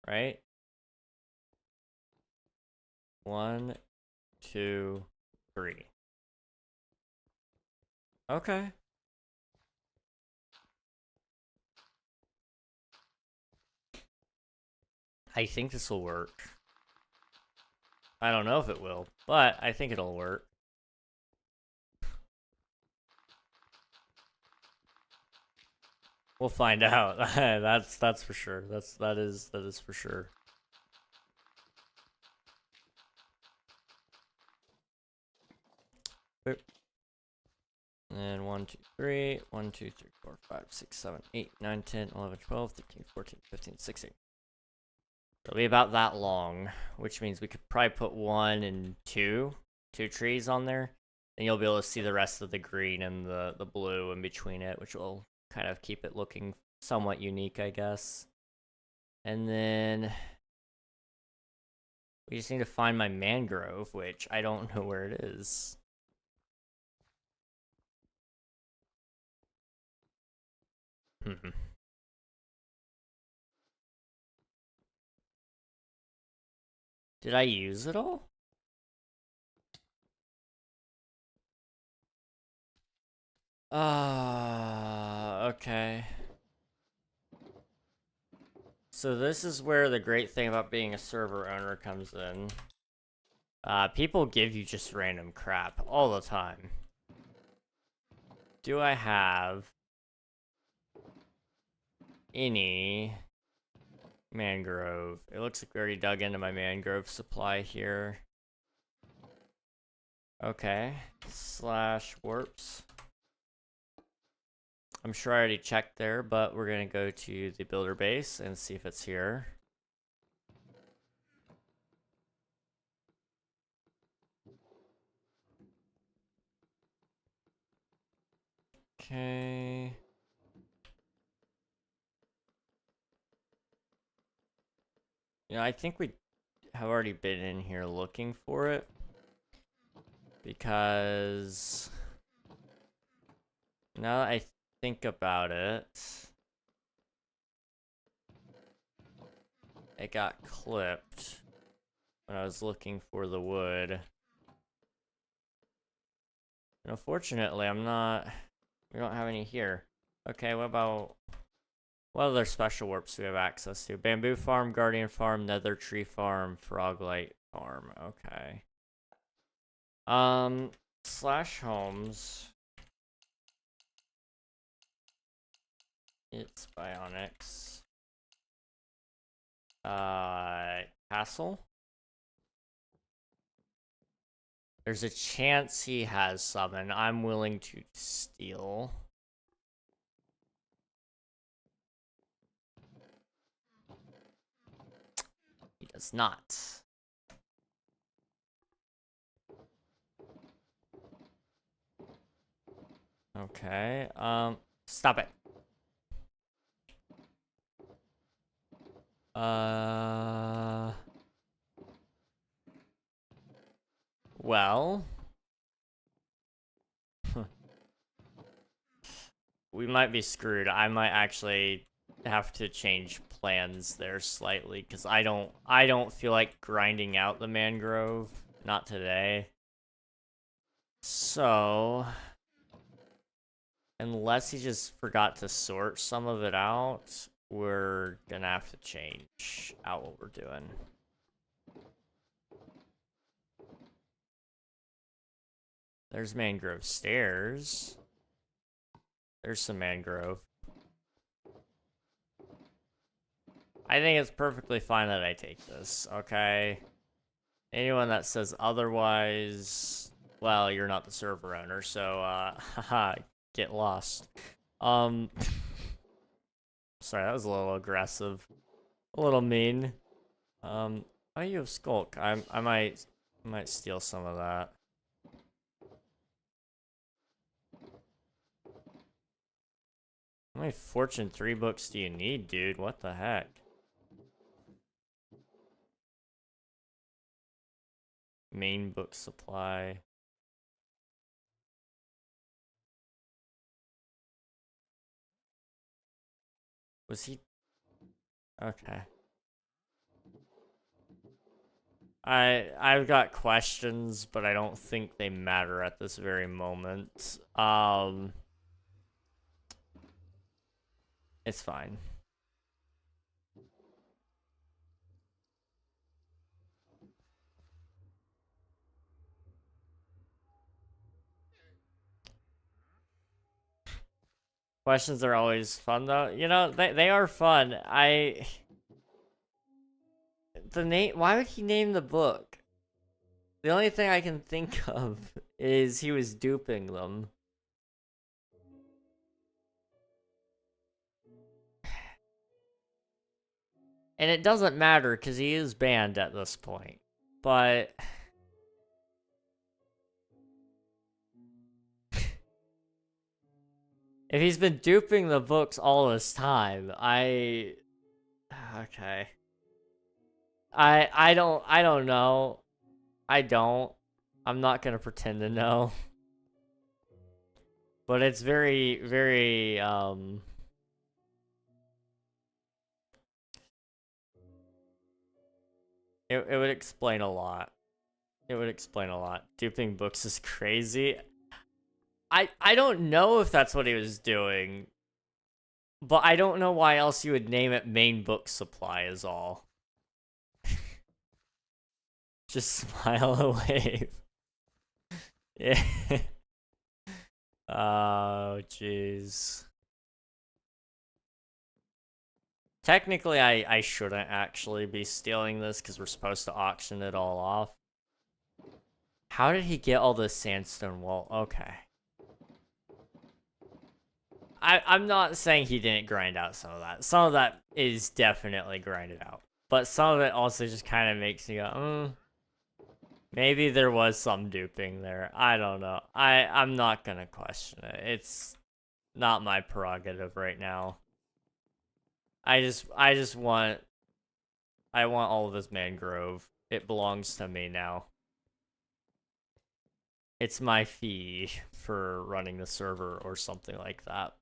Right? 1, 2, 3. Okay. I think this will work. I don't know if it will, but I think it'll work. We'll find out. That's for sure. That is for sure. Boop. And 1, 2, 3, 1, 2, 3, 4, 5, 6, 7, 8, 9, 10, 11, 12, 13, 14, 15, 16. It'll be about that long, which means we could probably put 1 and 2 trees on there. And you'll be able to see the rest of the green and the blue in between it, which will kind of keep it looking somewhat unique, I guess. And then we just need to find my mangrove, which I don't know where it is. Did I use it all? Okay. So this is where the great thing about being a server owner comes in. People give you just random crap all the time. Do I have any mangrove? It looks like we already dug into my mangrove supply here. Okay. Slash warps. I'm sure I already checked there, but we're gonna go to the builder base and see if it's here. Okay. Yeah, I think we have already been in here looking for it. Because now that I think about it, it got clipped when I was looking for the wood. And unfortunately, we don't have any here. Okay, what other special warps do we have access to? Bamboo farm, guardian farm, nether tree farm, froglight farm. Okay. Slash homes. It's bionics. Castle. There's a chance he has summon. I'm willing to steal. He does not. Okay, stop it. Well, we might be screwed. I might actually have to change plans there slightly because I don't feel like grinding out the mangrove. Not today. So, unless he just forgot to sort some of it out, we're gonna have to change out what we're doing. There's mangrove stairs. There's some mangrove. I think it's perfectly fine that I take this, okay? Anyone that says otherwise, well, you're not the server owner, so, haha, get lost. Sorry, that was a little aggressive. A little mean. Oh, you have Skulk. I might steal some of that. How many Fortune 3 books do you need, dude? What the heck? Main book supply. Was he? Okay. I've got questions, but I don't think they matter at this very moment. It's fine. Questions are always fun, though. You know, they are fun. The name. Why would he name the book? The only thing I can think of is he was duping them. And it doesn't matter because he is banned at this point. But if he's been duping the books all this time, okay. I don't know. I'm not gonna pretend to know. But it's very, very, it would explain a lot. It would explain a lot. Duping books is crazy. I don't know if that's what he was doing. But I don't know why else you would name it main book supply is all. Just smile away. Yeah. Oh, jeez. Technically, I shouldn't actually be stealing this because we're supposed to auction it all off. How did he get all this sandstone wool? Okay. I'm not saying he didn't grind out some of that. Some of that is definitely grinded out. But some of it also just kind of makes me go, maybe there was some duping there. I don't know. I'm not gonna question it. It's not my prerogative right now. I want all of this mangrove. It belongs to me now. It's my fee for running the server or something like that.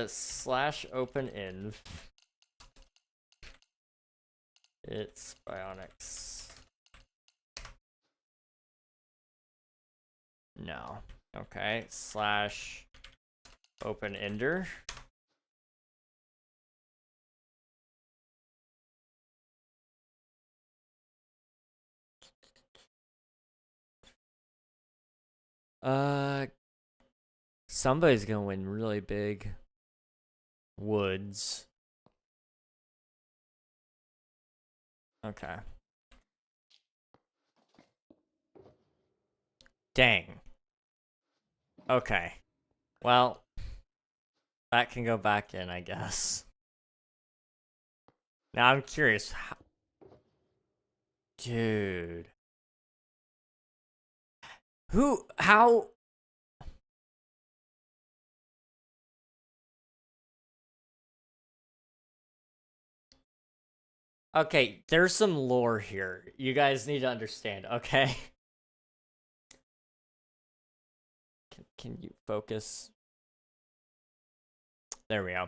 Slash open inv. It's Bionics. No. Okay. Slash open ender. Somebody's gonna win really big. Woods. Okay. Dang. Okay. Well, that can go back in, I guess. Now I'm curious. Dude. How? Okay, there's some lore here. You guys need to understand, okay? Can you focus? There we go.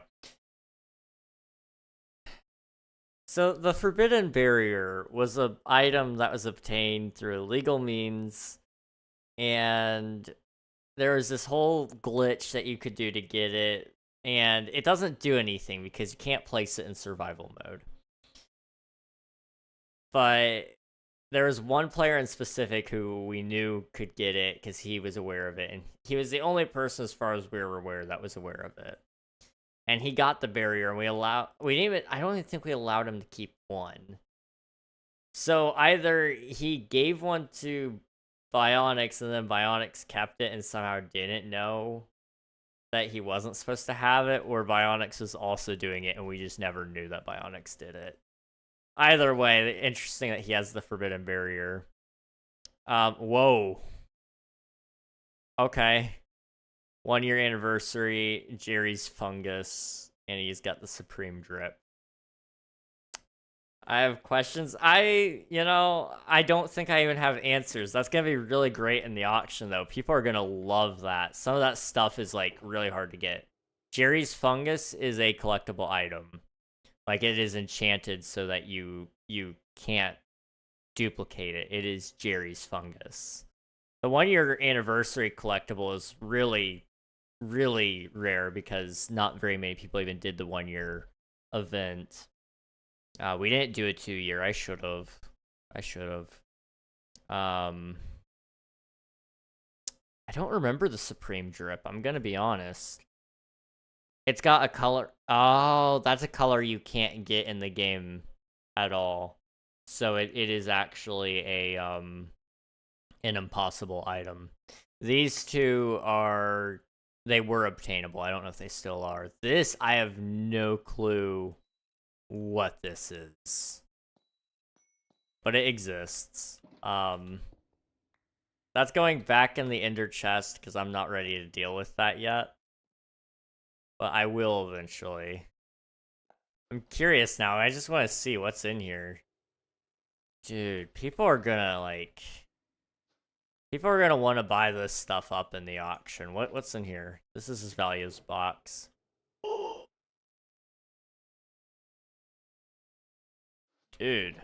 So the Forbidden Barrier was an item that was obtained through illegal means, and there was this whole glitch that you could do to get it, and it doesn't do anything because you can't place it in survival mode. But there was one player in specific who we knew could get it because he was aware of it, and he was the only person, as far as we were aware, that was aware of it. and he got the barrier, and we didn't even, I don't even think we allowed him to keep one. So either he gave one to Bionics, and then Bionics kept it and somehow didn't know that he wasn't supposed to have it, or Bionics was also doing it and we just never knew that Bionics did it. Either way, interesting that he has the forbidden barrier. Whoa. Okay. 1 year anniversary, Jerry's fungus, and he's got the supreme drip. I have questions. I don't think I even have answers. That's gonna be really great in the auction, though. People are gonna love that. Some of that stuff is, like, really hard to get. Jerry's fungus is a collectible item. Like, it is enchanted so that you can't duplicate it. It is Jerry's fungus. The 1 year anniversary collectible is really, really rare because not very many people even did the 1 year event. We didn't do a 2 year. I should have. I don't remember the Supreme Drip. I'm gonna be honest. It's got a color. Oh, that's a color you can't get in the game at all. So it is actually a an impossible item. These two they were obtainable. I don't know if they still are. This, I have no clue what this is, but it exists. That's going back in the Ender chest because I'm not ready to deal with that yet, but I will eventually. I'm curious now. I just want to see what's in here. Dude, people are gonna want to buy this stuff up in the auction. What's in here? This is his values box. Dude.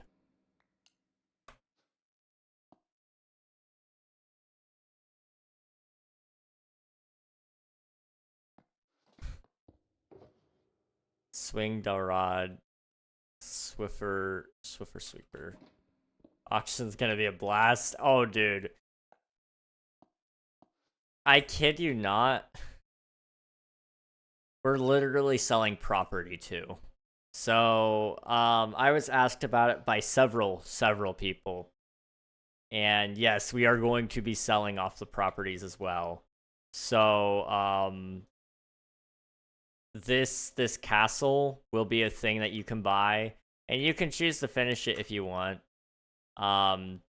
Swing Dalrod. Swiffer Sweeper. Auction's gonna be a blast. Oh, dude. I kid you not. We're literally selling property too. So, I was asked about it by several people. And yes, we are going to be selling off the properties as well. So, this castle will be a thing that you can buy, and you can choose to finish it if you want.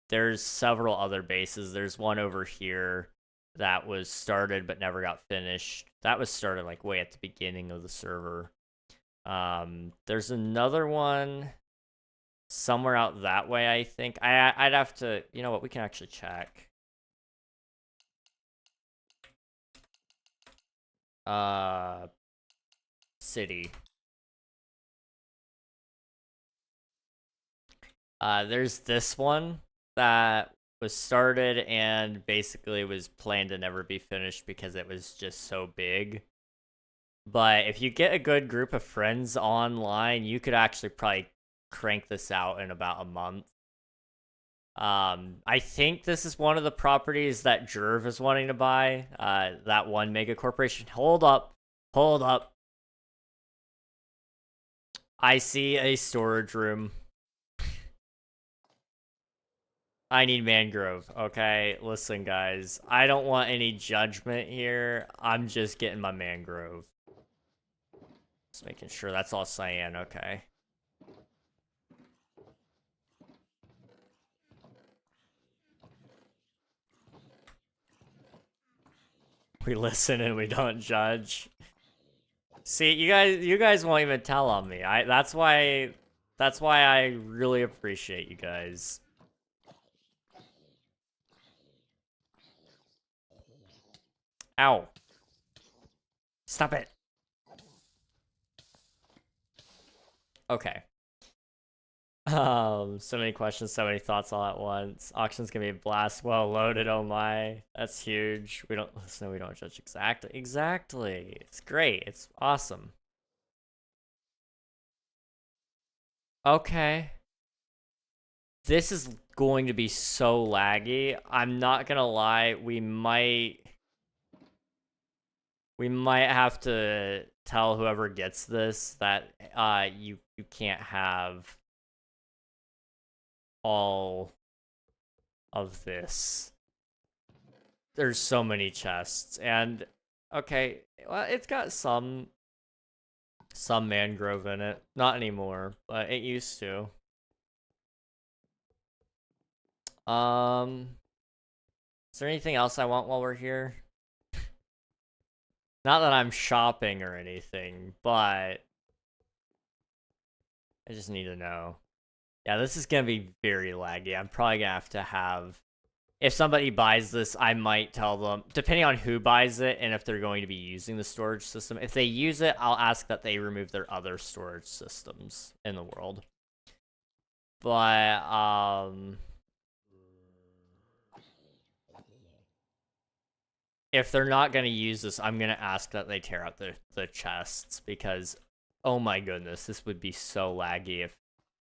There's several other bases. There's one over here that was started but never got finished. That was started like way at the beginning of the server. There's another one somewhere out that way, I think. I'd have to, you know what, we can actually check. City. There's this one that was started and basically was planned to never be finished because it was just so big. But if you get a good group of friends online, you could actually probably crank this out in about a month. I think this is one of the properties that Jerv is wanting to buy. That one mega corporation. Hold up. I see a storage room. I need mangrove. Okay, listen, guys. I don't want any judgment here. I'm just getting my mangrove. Just making sure that's all cyan. Okay. We listen and we don't judge. See, you guys won't even tell on me. That's why I really appreciate you guys. Ow. Stop it. Okay. So many questions, so many thoughts all at once. Auction's gonna be a blast. Well loaded, oh my. That's huge. We don't listen, we don't judge. Exactly. It's great. It's awesome. Okay. This is going to be so laggy. I'm not gonna lie, we might We might have to tell whoever gets this that you can't have all of this. There's so many chests, and okay, well, it's got some mangrove in it. Not anymore, but it used to. Is there anything else I want while we're here? Not that I'm shopping or anything, but I just need to know. Yeah, this is gonna be very laggy. I'm probably gonna have to have... If somebody buys this, I might tell them, depending on who buys it and if they're going to be using the storage system. If they use it, I'll ask that they remove their other storage systems in the world. But, if they're not going to use this, I'm going to ask that they tear out the chests, because, oh my goodness, this would be so laggy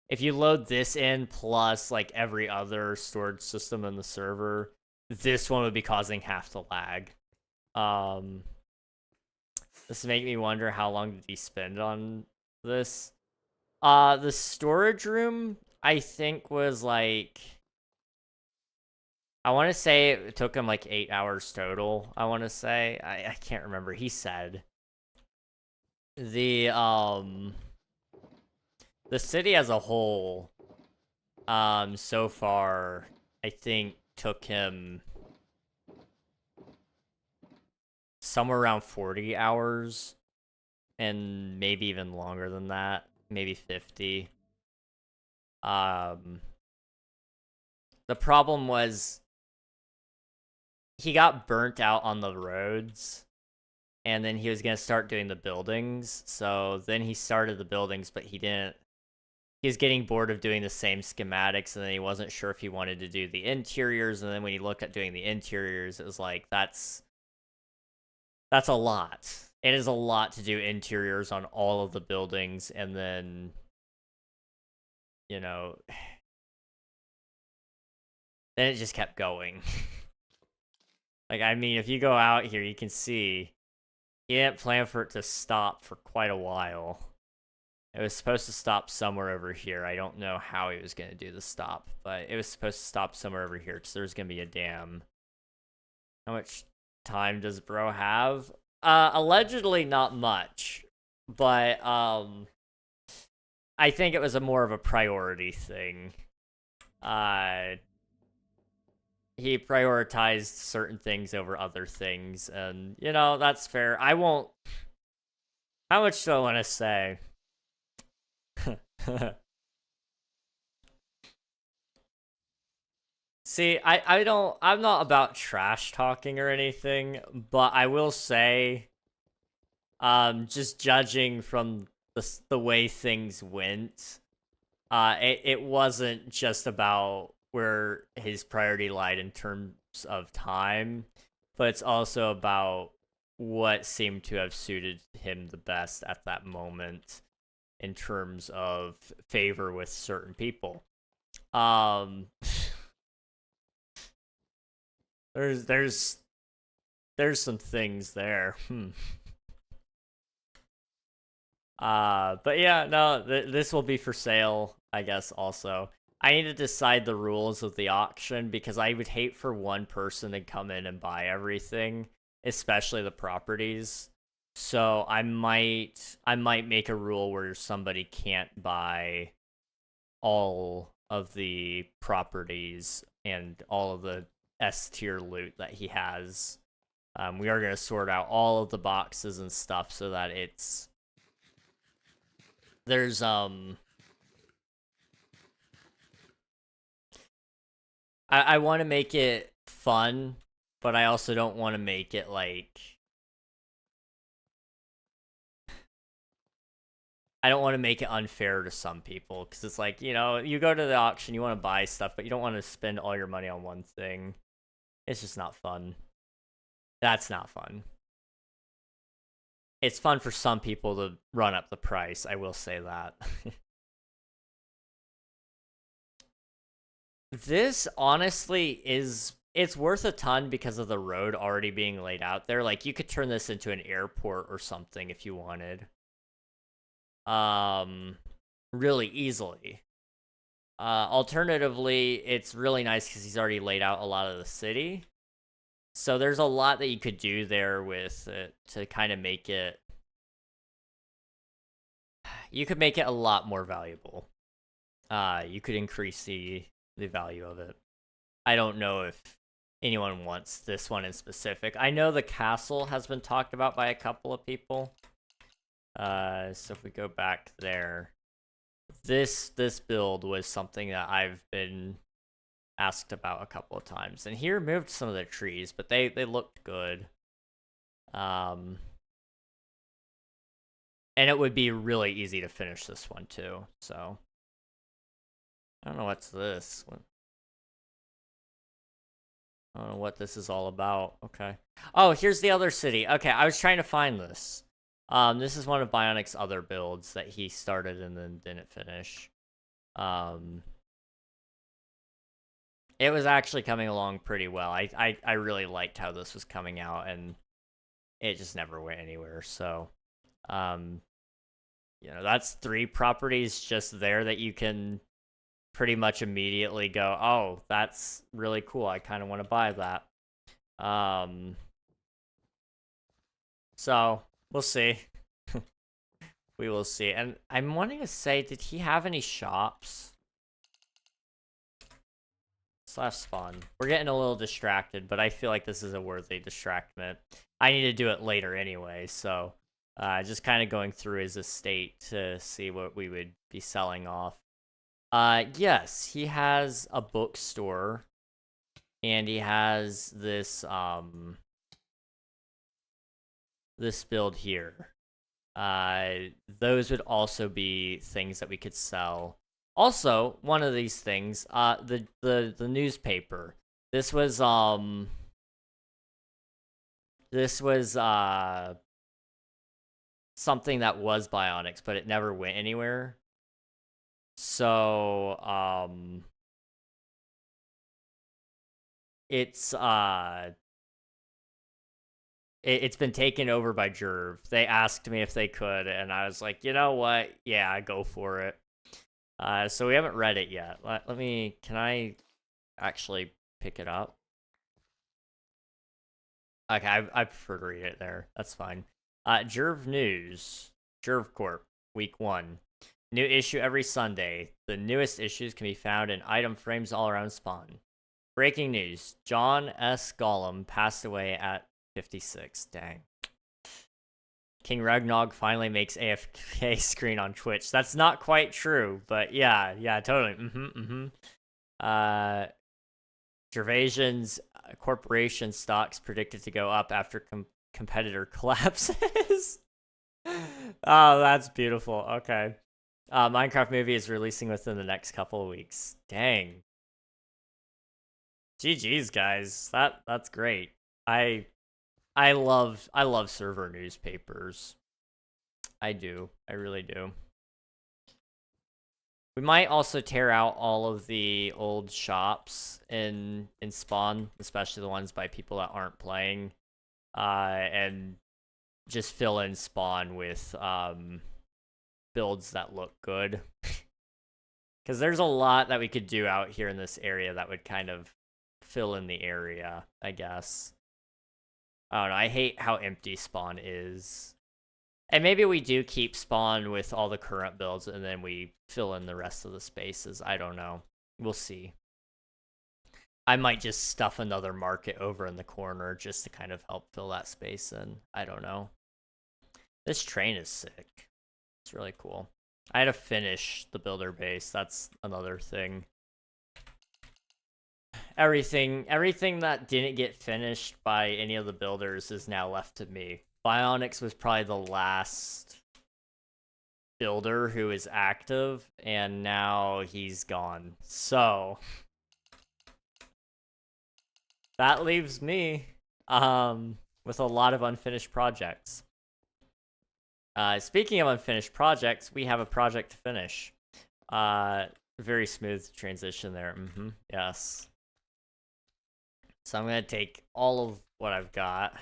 if you load this in plus like every other storage system in the server. This one would be causing half the lag. This makes me wonder, how long did he spend on this? The storage room, I think, was like... I want to say it took him like 8 hours total, I want to say. I can't remember. He said. The city as a whole, so far, I think took him somewhere around 40 hours, and maybe even longer than that, maybe 50. The problem was he got burnt out on the roads, and then he was going to start doing the buildings. So then he started the buildings, but he didn't. He was getting bored of doing the same schematics, and then he wasn't sure if he wanted to do the interiors. And then when he looked at doing the interiors, it was like, that's a lot. It is a lot to do interiors on all of the buildings, and then, you know, then it just kept going. Like, I mean, if you go out here, you can see he didn't plan for it to stop for quite a while. It was supposed to stop somewhere over here. I don't know how he was going to do the stop, but it was supposed to stop somewhere over here, because there's going to be a dam. How much time does bro have? Allegedly not much, but I think it was more of a priority thing. He prioritized certain things over other things, and, you know, that's fair. I won't... How much do I want to say? See, I'm not about trash talking or anything, but I will say, just judging from the way things went, it wasn't just about where his priority lied in terms of time, but it's also about what seemed to have suited him the best at that moment in terms of favor with certain people. There's some things there. But yeah, no, this will be for sale, I guess. Also, I need to decide the rules of the auction, because I would hate for one person to come in and buy everything, especially the properties. So I might make a rule where somebody can't buy all of the properties and all of the S tier loot that he has. We are going to sort out all of the boxes and stuff so that there's I want to make it fun, but I also don't want to make it like... I don't want to make it unfair to some people, because it's like, you know, you go to the auction, you want to buy stuff, but you don't want to spend all your money on one thing. It's just not fun. That's not fun. It's fun for some people to run up the price, I will say that. This honestly is it's worth a ton because of the road already being laid out there. Like, you could turn this into an airport or something if you wanted. Really easily. Alternatively, it's really nice because he's already laid out a lot of the city. So there's a lot that you could do there with it to kind of make it... You could make it a lot more valuable. You could increase the value of it. I don't know if anyone wants this one in specific. I know the castle has been talked about by a couple of people. So if we go back there, this build was something that I've been asked about a couple of times. And he removed some of the trees, but they looked good. And it would be really easy to finish this one too. So I don't know what's this. I don't know what this is all about. Okay. Oh, here's the other city. Okay, I was trying to find this. This is one of Bionic's other builds that he started and then didn't finish. It was actually coming along pretty well. I really liked how this was coming out, and it just never went anywhere. So, you know, that's 3 properties just there that you can pretty much immediately go, oh, that's really cool. I kind of want to buy that. So we'll see. We will see. And I'm wanting to say, did he have any shops? /spawn. We're getting a little distracted, but I feel like this is a worthy distractment. I need to do it later anyway, so just kind of going through his estate to see what we would be selling off. Yes, he has a bookstore, and he has this this build here. Those would also be things that we could sell. Also, one of these things, the newspaper. This was something that was Bionics, but it never went anywhere. So, it's been taken over by Jerv. They asked me if they could, and I was like, you know what? Yeah, go for it. So we haven't read it yet. Let me, can I actually pick it up? Okay, I prefer to read it there. That's fine. Jerv News. Jerv Corp. Week 1. New issue every Sunday. The newest issues can be found in item frames all around Spawn. Breaking news. John S. Gollum passed away at 56. Dang. KingRegNog finally makes AFK screen on Twitch. That's not quite true, but yeah, totally. Gervasian's corporation stocks predicted to go up after competitor collapses. Oh, that's beautiful. Okay. Minecraft movie is releasing within the next couple of weeks. Dang. GG's, guys. That's great. I love server newspapers. I do. I really do. We might also tear out all of the old shops in Spawn, especially the ones by people that aren't playing, and just fill in Spawn with builds that look good. Because there's a lot that we could do out here in this area that would kind of fill in the area, I guess. I don't know, I hate how empty Spawn is. And maybe we do keep Spawn with all the current builds, and then we fill in the rest of the spaces. I don't know. We'll see. I might just stuff another market over in the corner just to kind of help fill that space in. I don't know. This train is sick. It's really cool. I had to finish the builder base. That's another thing. Everything that didn't get finished by any of the builders is now left to me. Bionics was probably the last builder who is active, and now he's gone. So that leaves me with a lot of unfinished projects. Speaking of unfinished projects, we have a project to finish. Very smooth transition there. Yes. So I'm gonna take all of what I've got,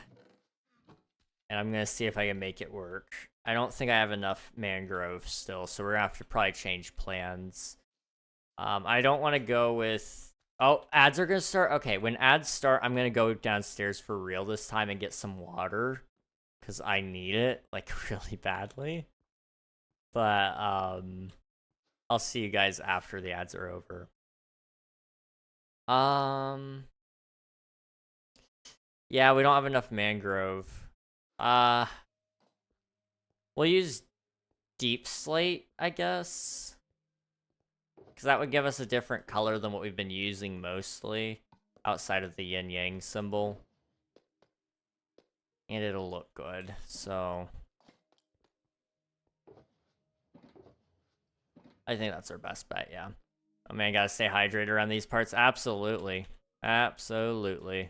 and I'm gonna see if I can make it work. I don't think I have enough mangrove still, so we're gonna have to probably change plans. I don't want to go with... Oh, ads are gonna start? Okay, when ads start, I'm gonna go downstairs for real this time and get some water. Because I need it, like, really badly. But, I'll see you guys after the ads are over. Yeah, we don't have enough mangrove. We'll use deep slate, I guess. Because that would give us a different color than what we've been using mostly. Outside of the yin-yang symbol. And it'll look good, so... I think that's our best bet, yeah. Oh man, gotta stay hydrated around these parts. Absolutely. Absolutely.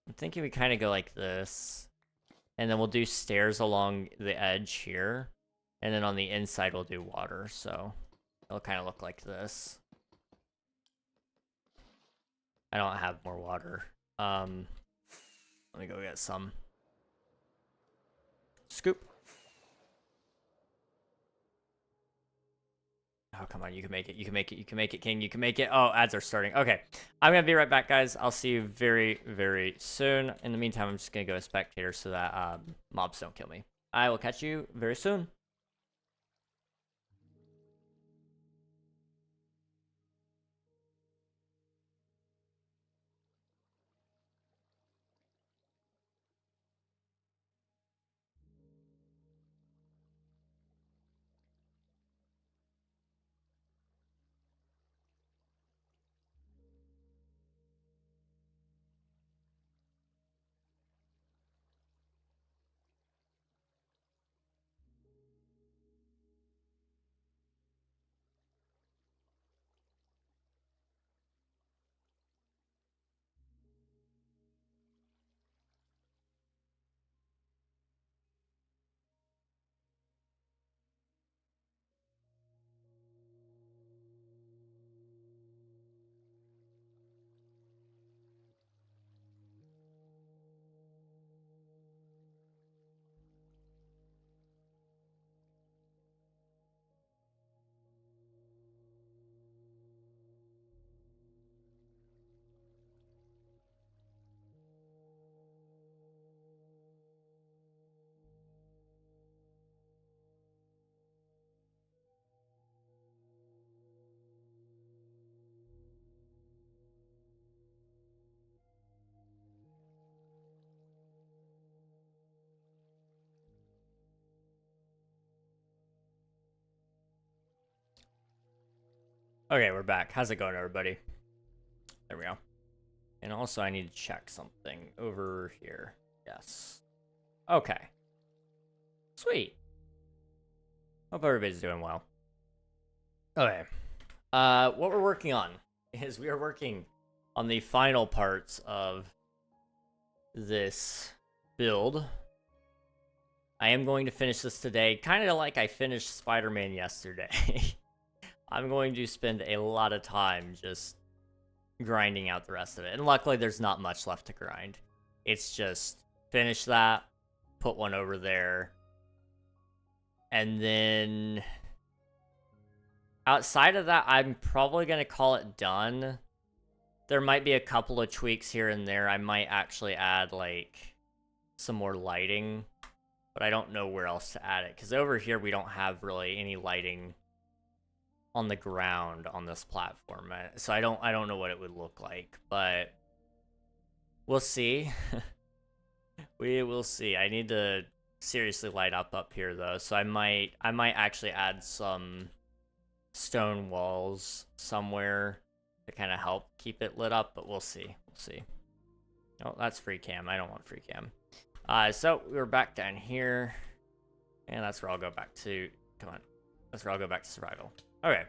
I'm thinking we kind of go like this. And then we'll do stairs along the edge here. And then on the inside, we'll do water. So it'll kind of look like this. I don't have more water. Let me go get some. Scoop. Oh, come on. You can make it. You can make it. You can make it, King. You can make it. Oh, ads are starting. Okay. I'm going to be right back, guys. I'll see you very, very soon. In the meantime, I'm just going to go to spectator so that mobs don't kill me. I will catch you very soon. Okay, we're back. How's it going, everybody? There we go. And also, I need to check something over here. Yes. Okay. Sweet. Hope everybody's doing well. Okay. What we're working on is we are working on the final parts of this build. I am going to finish this today, kind of like I finished Spider-Man yesterday. I'm going to spend a lot of time just grinding out the rest of it. And luckily, there's not much left to grind. It's just finish that, put one over there, and then outside of that, I'm probably going to call it done. There might be a couple of tweaks here and there. I might actually add, like, some more lighting, but I don't know where else to add it, because over here, we don't have really any lighting on the ground on this platform, so I don't know what it would look like, but we'll see. We will see. I need to seriously light up here though, so I might actually add some stone walls somewhere to kind of help keep it lit up, but we'll see. Oh, that's free cam. I don't want free cam. So we're back down here, and that's where I'll go back to. Come on, that's where I'll go back to survival. Okay,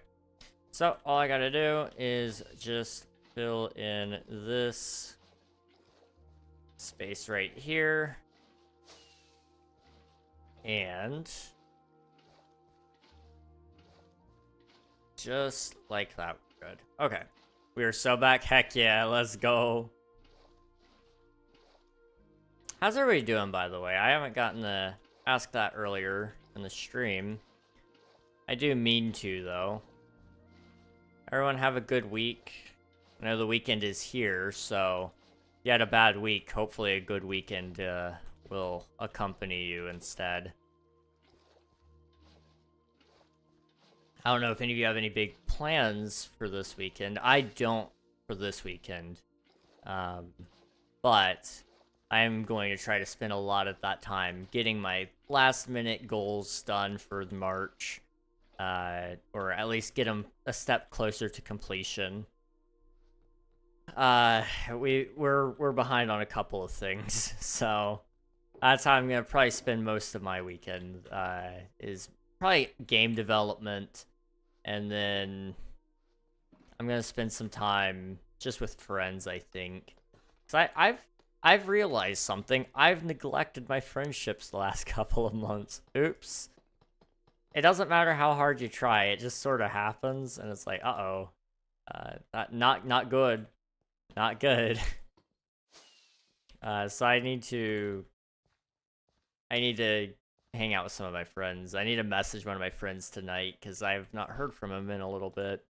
so all I gotta do is just fill in this space right here, and just like that, good. Okay, We are so back. Heck yeah, let's go. How's everybody doing, by the way? I haven't gotten to ask that earlier in the stream. I do mean to, though. Everyone have a good week. I know the weekend is here, so if you had a bad week, hopefully a good weekend will accompany you instead. I don't know if any of you have any big plans for this weekend. I don't for this weekend. But I'm going to try to spend a lot of that time getting my last minute goals done for March. Or at least get them a step closer to completion. We're behind on a couple of things, so that's how I'm gonna probably spend most of my weekend. Is probably game development, and then I'm gonna spend some time just with friends, I think. So I've realized something. I've neglected my friendships the last couple of months. Oops. It doesn't matter how hard you try, it just sort of happens, and it's like, uh-oh. Not good. Not good. So I need to hang out with some of my friends. I need to message one of my friends tonight, because I've not heard from him in a little bit.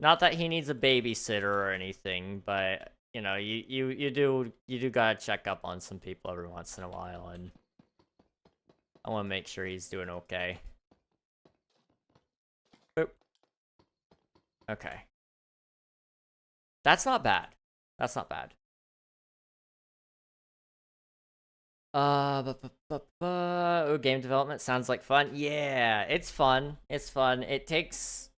Not that he needs a babysitter or anything, but you know, you do gotta check up on some people every once in a while, and I want to make sure he's doing okay. Boop. Okay. That's not bad. That's not bad. Oh, game development sounds like fun. Yeah, it's fun. It's fun. It takes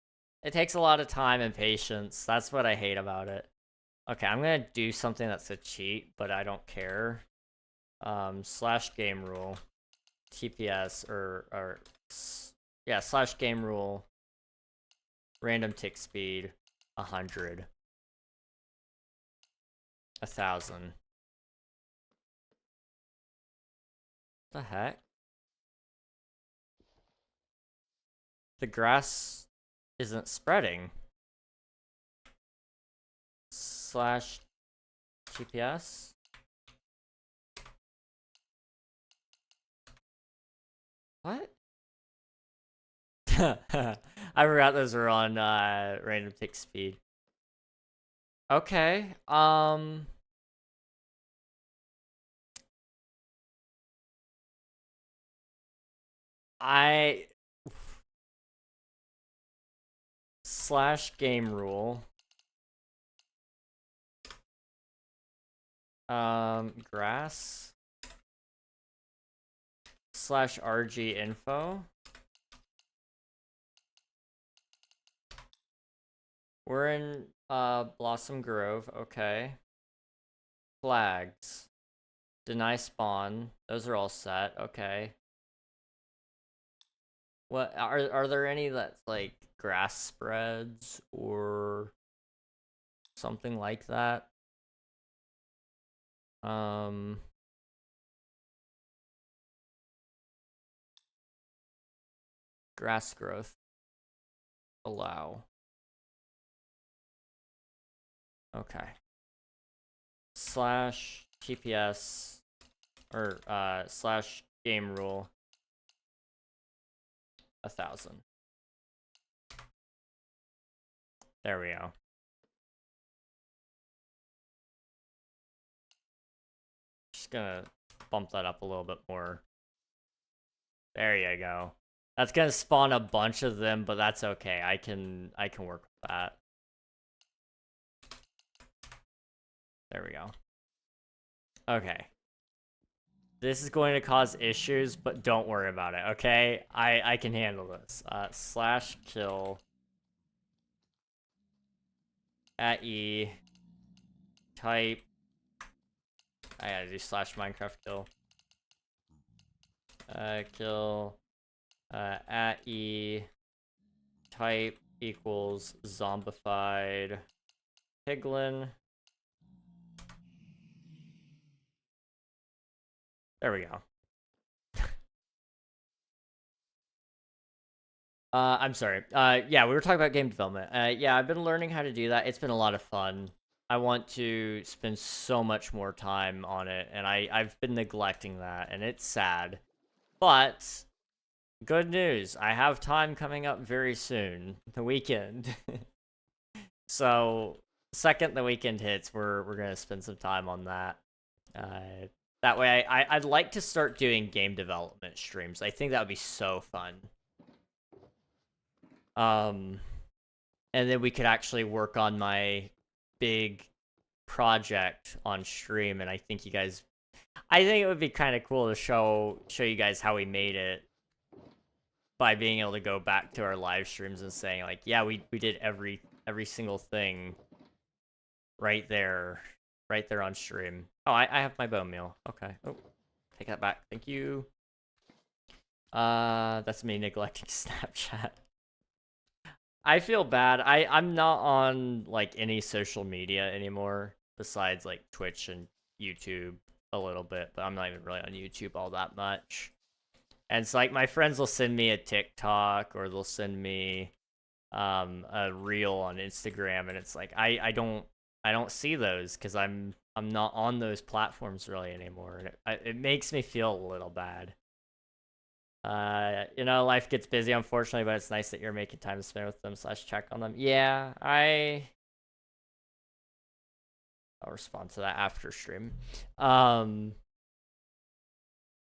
a lot of time and patience. That's what I hate about it. Okay, I'm gonna do something that's a cheat, but I don't care. Slash game rule, TPS yeah, slash game rule, random tick speed, 100, 1,000. The heck? The grass isn't spreading. Slash GPS. What? I forgot those were on random tick speed. Okay. I slash game rule. Grass slash RG info. We're in Blossom Grove. Okay. Flags. Deny spawn. Those are all set. Okay. What are there any that's like grass spreads or something like that? Grass growth. Allow. Okay. Slash TPS or slash game rule 1,000. There we go. Just gonna bump that up a little bit more. There you go. That's gonna spawn a bunch of them, but that's okay. I can work with that. There we go. Okay. This is going to cause issues, but don't worry about it, okay? I can handle this. Slash kill at E type. I gotta do slash Minecraft kill. Kill at E type equals zombified piglin. There we go. I'm sorry. Yeah, we were talking about game development. Yeah, I've been learning how to do that. It's been a lot of fun. I want to spend so much more time on it, and I've been neglecting that, and it's sad. But good news, I have time coming up very soon, the weekend. So, second the weekend hits, we're gonna spend some time on that. Uh, that way, I'd like to start doing game development streams. I think that would be so fun. Um, and then we could actually work on my big project on stream. And I think it would be kind of cool to show you guys how we made it by being able to go back to our live streams and saying like, yeah, we did every single thing right there on stream. Oh, I have my bone meal. Okay. Oh, take that back. Thank you. That's me neglecting Snapchat. I feel bad. I'm not on like any social media anymore besides like Twitch and YouTube a little bit, but I'm not even really on YouTube all that much. And it's like my friends will send me a TikTok or they'll send me a reel on Instagram, and it's like I don't see those because I'm not on those platforms really anymore, and it makes me feel a little bad. Life gets busy, unfortunately, but it's nice that you're making time to spend with them / check on them. Yeah, I'll respond to that after stream.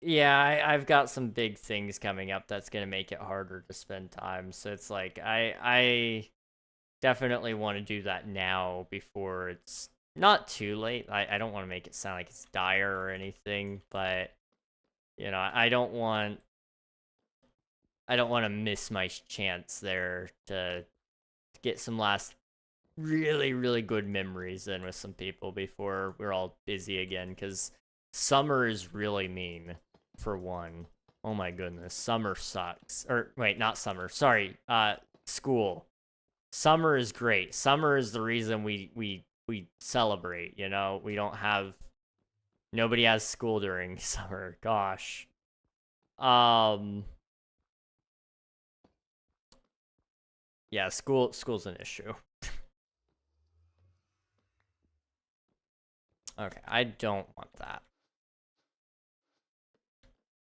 Yeah, I've got some big things coming up that's gonna make it harder to spend time. So it's like I definitely want to do that now before it's not too late. I don't want to make it sound like it's dire or anything, but I don't want to miss my chance there to get some last really, really good memories in with some people before we're all busy again, because summer is really mean, for one. Oh my goodness, summer sucks. Or, wait, not summer. Sorry, school. Summer is great. Summer is the reason we celebrate, We don't have... Nobody has school during summer. Gosh. Yeah, school's an issue. Okay, I don't want that.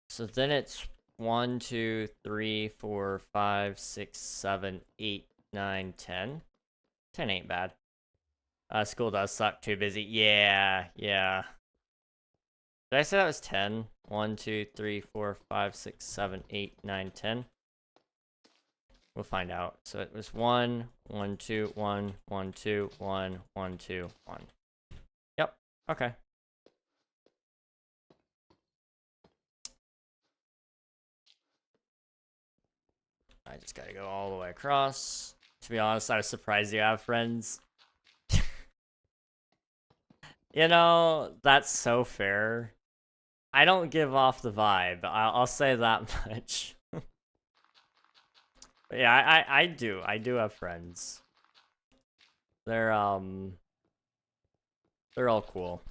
So then it's 1, 2, 3, 4, 5, 6, 7, 8, 9, 10. 10 ain't bad. School does suck. Too busy. Yeah. Did I say that was 10? 1, 2, 3, 4, 5, 6, 7, 8, 9, 10. We'll find out. So it was 1, 1, 2, 1, 1, 2, 1, 1, 2, 1. Yep. Okay. I just gotta go all the way across. To be honest, I was surprised you have friends. That's so fair. I don't give off the vibe. I'll say that much. But yeah, I do. I do have friends. They're all cool.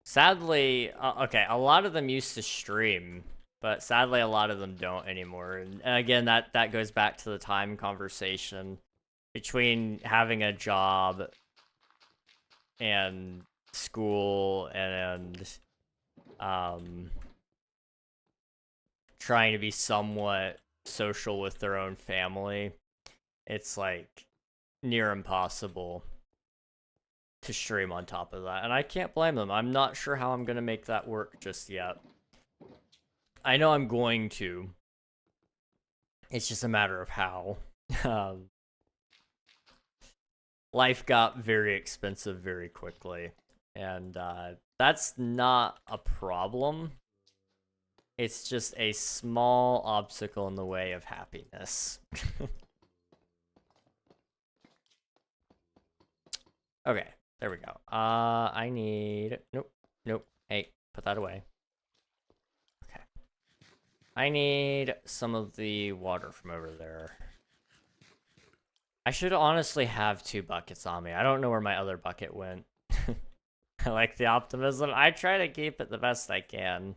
Sadly, okay, a lot of them used to stream, but sadly a lot of them don't anymore. And again, that goes back to the time conversation between having a job and school and trying to be somewhat social with their own family. It's like near impossible to stream on top of that, and I can't blame them. I'm not sure how I'm gonna make that work just yet. I know I'm going to. It's just a matter of how. Life got very expensive very quickly, and that's not a problem. It's just a small obstacle in the way of happiness. Okay, there we go. I need... Nope. Hey, put that away. Okay. I need some of the water from over there. I should honestly have 2 buckets on me. I don't know where my other bucket went. I like the optimism. I try to keep it the best I can.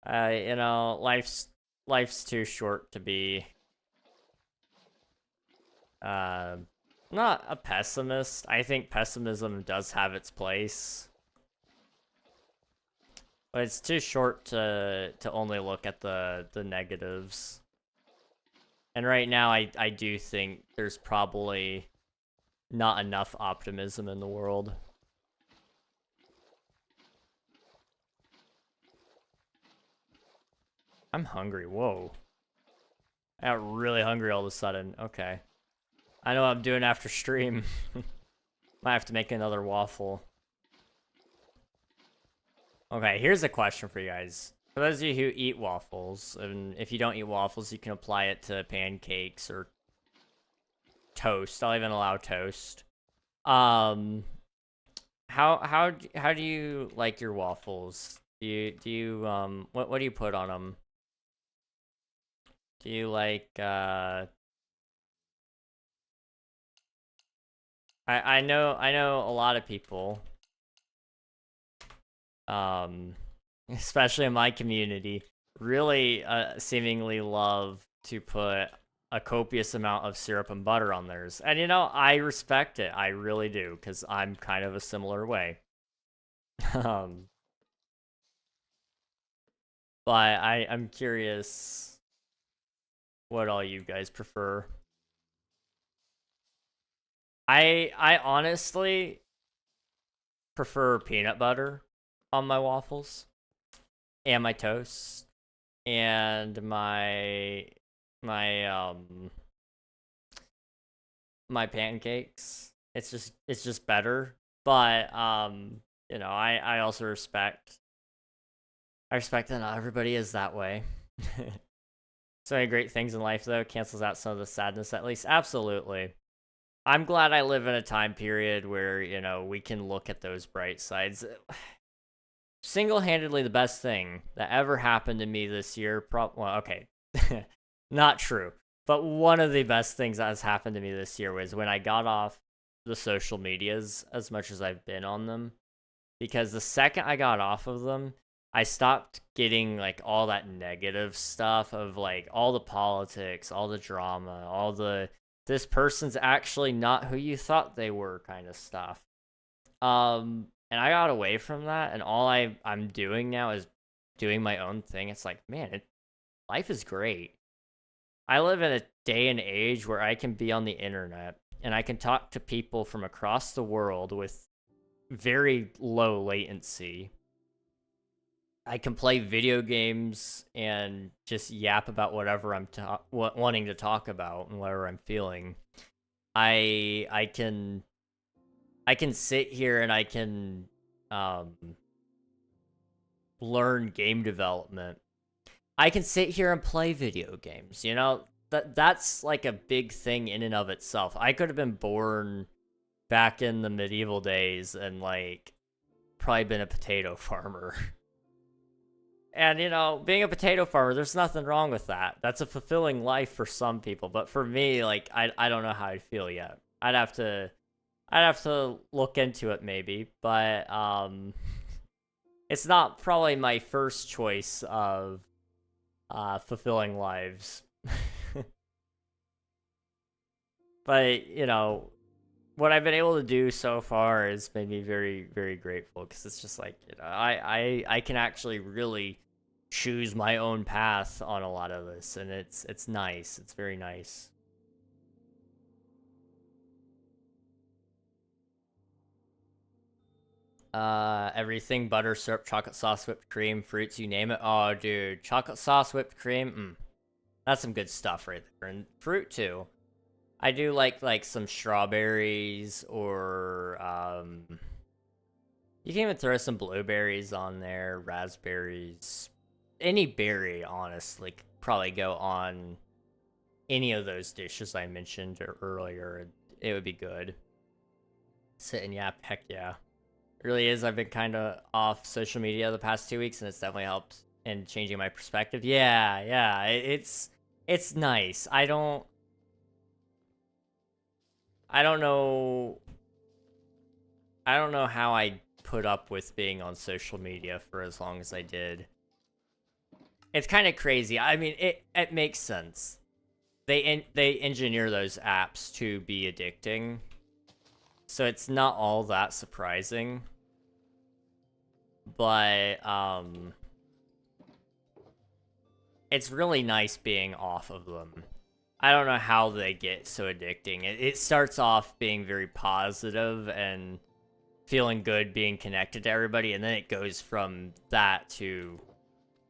You know, life's too short to be uh not a pessimist. I think pessimism does have its place, but it's too short to only look at the negatives. And right now I do think there's probably not enough optimism in the world. I'm hungry. Whoa. I got really hungry all of a sudden. Okay. I know what I'm doing after stream. Might have to make another waffle. Okay, here's a question for you guys. For those of you who eat waffles, and if you don't eat waffles, you can apply it to pancakes or toast. I'll even allow toast. Um, how do you like your waffles? Do you what do you put on them? Do you like I know a lot of people, um, especially in my community, really seemingly love to put a copious amount of syrup and butter on theirs. And you know, I respect it. I really do, because I'm kind of a similar way. um, but I'm curious what all you guys prefer. I honestly prefer peanut butter on my waffles and my toast and my my pancakes. It's just better. But you know, I also respect that not everybody is that way. So many great things in life though cancels out some of the sadness at least. Absolutely. I'm glad I live in a time period where, you know, we can look at those bright sides. Single-handedly the best thing that ever happened to me this year, well, okay. Not true. But one of the best things that has happened to me this year was when I got off the social medias as much as I've been on them. Because the second I got off of them, I stopped getting like all that negative stuff of like all the politics, all the drama, all the this person's actually not who you thought they were kind of stuff. And I got away from that, and all I'm doing now is doing my own thing. It's like, man, life is great. I live in a day and age where I can be on the internet and I can talk to people from across the world with very low latency. I can play video games and just yap about whatever I'm wanting to talk about and whatever I'm feeling. I can sit here and I can um learn game development. I can sit here and play video games, you know? That's like a big thing in and of itself. I could have been born back in the medieval days and like probably been a potato farmer. And you know, being a potato farmer, there's nothing wrong with that. That's a fulfilling life for some people, but for me, like I don't know how I'd feel yet. I'd have to look into it maybe, but it's not probably my first choice of fulfilling lives. But you know, what I've been able to do so far has made me very, very grateful, because it's just like, you know, I can actually really choose my own path on a lot of this, and it's nice. It's very nice. Everything: butter, syrup, chocolate sauce, whipped cream, fruits, you name it. Oh, dude, chocolate sauce, whipped cream. That's some good stuff right there. And fruit too. I do like some strawberries, or you can even throw some blueberries on there, raspberries. Any berry, honestly, could probably go on any of those dishes I mentioned earlier. It would be good. Sit and yap, heck yeah. It really is. I've been kind of off social media the past 2 weeks, and it's definitely helped in changing my perspective. Yeah, yeah, it's nice. I don't know. I don't know how I put up with being on social media for as long as I did. it's kind of crazy. I mean, it makes sense. They engineer those apps to be addicting, so it's not all that surprising. But it's really nice being off of them. I don't know how they get so addicting. It starts off being very positive and feeling good being connected to everybody, and then it goes from that to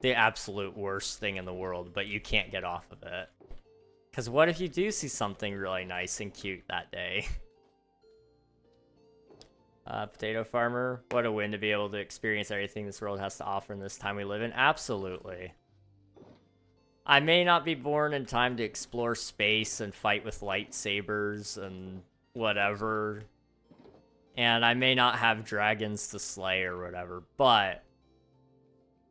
the absolute worst thing in the world, but you can't get off of it. Because what if you do see something really nice and cute that day? Potato farmer, what a win to be able to experience everything this world has to offer in this time we live in. Absolutely. I may not be born in time to explore space and fight with lightsabers and whatever. And I may not have dragons to slay or whatever, but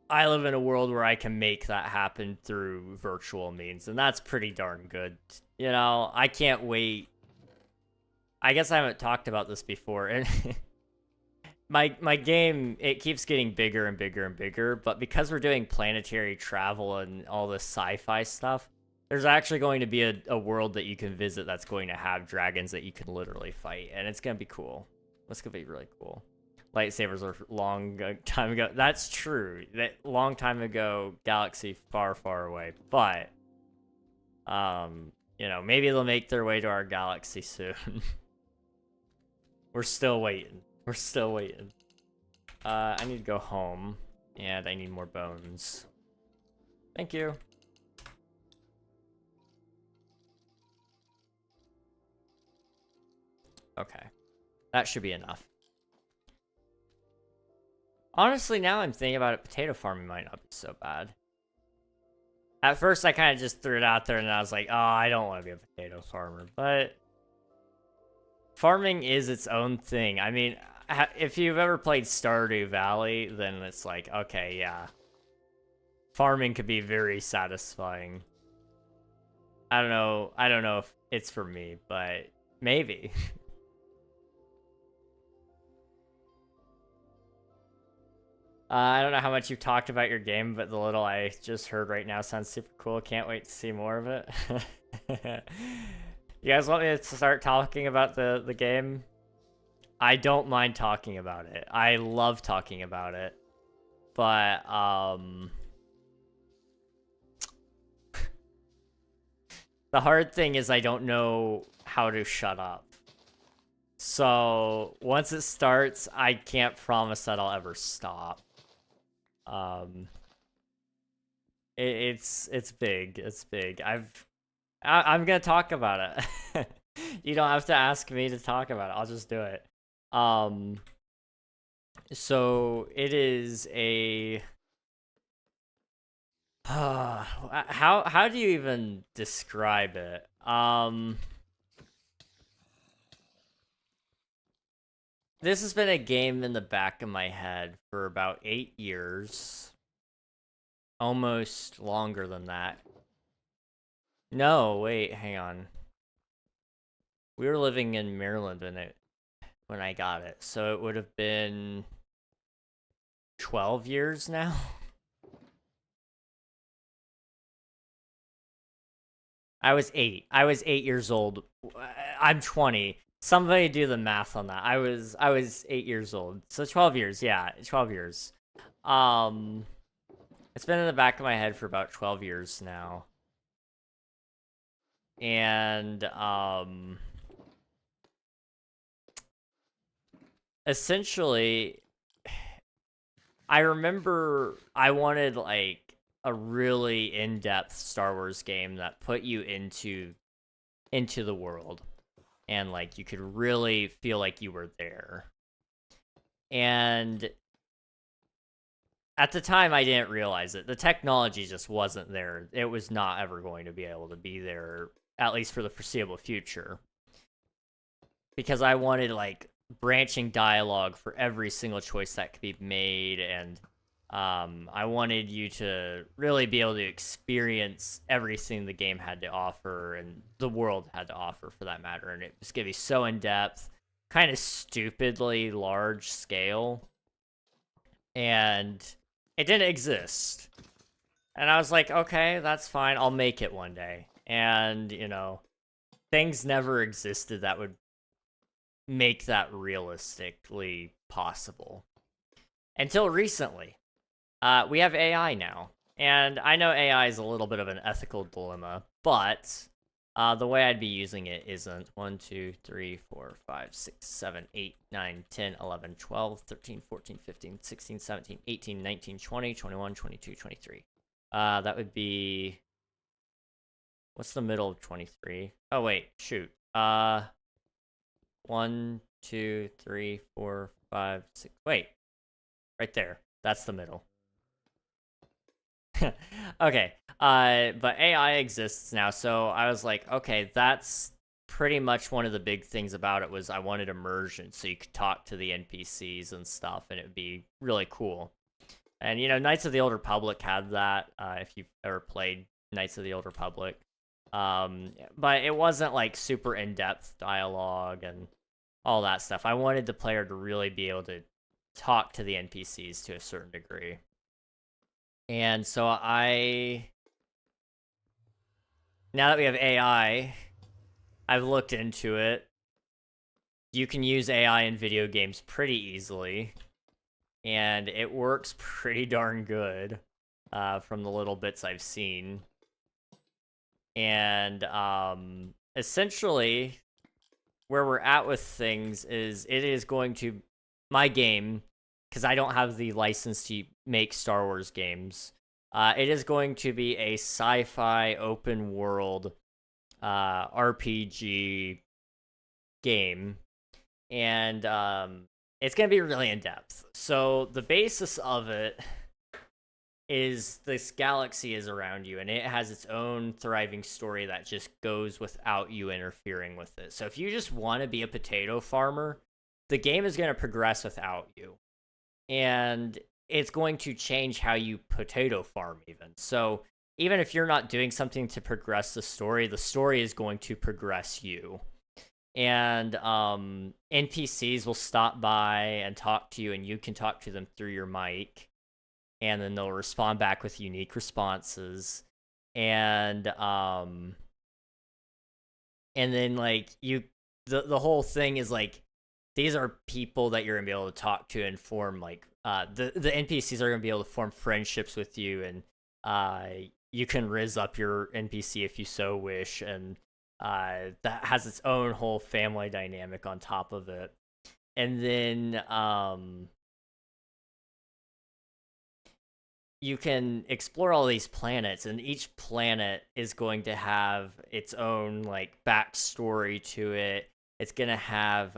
I live in a world where I can make that happen through virtual means, and that's pretty darn good. You know, I can't wait. I guess I haven't talked about this before, and my game, it keeps getting bigger and bigger and bigger, but because we're doing planetary travel and all this sci-fi stuff, there's actually going to be a world that you can visit that's going to have dragons that you can literally fight, and it's going to be cool. It's going to be really cool. Lightsabers are long time ago. That's true. That long time ago, galaxy far, far away. But, you know, maybe they'll make their way to our galaxy soon. We're still waiting. We're still waiting. I need to go home, and I need more bones. Thank you. Okay. That should be enough. Honestly, now I'm thinking about it, potato farming might not be so bad. At first, I kind of just threw it out there, and I was like, oh, I don't want to be a potato farmer. But farming is its own thing. I mean, if you've ever played Stardew Valley, then it's like, okay, yeah. Farming could be very satisfying. I don't know if it's for me, but maybe. I don't know how much you've talked about your game, but the little I just heard right now sounds super cool. Can't wait to see more of it. You guys want me to start talking about the game? I don't mind talking about it. I love talking about it. But, the hard thing is I don't know how to shut up. So, once it starts, I can't promise that I'll ever stop. It's big. It's big. I'm gonna talk about it. You don't have to ask me to talk about it. I'll just do it. So it is a how do you even describe it? This has been a game in the back of my head for about 8 years. Almost longer than that. No, wait, hang on. We were living in Maryland when I got it, so it would have been 12 years now. I was 8. I was 8 years old. I'm 20. Somebody do the math on that. I was 8 years old. So 12 years, yeah, 12 years. It's been in the back of my head for about 12 years now. And essentially I remember I wanted like a really in-depth Star Wars game that put you into the world. And like you could really feel like you were there. And at the time I didn't realize it. The technology just wasn't there. It was not ever going to be able to be there, at least for the foreseeable future. Because I wanted like branching dialogue for every single choice that could be made, and I wanted you to really be able to experience everything the game had to offer, and the world had to offer for that matter, and it was going to be so in-depth, kind of stupidly large scale, and it didn't exist. And I was like, okay, that's fine. I'll make it one day. And, things never existed that would make that realistically possible. Until recently. We have AI now. And I know AI is a little bit of an ethical dilemma, but the way I'd be using it isn't 1, 2, 3, 4, 5, 6, 7, 8, 9, 10, 11, 12, 13, 14, 15, 16, 17, 18, 19, 20, 21, 22, 23. That would be. What's the middle of 23? Oh, wait, shoot. 1, 2, 3, 4, 5, 6. Wait, right there. That's the middle. Okay. But AI exists now, so I was like, okay, that's pretty much one of the big things about it was I wanted immersion, so you could talk to the NPCs and stuff, and it would be really cool. And Knights of the Old Republic had that. If you've ever played Knights of the Old Republic, but it wasn't like super in-depth dialogue and all that stuff. I wanted the player to really be able to talk to the NPCs to a certain degree. And so now that we have AI, I've looked into it. You can use AI in video games pretty easily, and it works pretty darn good from the little bits I've seen. And essentially, where we're at with things is it is going to my game, because I don't have the license to make Star Wars games. It is going to be a sci-fi open world RPG game, and it's going to be really in depth. So the basis of it is this galaxy is around you, and it has its own thriving story that just goes without you interfering with it. So if you just want to be a potato farmer, the game is going to progress without you. And it's going to change how you potato farm even. So even if you're not doing something to progress the story is going to progress you. And NPCs will stop by and talk to you, and you can talk to them through your mic, and then they'll respond back with unique responses. And then like the whole thing is like these are people that you're gonna be able to talk to and form like the NPCs are gonna be able to form friendships with you, and you can rizz up your NPC if you so wish, and that has its own whole family dynamic on top of it. And then you can explore all these planets, and each planet is going to have its own like backstory to it. It's gonna have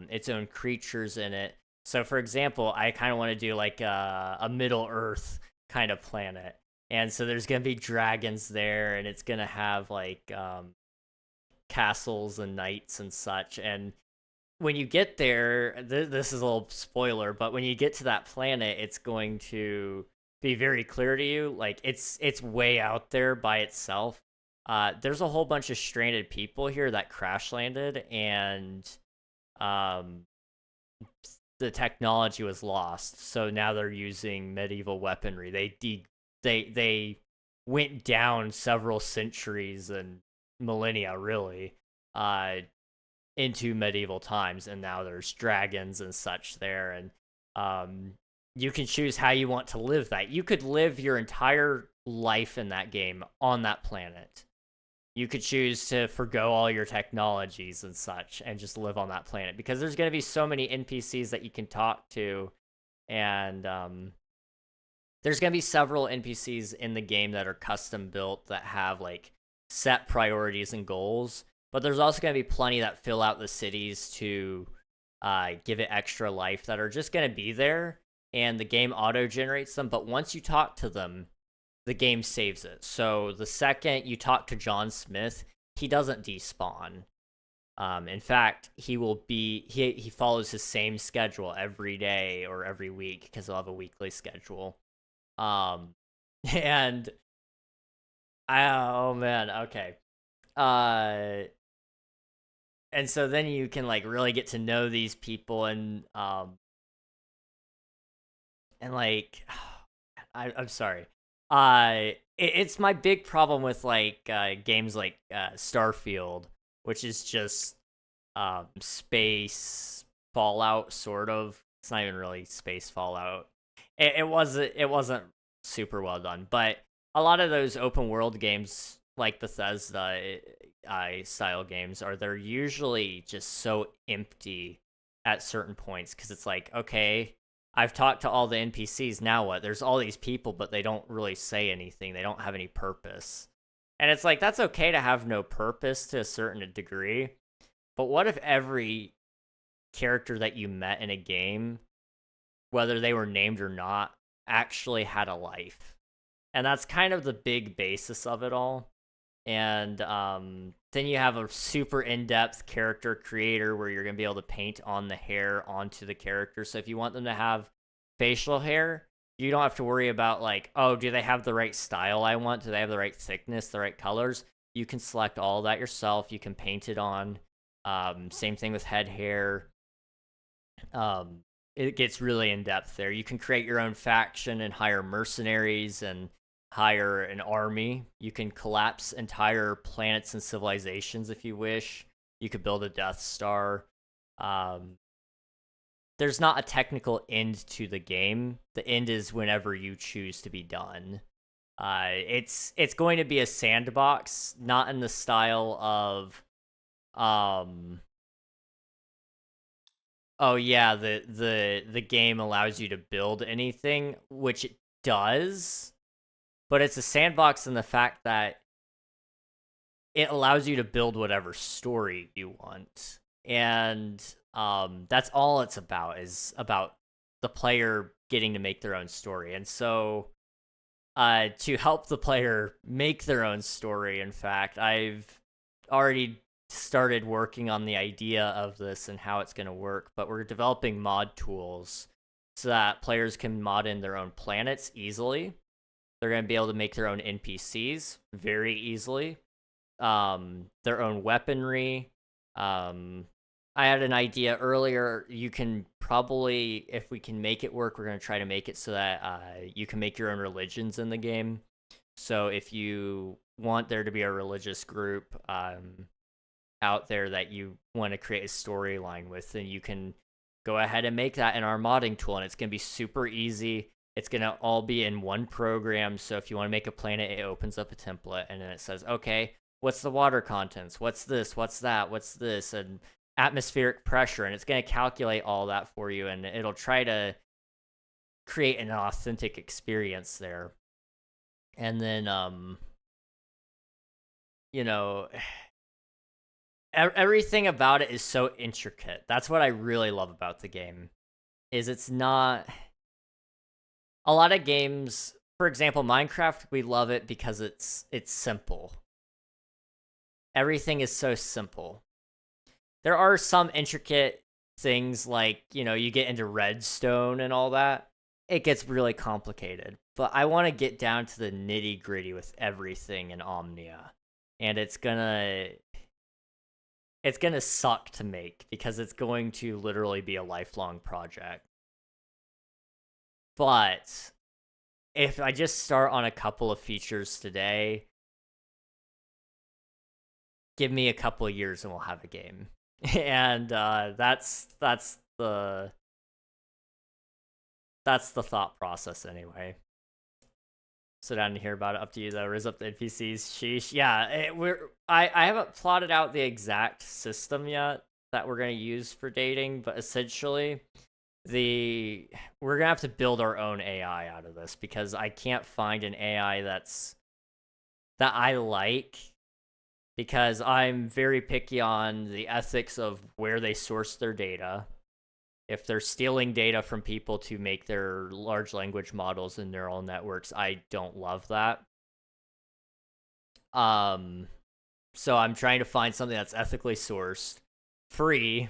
its own creatures in it. So, for example, I kind of want to do like a Middle Earth kind of planet, and so there's gonna be dragons there, and it's gonna have like castles and knights and such. And when you get there, this is a little spoiler, but when you get to that planet, it's going to be very clear to you. Like it's way out there by itself. There's a whole bunch of stranded people here that crash landed, and the technology was lost. So now they're using medieval weaponry. They went down several centuries and millennia, really, into medieval times, and now there's dragons and such there, and you can choose how you want to live that. You could live your entire life in that game on that planet. You could choose to forgo all your technologies and such and just live on that planet, because there's going to be so many NPCs that you can talk to, and there's going to be several NPCs in the game that are custom built that have like set priorities and goals, but there's also going to be plenty that fill out the cities to give it extra life that are just going to be there, and the game auto-generates them. But once you talk to them, the game saves it. So the second you talk to John Smith, he doesn't despawn. In fact, he follows his same schedule every day or every week, because he'll have a weekly schedule. And oh man, okay. And so then you can like really get to know these people, and like I'm sorry. It's my big problem with like games like Starfield, which is just space Fallout sort of. It's not even really space Fallout. It wasn't super well done, but a lot of those open world games like Bethesda style games they're usually just so empty at certain points because it's like, okay, I've talked to all the NPCs, now what? There's all these people, but they don't really say anything. They don't have any purpose. And it's like, that's okay to have no purpose to a certain degree, but what if every character that you met in a game, whether they were named or not, actually had a life? And that's kind of the big basis of it all. And then you have a super in-depth character creator where you're going to be able to paint on the hair onto the character. So if you want them to have facial hair, you don't have to worry about like, oh, do they have the right style I want? Do they have the right thickness, the right colors? You can select all that yourself. You can paint it on. Same thing with head hair. It gets really in-depth there. You can create your own faction and hire mercenaries and hire an army. You can collapse entire planets and civilizations if you wish. You could build a Death Star. There's not a technical end to the game. The end is whenever you choose to be done. It's going to be a sandbox, not in the style of oh yeah, the game allows you to build anything, which it does. But it's a sandbox in the fact that it allows you to build whatever story you want. And that's all it's about, is about the player getting to make their own story. And so to help the player make their own story, in fact, I've already started working on the idea of this and how it's going to work, but we're developing mod tools so that players can mod in their own planets easily. They're going to be able to make their own NPCs very easily, their own weaponry. I had an idea earlier. You can probably, if we can make it work, we're going to try to make it so that you can make your own religions in the game. So if you want there to be a religious group out there that you want to create a storyline with, then you can go ahead and make that in our modding tool, and it's going to be super easy. It's going to all be in one program, so if you want to make a planet, it opens up a template, and then it says, okay, what's the water contents? What's this? What's that? What's this? And atmospheric pressure, and it's going to calculate all that for you, and it'll try to create an authentic experience there. And then, you know, everything about it is so intricate. That's what I really love about the game, is it's not... A lot of games, for example, Minecraft, we love it because it's simple. Everything is so simple. There are some intricate things like, you know, you get into redstone and all that. It gets really complicated. But I want to get down to the nitty-gritty with everything in Omnia. And it's gonna suck to make because it's going to literally be a lifelong project. But if I just start on a couple of features today, give me a couple of years and we'll have a game. And that's the thought process anyway. Sit down and hear about it. Up to you though. Riz up the NPCs. Sheesh. Yeah, I haven't plotted out the exact system yet that we're gonna use for dating, but essentially we're gonna have to build our own AI out of this because I can't find an AI that I like, because I'm very picky on the ethics of where they source their data. If they're stealing data from people to make their large language models and neural networks, I don't love that. So I'm trying to find something that's ethically sourced, free,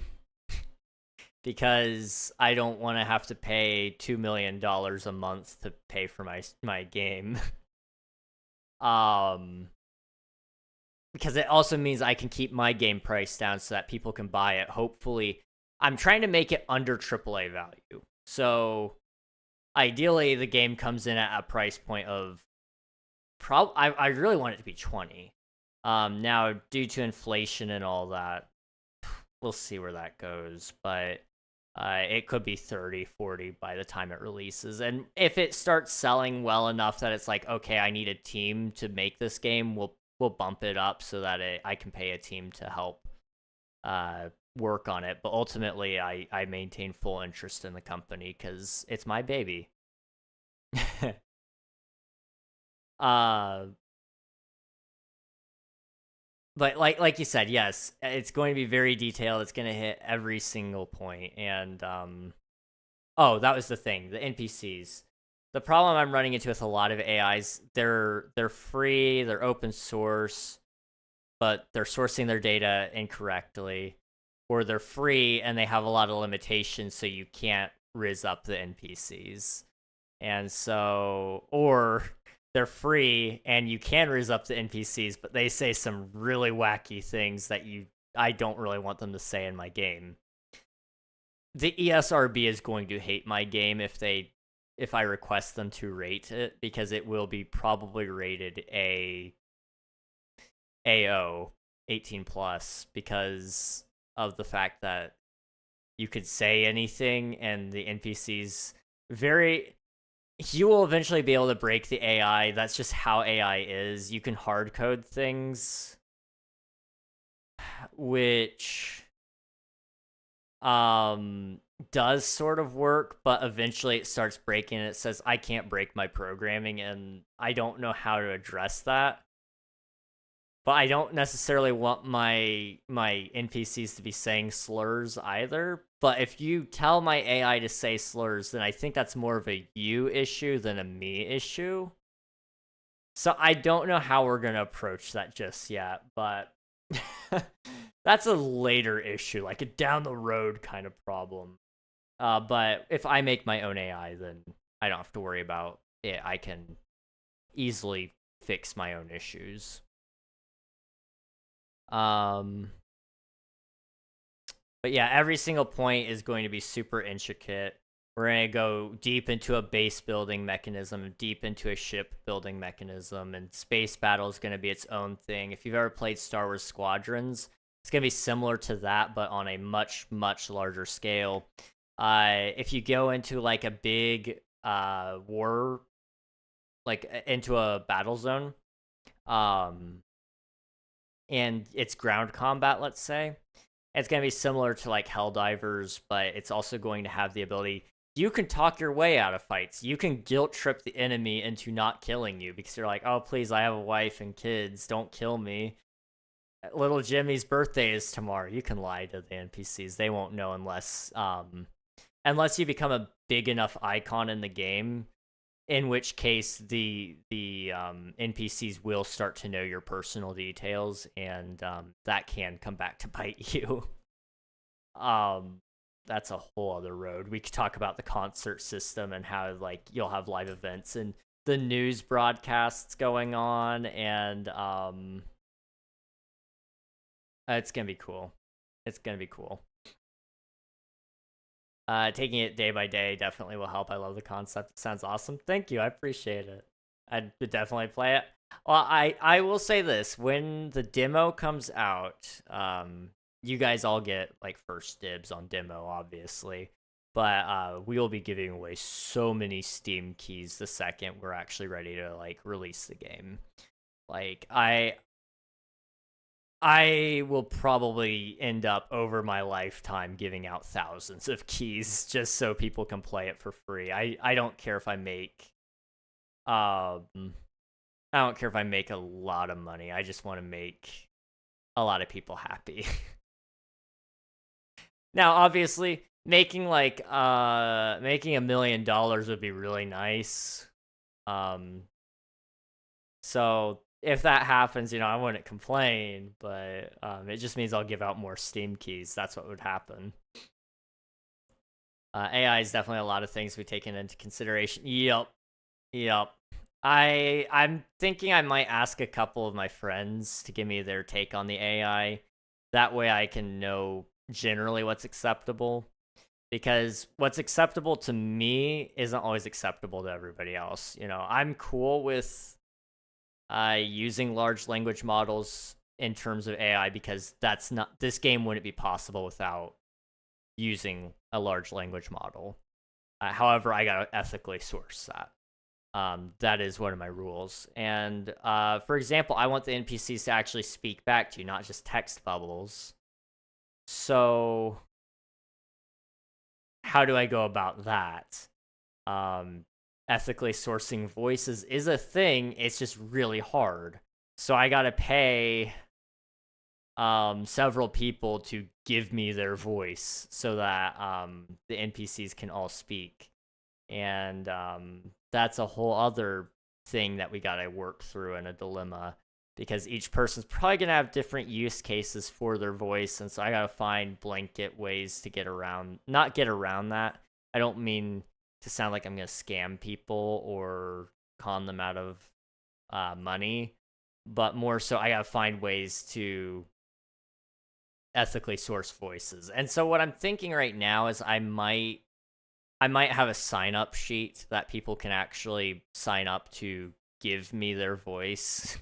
because I don't want to have to pay $2 million a month to pay for my game. Because it also means I can keep my game price down so that people can buy it. Hopefully, I'm trying to make it under AAA value. So ideally, the game comes in at a price point of I really want it to be 20. Now due to inflation and all that, we'll see where that goes, but it could be 30, 40 by the time it releases. And if it starts selling well enough that it's like, okay, I need a team to make this game, we'll bump it up so that I can pay a team to help work on it. But ultimately, I maintain full interest in the company because it's my baby. uh, but like you said, yes, it's going to be very detailed. It's going to hit every single point. And oh, that was the thing, the NPCs. The problem I'm running into with a lot of AIs, they're free, they're open source, but they're sourcing their data incorrectly, or they're free and they have a lot of limitations, so you can't rizz up the NPCs. And so, or they're free and you can rizz up the NPCs, but they say some really wacky things that I don't really want them to say in my game. The ESRB is going to hate my game if I request them to rate it, because it will be probably rated AO 18 plus because of the fact that you could say anything and the NPCs you will eventually be able to break the AI. That's just how AI is. You can hard code things, which does sort of work, but eventually it starts breaking and it says I can't break my programming, and I don't know how to address that. But I don't necessarily want my NPCs to be saying slurs either. But if you tell my AI to say slurs, then I think that's more of a you issue than a me issue. So I don't know how we're going to approach that just yet, but that's a later issue, like a down the road kind of problem. But if I make my own AI, then I don't have to worry about it. I can easily fix my own issues. But yeah, every single point is going to be super intricate. We're going to go deep into a base building mechanism, deep into a ship building mechanism, and space battle is going to be its own thing. If you've ever played Star Wars Squadrons, it's going to be similar to that, but on a much, much larger scale. If you go into like a big war, like into a battle zone, and it's ground combat, let's say, it's going to be similar to like Helldivers, but it's also going to have the ability, you can talk your way out of fights. You can guilt trip the enemy into not killing you because you're like, oh, please, I have a wife and kids. Don't kill me. Little Jimmy's birthday is tomorrow. You can lie to the NPCs. They won't know unless you become a big enough icon in the game, in which case the NPCs will start to know your personal details, and that can come back to bite you. That's a whole other road. We could talk about the concert system and how like you'll have live events and the news broadcasts going on, and it's gonna be cool. It's gonna be cool. Taking it day by day definitely will help. I love the concept. It sounds awesome. Thank you. I appreciate it. I'd definitely play it. Well, I will say this. When the demo comes out, you guys all get like first dibs on demo, obviously. But we will be giving away so many Steam keys the second we're actually ready to like release the game. Like I will probably end up over my lifetime giving out thousands of keys just so people can play it for free. I don't care if I make I don't care if I make a lot of money. I just want to make a lot of people happy. Now, obviously, making like making $1 million would be really nice. So if that happens, I wouldn't complain, but it just means I'll give out more Steam keys. That's what would happen. AI is definitely a lot of things we've taken into consideration. Yep. I'm thinking I might ask a couple of my friends to give me their take on the AI. That way I can know generally what's acceptable. Because what's acceptable to me isn't always acceptable to everybody else. I'm cool with using large language models in terms of AI, because this game wouldn't be possible without using a large language model. However, I gotta ethically source that. That is one of my rules. And for example, I want the NPCs to actually speak back to you, not just text bubbles. So how do I go about that? Ethically sourcing voices is a thing. It's just really hard. So I gotta pay several people to give me their voice so that the NPCs can all speak. And that's a whole other thing that we gotta work through in a dilemma, because each person's probably gonna have different use cases for their voice, and so I gotta find blanket ways to not get around that. I don't mean to sound like I'm gonna scam people or con them out of money, but more so I gotta find ways to ethically source voices. And so what I'm thinking right now is I might have a sign up sheet that people can actually sign up to give me their voice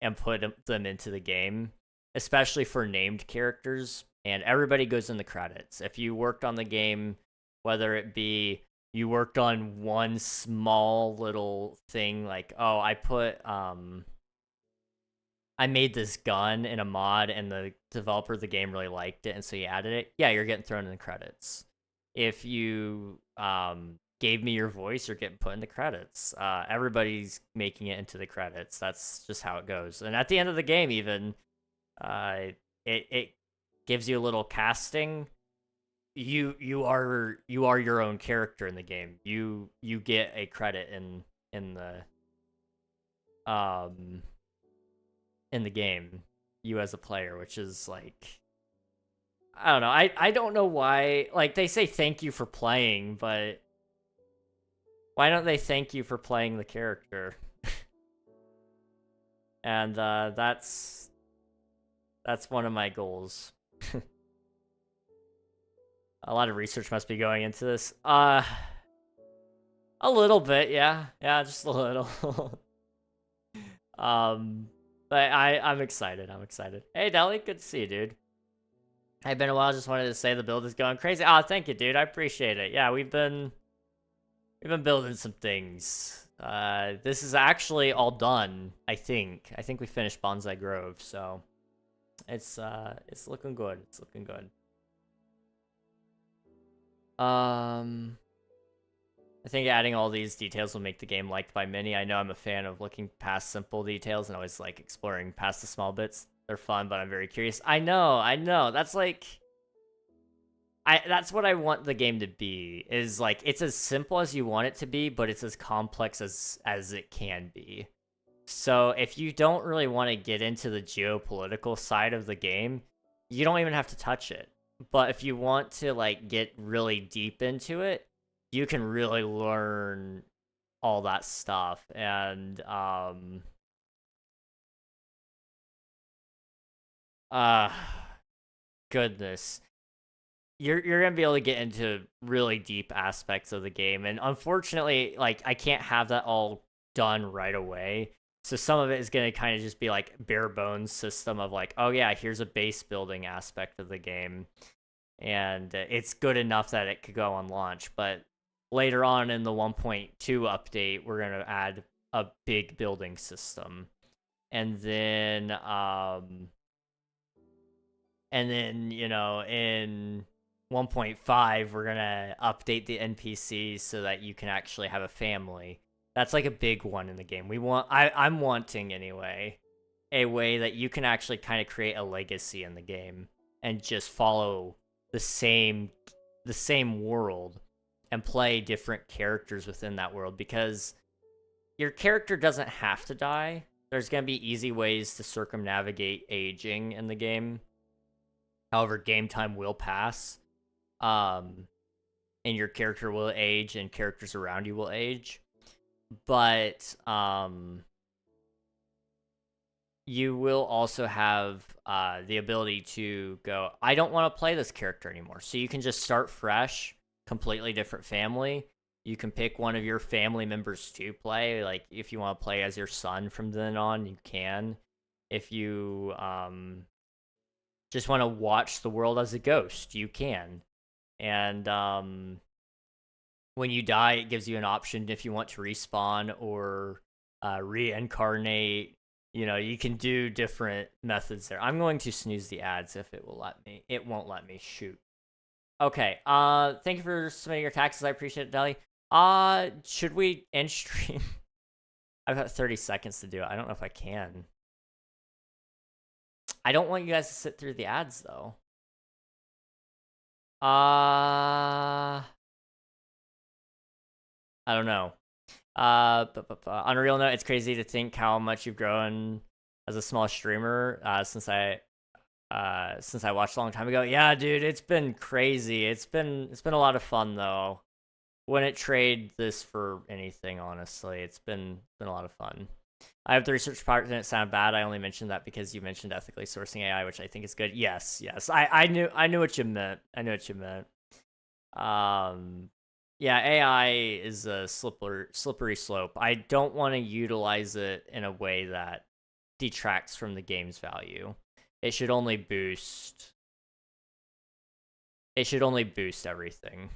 and put them into the game, especially for named characters. And everybody goes in the credits. If you worked on the game, whether it be you worked on one small little thing like, oh, I made this gun in a mod and the developer of the game really liked it, and so you added it, yeah, you're getting thrown in the credits. If you gave me your voice, you're getting put in the credits. Everybody's making it into the credits. That's just how it goes. And at the end of the game, even, it gives you a little casting. You are your own character in the game. You get a credit in the game, you as a player, which is like, I don't know. I don't know why. Like, they say thank you for playing, but why don't they thank you for playing the character? And that's one of my goals. A lot of research must be going into this. A little bit, yeah. Yeah, just a little. But I'm excited. I'm excited. Hey, Deli, good to see you, dude. I've been a while. Just wanted to say the build is going crazy. Oh, thank you, dude. I appreciate it. Yeah, we've been building some things. This is actually all done. I think we finished Bonsai Grove, so it's looking good. It's looking good. I think adding all these details will make the game liked by many. I know I'm a fan of looking past simple details and always like exploring past the small bits. They're fun, but I'm very curious. I know. That's like, that's what I want the game to be. Is like, it's as simple as you want it to be, but it's as complex as it can be. So if you don't really want to get into the geopolitical side of the game, you don't even have to touch it. But if you want to like get really deep into it, you can really learn all that stuff. And goodness, you're gonna be able to get into really deep aspects of the game, and unfortunately, like, I can't have that all done right away. So some of it is gonna kind of just be like bare bones system of like, oh yeah, here's a base building aspect of the game, and it's good enough that it could go on launch. But later on in the 1.2 update, we're gonna add a big building system, and then you know, in 1.5, we're gonna update the NPCs so that you can actually have a family. That's like a big one in the game. I'm wanting anyway, a way that you can actually kind of create a legacy in the game and just follow the same world and play different characters within that world, because your character doesn't have to die. There's gonna be easy ways to circumnavigate aging in the game. However, game time will pass, and your character will age, and characters around you will age. But you will also have the ability to go, I don't want to play this character anymore. So you can just start fresh, completely different family, You can pick one of your family members to play. Like, if you want to play as your son from then on, you can. If you just want to watch the world as a ghost, you can. And when you die, it gives you an option if you want to respawn or reincarnate. You know, you can do different methods there. I'm going to snooze the ads if it will let me. It won't let me. Shoot. Okay. Thank you for submitting your taxes. I appreciate it, Deli. Should we end stream? I've got 30 seconds to do it. I don't know if I can. I don't want you guys to sit through the ads, though. I don't know. On a real note, it's crazy to think how much you've grown as a small streamer since I watched a long time ago. Yeah, dude, it's been crazy. It's been a lot of fun though. Wouldn't trade this for anything, honestly. It's been a lot of fun. I have the research part didn't sound bad. I only mentioned that because you mentioned ethically sourcing AI, which I think is good. Yes. I knew what you meant. Yeah, AI is a slippery slope. I don't want to utilize it in a way that detracts from the game's value. It should only boost everything.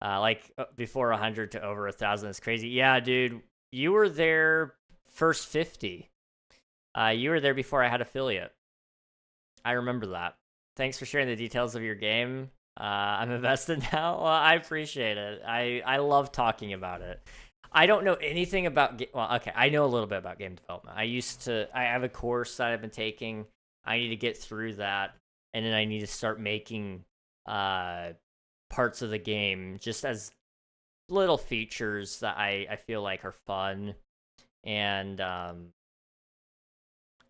Like before 100 to over 1,000 is crazy. Yeah, dude, you were there first 50. You were there before I had affiliate. I remember that. Thanks for sharing the details of your game. I'm invested now. Well, I appreciate it. I love talking about it. I don't know anything about I know a little bit about game development. I have a course that I've been taking. I need to get through that, and then I need to start making parts of the game just as little features that I feel like are fun, and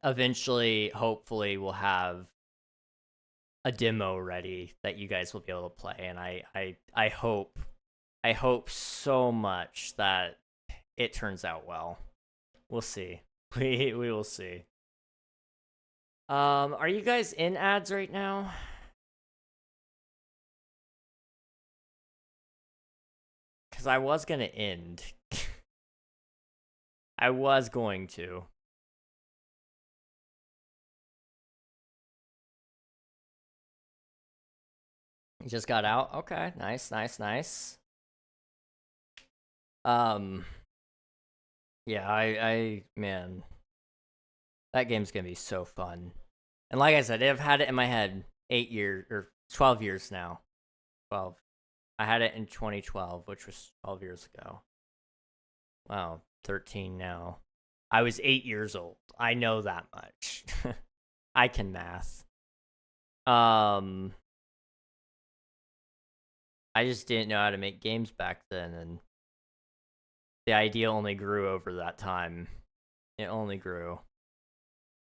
eventually, hopefully, we'll have a demo ready that you guys will be able to play. And I hope so much that it turns out well. We'll see. We will see. Are you guys in ads right now? Because I was gonna end. I was going to. You just got out? Okay, nice. Yeah, I man, that game's gonna be so fun. And like I said, I've had it in my head 8 years or 12 years now. 12. I had it in 2012, which was 12 years ago. Wow, 13 now. I was 8 years old. I know that much. I can math. I just didn't know how to make games back then, and the idea only grew over that time. It only grew.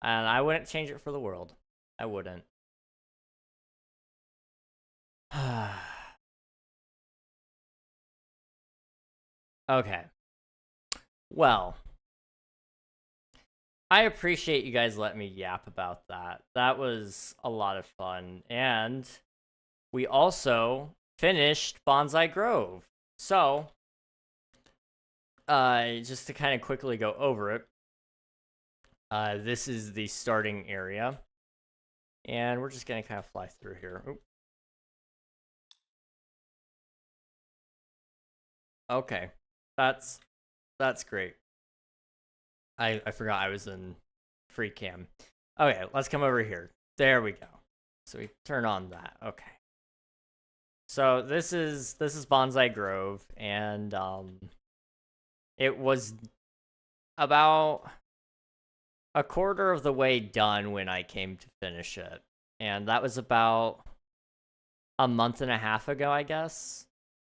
And I wouldn't change it for the world. I wouldn't. Okay. Well, I appreciate you guys letting me yap about that. That was a lot of fun. And we also finished Bonsai Grove. So, just to kind of quickly go over it, this is the starting area. And we're just going to kind of fly through here. Oop. Okay. That's great. I forgot I was in free cam. Okay, let's come over here. There we go. So we turn on that. Okay. So this is Bonsai Grove, and it was about a quarter of the way done when I came to finish it. And that was about a month and a half ago, I guess.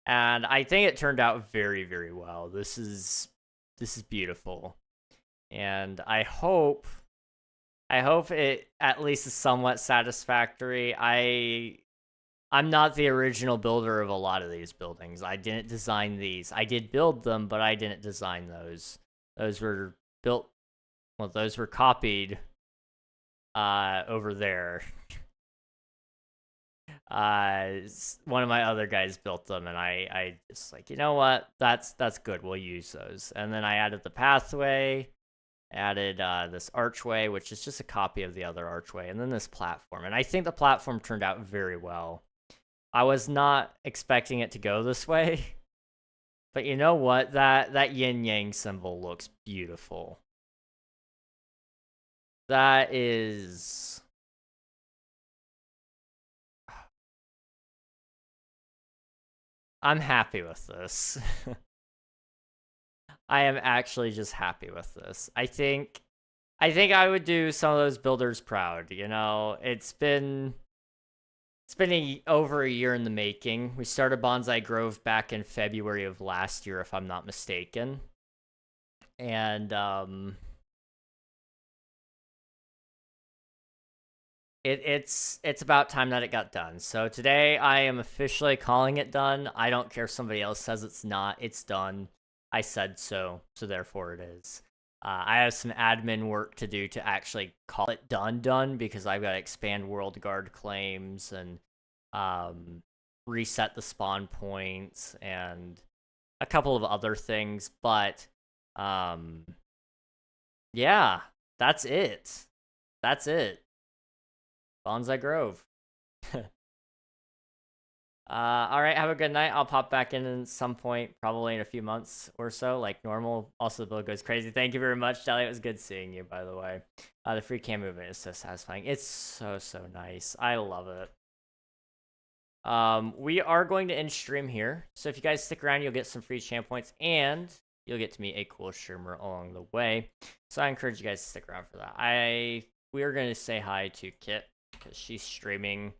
And I think it turned out very, very well. This is beautiful. And I hope it at least is somewhat satisfactory. I'm not the original builder of a lot of these buildings. I didn't design these. I did build them, but I didn't design those. Those were built, well, those were copied over there. One of my other guys built them, and I just like, you know what? That's good. We'll use those. And then I added the pathway, added this archway, which is just a copy of the other archway, and then this platform. And I think the platform turned out very well. I was not expecting it to go this way, but you know what? That yin yang symbol looks beautiful. That is. I'm happy with this. I am actually just happy with this. I think I would do some of those builders proud. You know, it's been over a year in the making. We started Bonsai Grove back in February of last year, if I'm not mistaken, and it's about time that it got done. So today I am officially calling it done. I don't care if somebody else says it's not. It's done. I said so, so therefore it is. I have some admin work to do to actually call it done because I've got to expand World Guard claims and um, reset the spawn points and a couple of other things. But um, yeah, that's it. That's it. Bonsai Grove. All right, have a good night. I'll pop back in some point, probably in a few months or so, like normal. Also, the build goes crazy. Thank you very much, Deli. It was good seeing you, by the way. The free cam movement is so satisfying. It's so nice. I love it. We are going to end stream here, so if you guys stick around, you'll get some free champ points, and you'll get to meet a cool streamer along the way. So I encourage you guys to stick around for that. We are going to say hi to Kit because she's streaming.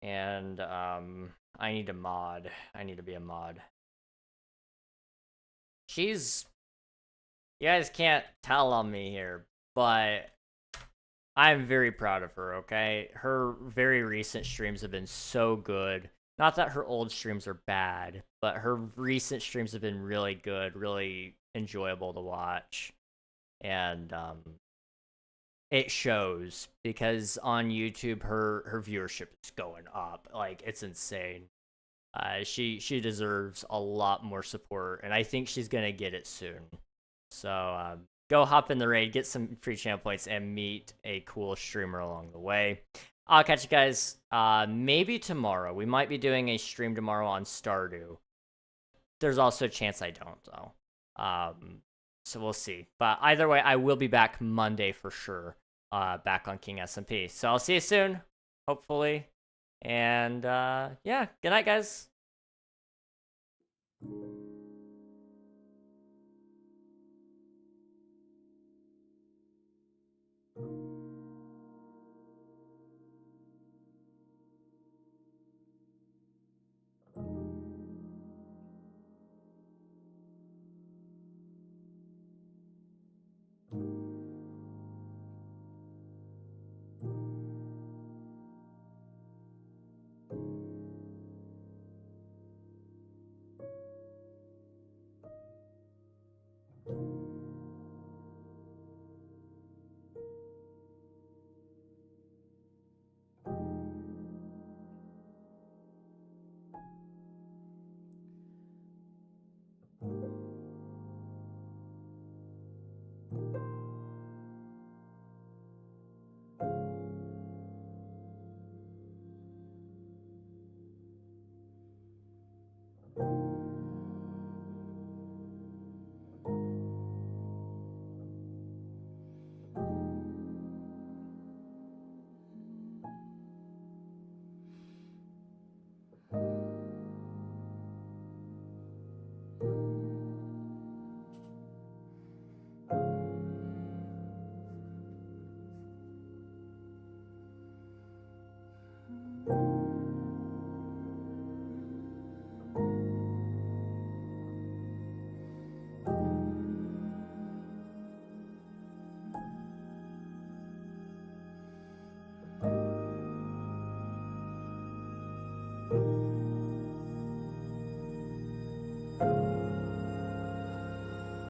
And I need a mod. I need to be a mod. You guys can't tell on me here, but I'm very proud of her, okay? Her very recent streams have been so good. Not that her old streams are bad, but her recent streams have been really good, really enjoyable to watch. And it shows because on YouTube her viewership is going up. Like, it's insane. She deserves a lot more support, and I think she's gonna get it soon. So go hop in the raid, get some free channel points, and meet a cool streamer along the way. I'll catch you guys maybe tomorrow. We might be doing a stream tomorrow on Stardew. There's also a chance I don't though. So we'll see. But either way, I will be back Monday for sure. Back on King SMP. So I'll see you soon, hopefully. And yeah, good night, guys.